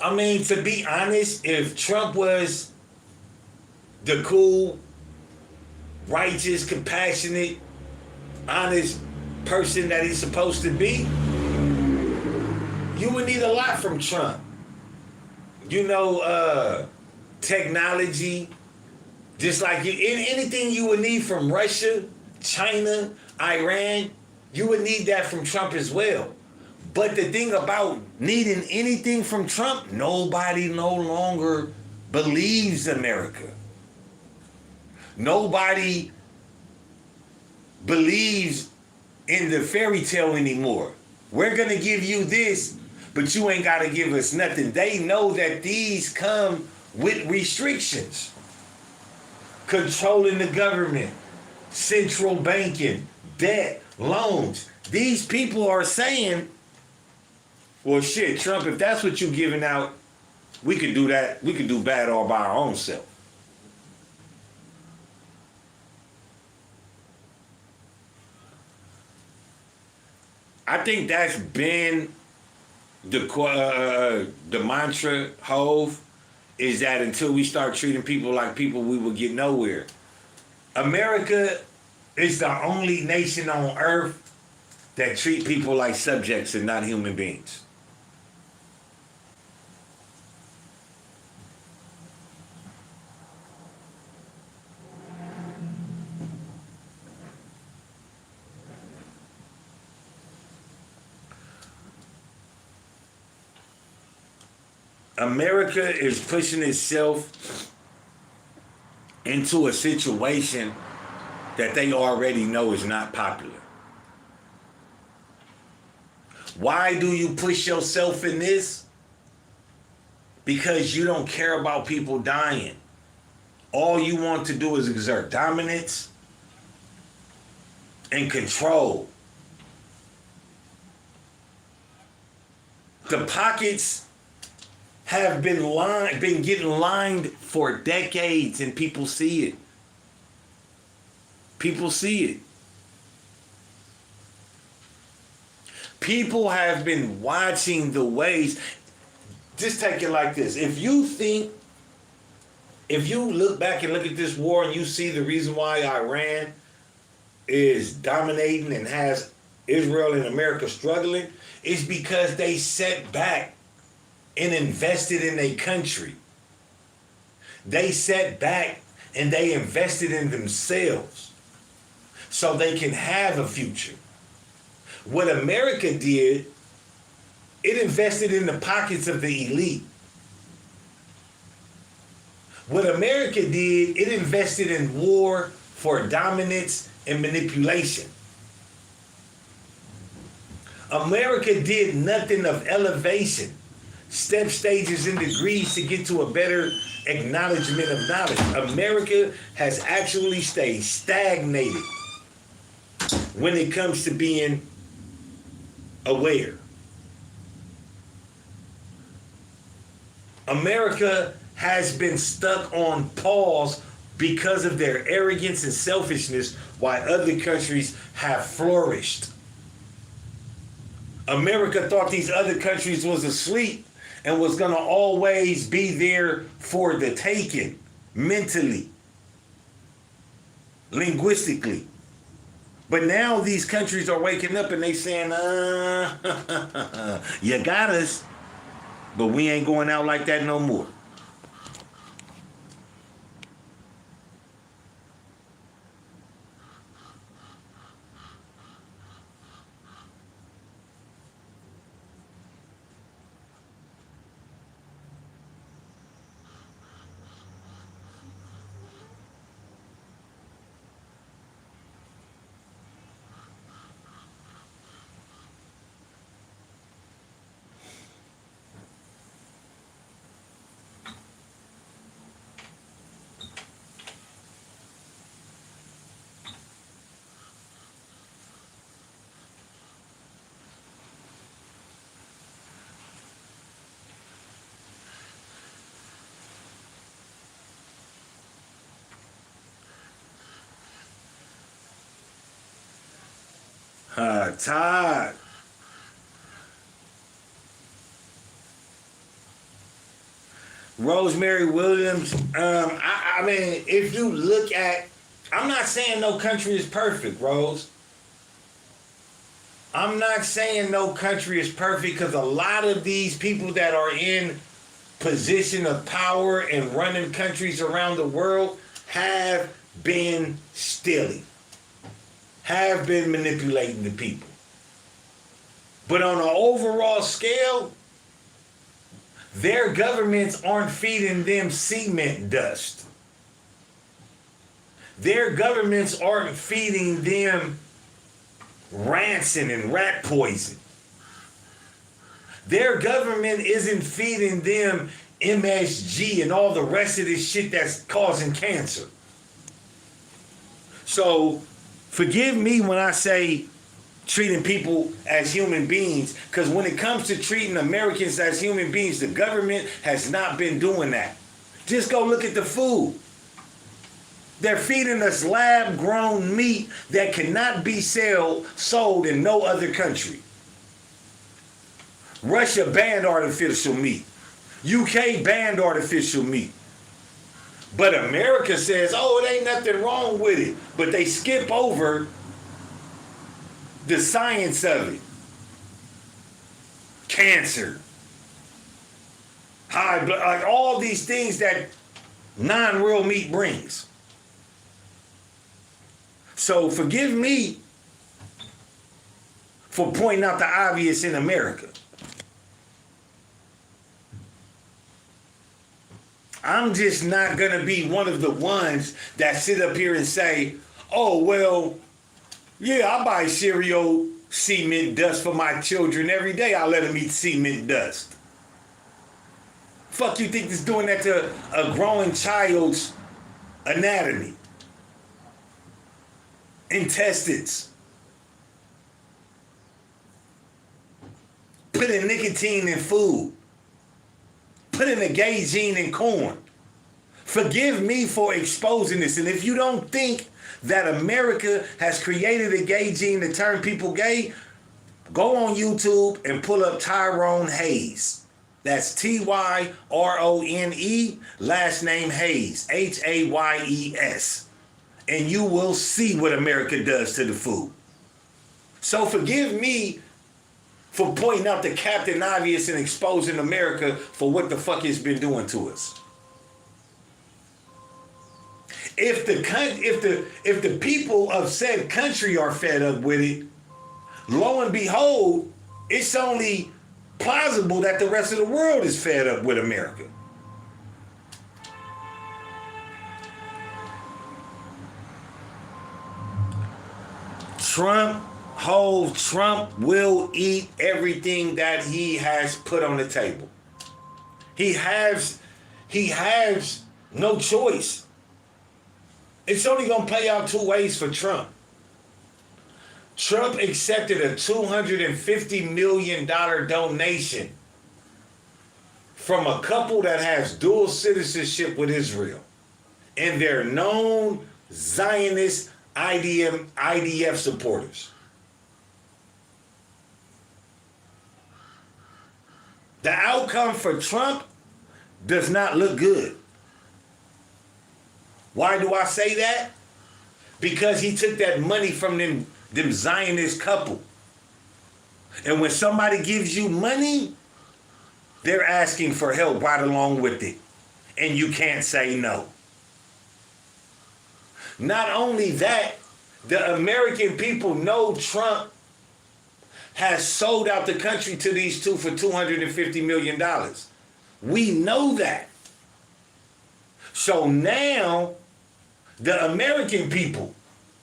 I mean, to be honest, if Trump was the cool, righteous, compassionate, honest person that he's supposed to be, you would need a lot from Trump. You know, technology, just like anything you would need from Russia, China, Iran, you would need that from Trump as well. But the thing about needing anything from Trump, nobody no longer believes America. Nobody believes in the fairy tale anymore. We're going to give you this, but you ain't got to give us nothing. They know that these come with restrictions. Controlling the government, central banking, debt, loans. These people are saying, well, shit, Trump, if that's what you're giving out, we can do that. We can do bad all by our own self. I think that's been the mantra, Hove, is that until we start treating people like people, we will get nowhere. America is the only nation on earth that treat people like subjects and not human beings. America is pushing itself into a situation that they already know is not popular. Why do you push yourself in this? Because you don't care about people dying. All you want to do is exert dominance and control. The pockets have been getting lined for decades, and people see it. People see it. People have been watching the ways. Just take it like this. If you look back and look at this war and you see the reason why Iran is dominating and has Israel and America struggling, it's because they sat back and invested in their country. They sat back and they invested in themselves so they can have a future. What America did, it invested in the pockets of the elite. What America did, it invested in war for dominance and manipulation. America did nothing of elevation, step, stages, and degrees to get to a better acknowledgement of knowledge. America has actually stayed stagnated when it comes to being aware. America has been stuck on pause because of their arrogance and selfishness, while other countries have flourished. America thought these other countries was asleep and was going to always be there for the taking, mentally, linguistically. But now these countries are waking up and they saying, you got us, but we ain't going out like that no more. Todd. Rosemary Williams. I mean, if you look at, I'm not saying no country is perfect, Rose. I'm not saying no country is perfect, because a lot of these people that are in position of power and running countries around the world have been stealing, have been manipulating the people. But on an overall scale, their governments aren't feeding them cement dust. Their governments aren't feeding them rancid and rat poison. Their government isn't feeding them MSG and all the rest of this shit that's causing cancer. So forgive me when I say treating people as human beings, because when it comes to treating Americans as human beings, the government has not been doing that. Just go look at the food. They're feeding us lab-grown meat that cannot be sold in no other country. Russia banned artificial meat. UK banned artificial meat. But America says, oh, it ain't nothing wrong with it. But they skip over the science of it. Cancer. High blood, like all these things that non-real meat brings. So forgive me for pointing out the obvious in America. I'm just not going to be one of the ones that sit up here and say, oh, well, yeah, I buy cereal cement dust for my children every day. I let them eat cement dust. Fuck you think it's doing that to a growing child's anatomy? Intestines, putting nicotine in food, putting a gay gene in corn. Forgive me for exposing this. And if you don't think that America has created a gay gene to turn people gay, go on YouTube and pull up Tyrone Hayes. That's Tyrone, last name Hayes, Hayes. And you will see what America does to the food. So forgive me for pointing out the Captain Obvious and exposing America for what the fuck it's been doing to us. If the people of said country are fed up with it, lo and behold, it's only plausible that the rest of the world is fed up with America. Trump will eat everything that he has put on the table. He has no choice. It's only going to play out two ways for Trump. Trump accepted a $250 million donation from a couple that has dual citizenship with Israel. And they're known Zionist IDF supporters. The outcome for Trump does not look good. Why do I say that? Because he took that money from them Zionist couple. And when somebody gives you money, they're asking for help right along with it. And you can't say no. Not only that, the American people know Trump has sold out the country to these two for $250 million. We know that. So now, the American people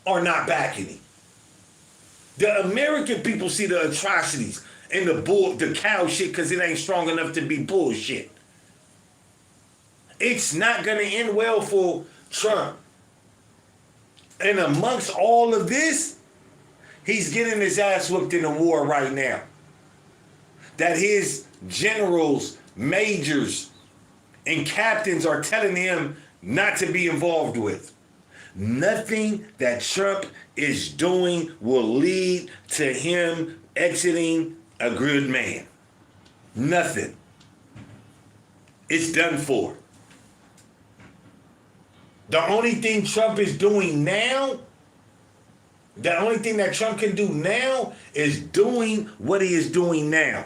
are not backing him. The American people see the atrocities and the cow shit because it ain't strong enough to be bullshit. It's not going to end well for Trump. And amongst all of this, he's getting his ass whooped in a war right now. That his generals, majors, and captains are telling him not to be involved with. Nothing that Trump is doing will lead to him exiting a good man. Nothing. It's done for. The only thing Trump is doing now, the only thing that Trump can do now is doing what he is doing now.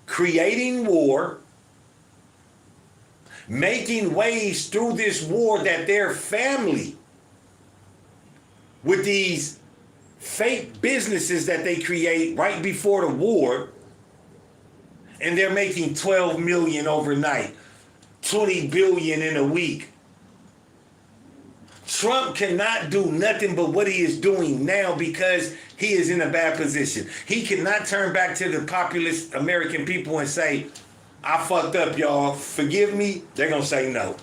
Creating war, making ways through this war that their family, with these fake businesses that they create right before the war, and they're making 12 million overnight, 20 billion in a week. Trump cannot do nothing but what he is doing now because he is in a bad position. He cannot turn back to the populist American people and say, I fucked up, y'all. Forgive me. They're going to say no.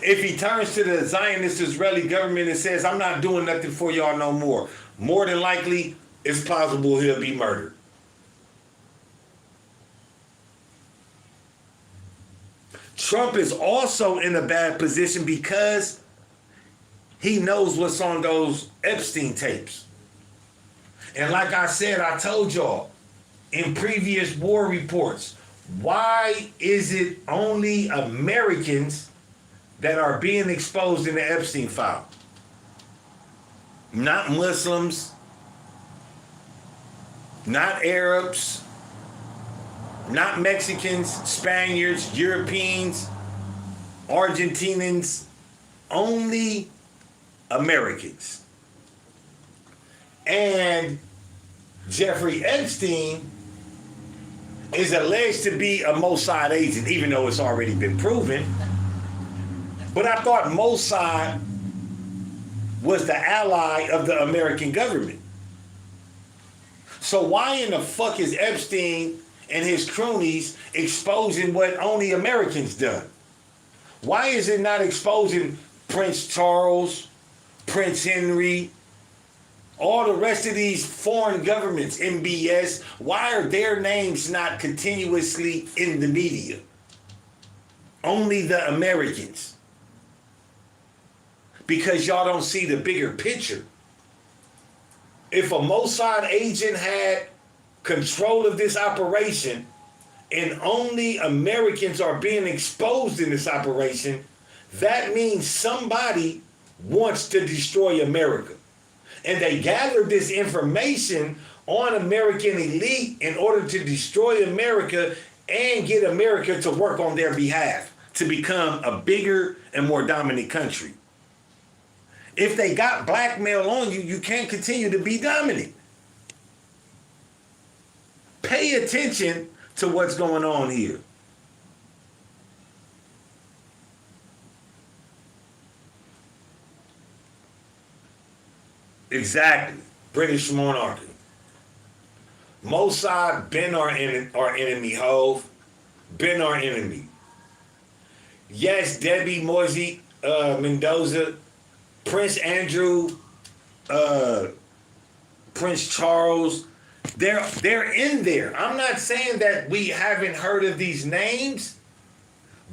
If he turns to the Zionist Israeli government and says, I'm not doing nothing for y'all no more than likely, it's possible he'll be murdered. Trump is also in a bad position because he knows what's on those Epstein tapes. And like I said, I told y'all in previous war reports, why is it only Americans that are being exposed in the Epstein file? Not Muslims, not Arabs, not Mexicans, Spaniards, Europeans, Argentinians, only Americans. And Jeffrey Epstein is alleged to be a Mossad agent, even though it's already been proven. But I thought Mossad was the ally of the American government. So why in the fuck is Epstein and his cronies exposing what only Americans done? Why is it not exposing Prince Charles, Prince Henry, All the rest of these foreign governments, MBS, why are their names not continuously in the media? Only the Americans. Because y'all don't see the bigger picture. If a Mossad agent had control of this operation and only Americans are being exposed in this operation, that means somebody wants to destroy America. And they gathered this information on American elite in order to destroy America and get America to work on their behalf to become a bigger and more dominant country. If they got blackmail on you, you can't continue to be dominant. Pay attention to what's going on here. Exactly. British monarchy. Mossad been our enemy, Hove. Been our enemy. Yes, Debbie Moisey Mendoza, Prince Andrew, Prince Charles, they're in there. I'm not saying that we haven't heard of these names,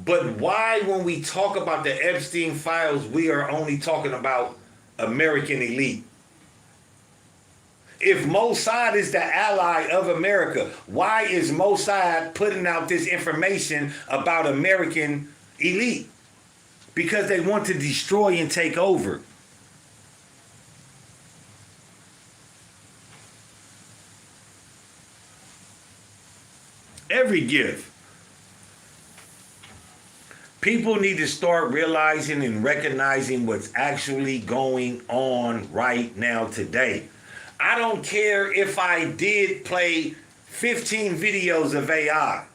but why when we talk about the Epstein files, we are only talking about American elite? If Mossad is the ally of America, why is Mossad putting out this information about American elite? Because they want to destroy and take over. Every gift. People need to start realizing and recognizing what's actually going on right now today. I don't care if I did play 15 videos of AI.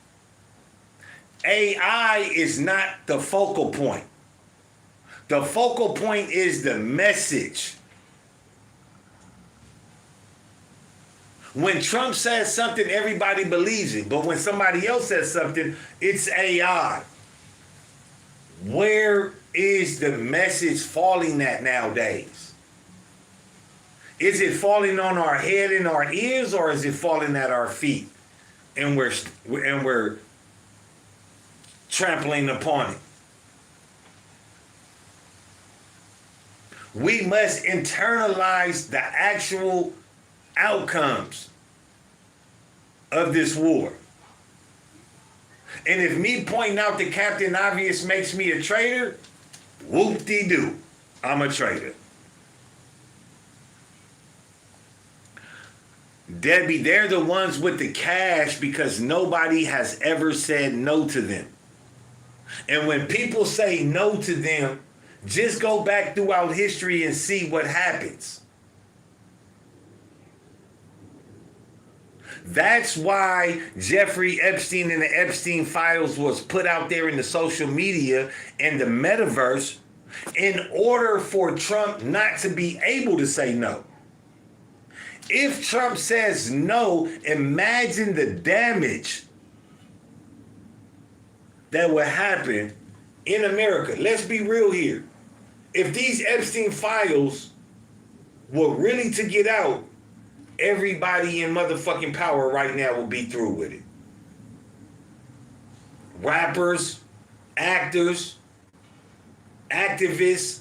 AI is not the focal point. The focal point is the message. When Trump says something, everybody believes it. But when somebody else says something, it's AI. Where is the message falling at nowadays? Is it falling on our head and our ears, or is it falling at our feet? And we're trampling upon it. We must internalize the actual outcomes of this war. And if me pointing out the Captain Obvious makes me a traitor, whoop-de-doo, I'm a traitor. Debbie, they're the ones with the cash because nobody has ever said no to them. And when people say no to them, just go back throughout history and see what happens. That's why Jeffrey Epstein and the Epstein files was put out there in the social media and the metaverse in order for Trump not to be able to say no. If Trump says no, imagine the damage that would happen in America. Let's be real here. If these Epstein files were really to get out, everybody in motherfucking power right now will be through with it. Rappers, actors, activists,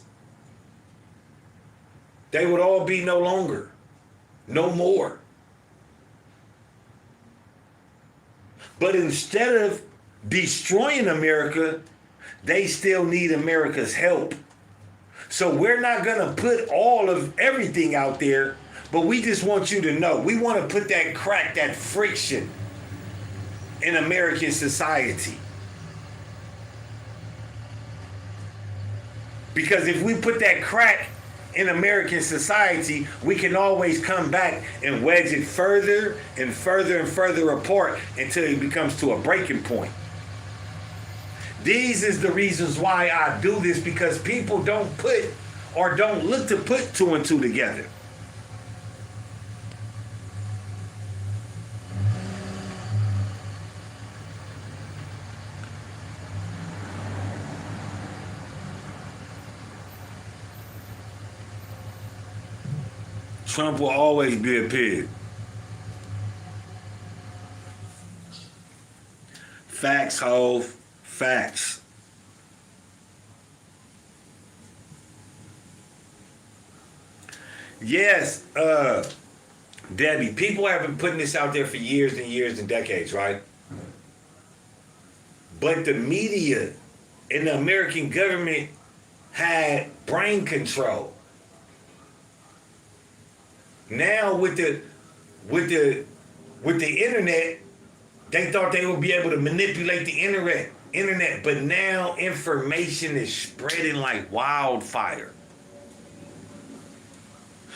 they would all be no longer. No more. But instead of destroying America, they still need America's help. So we're not going to put all of everything out there, but we just want you to know. We want to put that crack, that friction in American society. Because if we put that crack in American society, we can always come back and wedge it further and further and further apart until it becomes to a breaking point. These is the reasons why I do this, because people don't put or don't look to put two and two together. Trump will always be a pig. Facts, Hove. Facts. Yes, Debbie, people have been putting this out there for years and years and decades, right? But the media and the American government had brain control. Now with the internet, they thought they would be able to manipulate the internet, but now information is spreading like wildfire.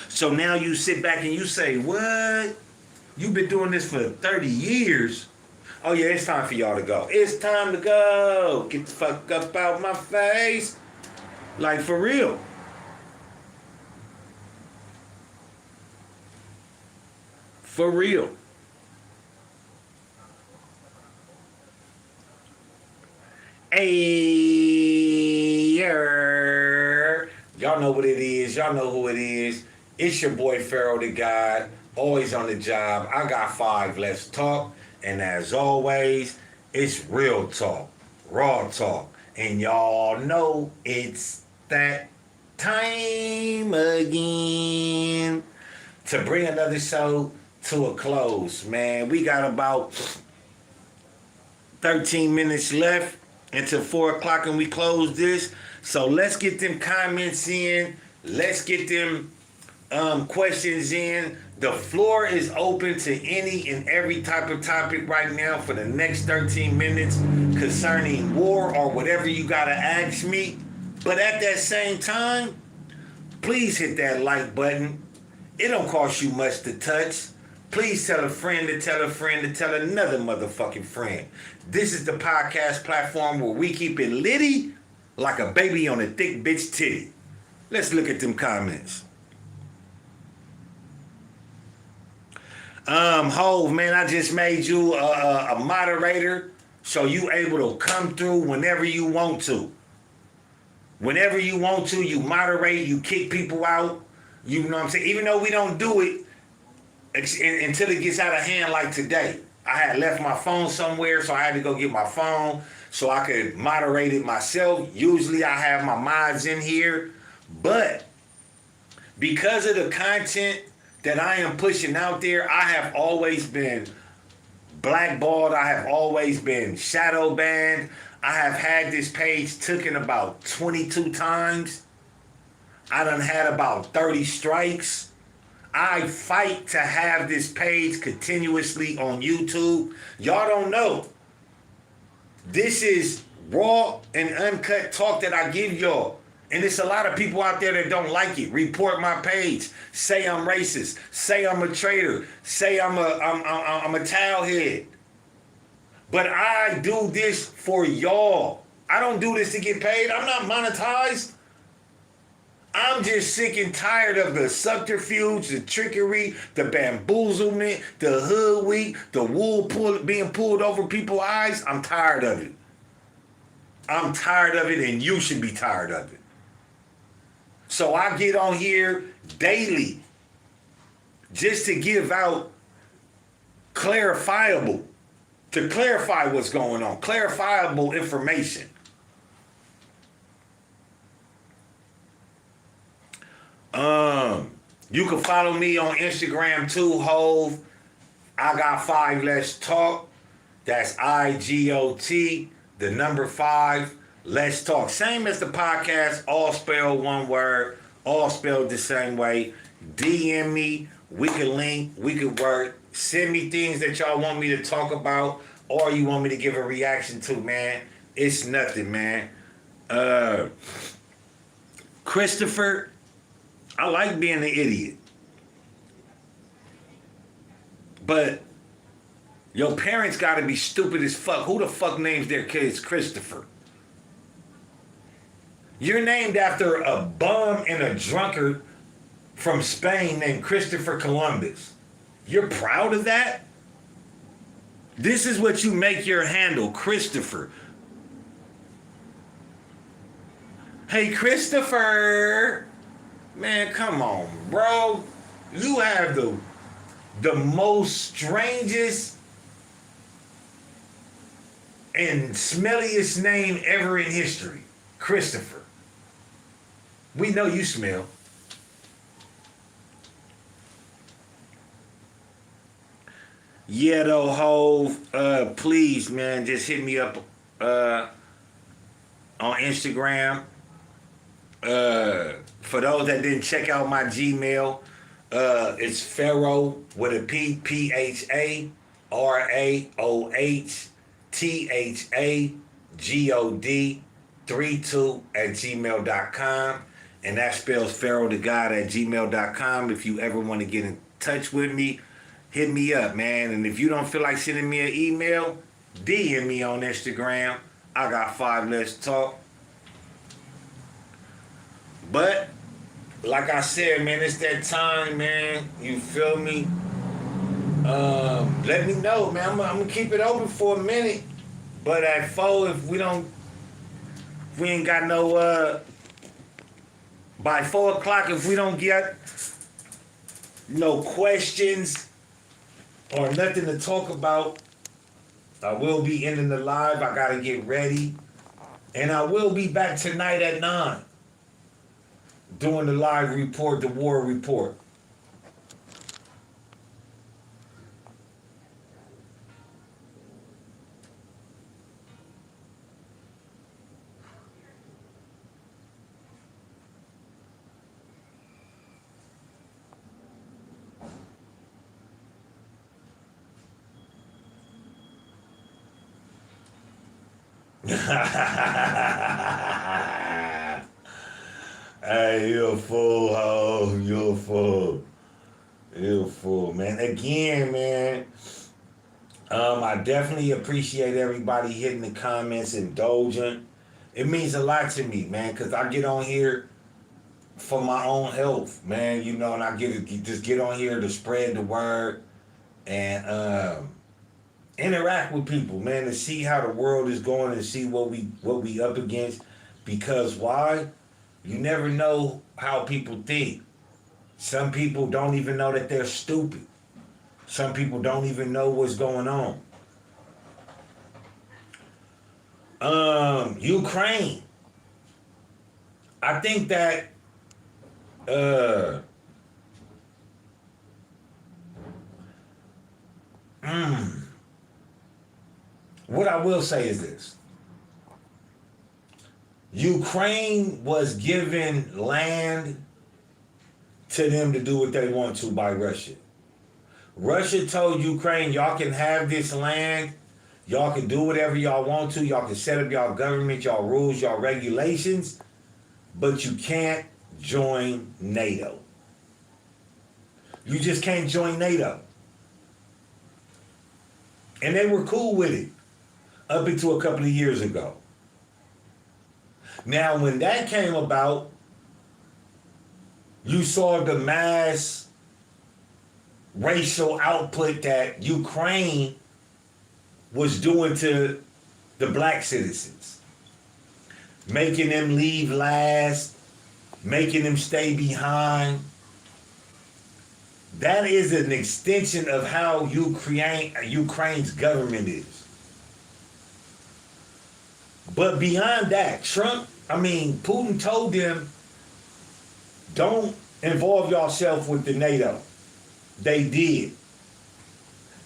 So now you sit back and you say, what? You've been doing this for 30 years. Oh yeah, it's time for y'all to go. It's time to go. Get the fuck up out my face. Like for real. For real. Hey, y'all know what it is. Y'all know who it is. It's your boy Pharaoh the God, always on the job. I got 5. Let's talk. And as always, it's real talk, raw talk. And y'all know it's that time again to bring another show to a close, man. We got about 13 minutes left until 4 o'clock and we close this. So let's get them comments in. Let's get them questions in. The floor is open to any and every type of topic right now for the next 13 minutes concerning war or whatever you gotta ask me. But at that same time, please hit that like button. It don't cost you much to touch. Please tell a friend to tell a friend to tell another motherfucking friend. This is the podcast platform where we keep it litty like a baby on a thick bitch titty. Let's look at them comments. Hove, man, I just made you a moderator so you able to come through whenever you want to. Whenever you want to, you moderate, you kick people out. You know what I'm saying? Even though we don't do it until it gets out of hand like today. I had left my phone somewhere, so I had to go get my phone so I could moderate it myself. Usually I have my mods in here, but because of the content that I am pushing out there, I have always been blackballed. I have always been shadow banned. I have had this page taken about 22 times. I done had about 30 strikes. I fight to have this page continuously on YouTube. Y'all don't know. This is raw and uncut talk that I give y'all. And there's a lot of people out there that don't like it. Report my page. Say I'm racist. Say I'm a traitor. Say I'm a towelhead. But I do this for y'all. I don't do this to get paid. I'm not monetized. I'm just sick and tired of the subterfuge, the trickery, the bamboozlement, the hoodwink, the wool being pulled over people's eyes. I'm tired of it. I'm tired of it, and you should be tired of it. So I get on here daily just to give out to clarify what's going on, clarifiable information. You can follow me on Instagram too, Hove. I got 5 Let's Talk. That's IGOT, the number 5. Let's Talk. Same as the podcast, all spelled one word, all spelled the same way. DM me. We can link. We can work. Send me things that y'all want me to talk about or you want me to give a reaction to, man. It's nothing, man. Christopher, I like being an idiot. But your parents got to be stupid as fuck. Who the fuck names their kids Christopher? You're named after a bum and a drunkard from Spain named Christopher Columbus. You're proud of that? This is what you make your handle, Christopher. Hey, Christopher. Man, come on, bro. You have the most strangest and smelliest name ever in history, Christopher. We know you smell. Yeah, though, Hove, please, man, just hit me up on Instagram. For those that didn't check out my Gmail, it's Pharaoh with a P, PHARAOHTHAGOD 32 at gmail.com. And that spells Pharaoh the God at gmail.com. If you ever want to get in touch with me, hit me up, man. And if you don't feel like sending me an email, DM me on Instagram. I got 5 Let's Talk. But, like I said, man, it's that time, man. You feel me? Let me know, man. I'm gonna keep it open for a minute. But at 4, if we ain't got no, by 4 o'clock, if we don't get no questions or nothing to talk about, I will be ending the live. I gotta get ready. And I will be back tonight at 9 doing the live report, the war report. Hey, you a fool, ho. You a fool. You a fool, man. Again, man, I definitely appreciate everybody hitting the comments, indulging. It means a lot to me, man, because I get on here for my own health, man, you know, and I just get on here to spread the word and interact with people, man, to see how the world is going and see what we up against. Because why? You never know how people think. Some people don't even know that they're stupid. Some people don't even know what's going on. Ukraine. I think that what I will say is this. Ukraine was given land to them to do what they want to by Russia. Russia told Ukraine, y'all can have this land, y'all can do whatever y'all want to, y'all can set up y'all government, y'all rules, y'all regulations, but you can't join NATO. You just can't join NATO. And they were cool with it up until a couple of years ago. Now, when that came about, you saw the mass racial output that Ukraine was doing to the black citizens. Making them leave last, making them stay behind. That is an extension of how Ukraine's government is. But beyond that, Putin told them, don't involve yourself with the NATO. They did.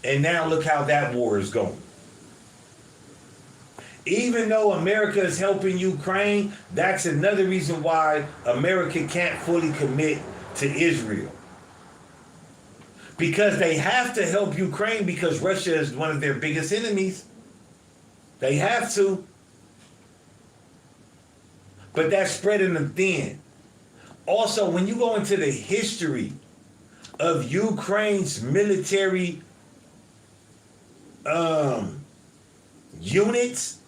And now look how that war is going. Even though America is helping Ukraine, that's another reason why America can't fully commit to Israel. Because they have to help Ukraine because Russia is one of their biggest enemies. They have to. But that's spreading them thin. Also, when you go into the history of Ukraine's military units,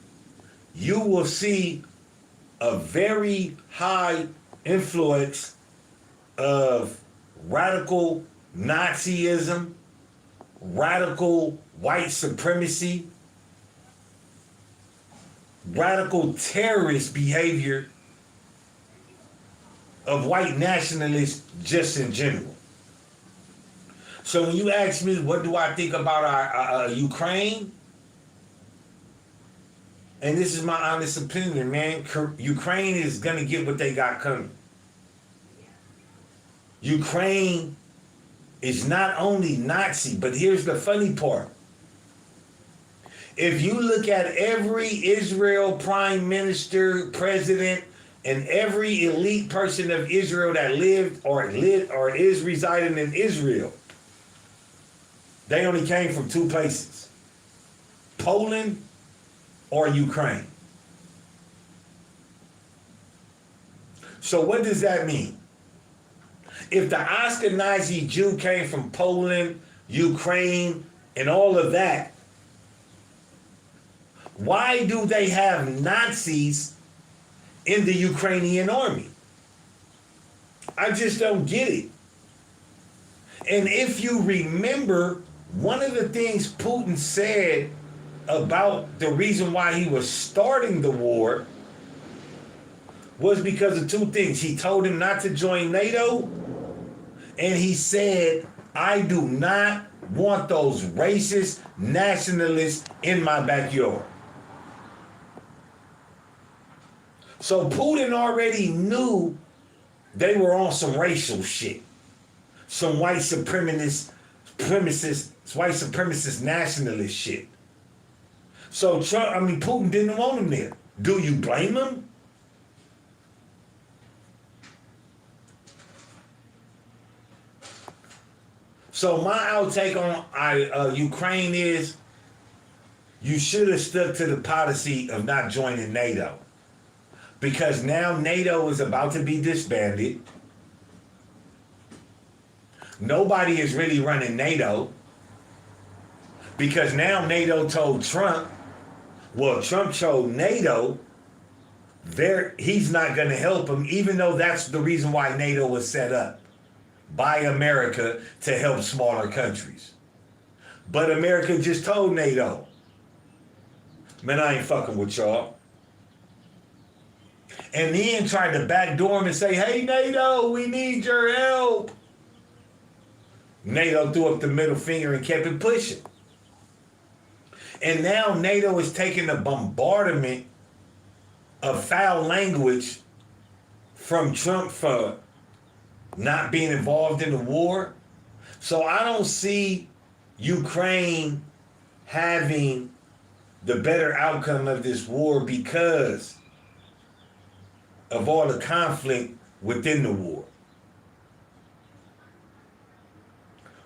you will see a very high influence of radical Nazism, radical white supremacy, radical terrorist behavior of white nationalists just in general. So when you ask me what do I think about our Ukraine, and this is my honest opinion, man, Ukraine is gonna get what they got coming. Ukraine is not only Nazi, but here's the funny part. If you look at every Israel prime minister, president, and every elite person of Israel that lived or is residing in Israel, they only came from two places: Poland or Ukraine. So what does that mean? If the Ashkenazi Jew came from Poland, Ukraine, and all of that, why do they have Nazis in the Ukrainian army? I just don't get it. And if you remember, one of the things Putin said about the reason why he was starting the war was because of two things. He told him not to join NATO, and he said, I do not want those racist nationalists in my backyard. So Putin already knew they were on some racial shit, some white supremacist nationalist shit. So Putin didn't want him there. Do you blame him? So my outtake on Ukraine is, you should have stuck to the policy of not joining NATO. Because now NATO is about to be disbanded. Nobody is really running NATO. Because now NATO told Trump, Trump told NATO, he's not going to help him, even though that's the reason why NATO was set up by America to help smaller countries. But America just told NATO, man, I ain't fucking with y'all. And then tried to backdoor him and say, hey, NATO, we need your help. NATO threw up the middle finger and kept it pushing. And now NATO is taking a bombardment of foul language from Trump for not being involved in the war. So I don't see Ukraine having the better outcome of this war because of all the conflict within the war.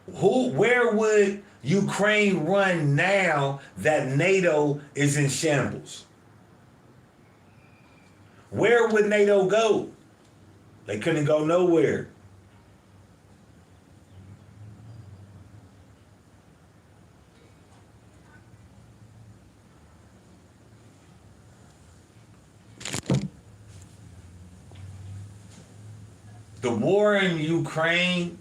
Where would Ukraine run now that NATO is in shambles? Where would NATO go? They couldn't go nowhere. The war in Ukraine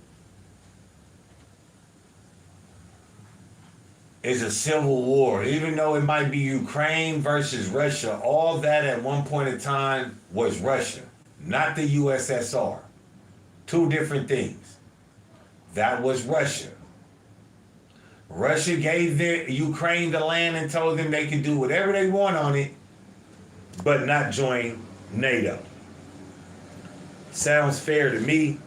is a civil war. Even though it might be Ukraine versus Russia, all that at one point in time was Russia, not the USSR. Two different things. That was Russia. Russia gave Ukraine the land and told them they can do whatever they want on it, but not join NATO. Sounds fair to me.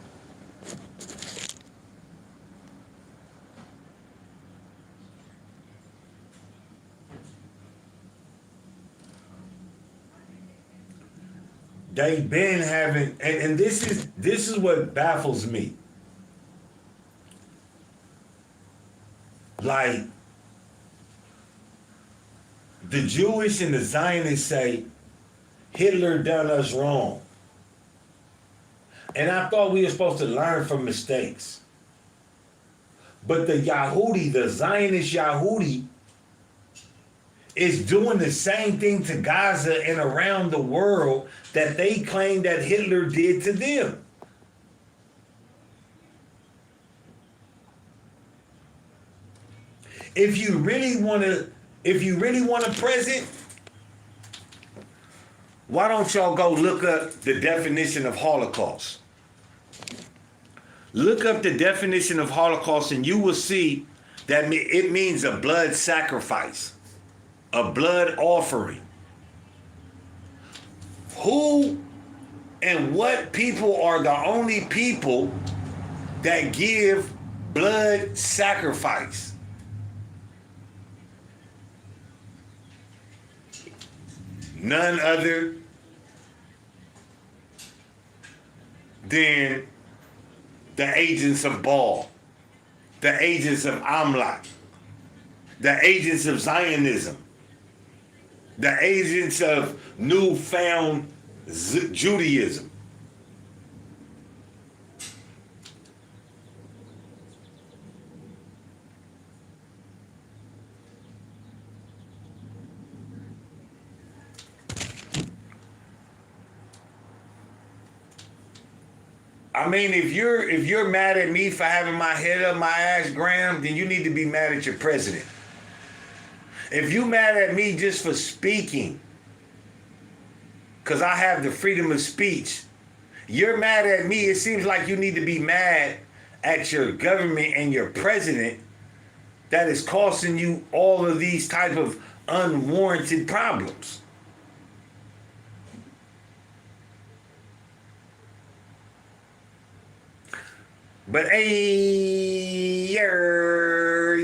They've been having, and this is what baffles me. Like, the Jewish and the Zionists say Hitler done us wrong. And I thought we were supposed to learn from mistakes. But the Yahudi, the Zionist Yahudi, is doing the same thing to Gaza and around the world that they claim that Hitler did to them. If you really want a present, why don't y'all go look up the definition of Holocaust? Look up the definition of Holocaust and you will see that it means a blood sacrifice, a blood offering. Who and what people are the only people that give blood sacrifice? None other than the agents of Baal, the agents of Amlak, the agents of Zionism, the agents of newfound Judaism. I mean, if you're mad at me for having my head up my ass, Graham, then you need to be mad at your president. If you mad at me just for speaking, because I have the freedom of speech, you're mad at me. It seems like you need to be mad at your government and your president that is causing you all of these type of unwarranted problems. But hey,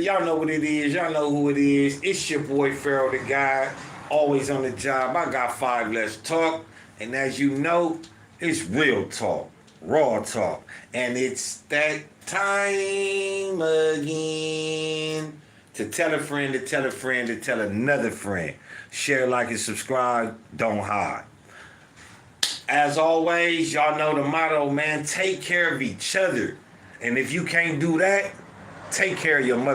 y'all know what it is. Y'all know who it is. It's your boy Pharaoh the Guy, always on the job. I got 5 less talk. And as you know, it's real talk, raw talk. And it's that time again to tell a friend, to tell a friend, to tell another friend. Share, like, and subscribe. Don't hide. As always, y'all know the motto, man. Take care of each other. And if you can't do that, take care of your mother.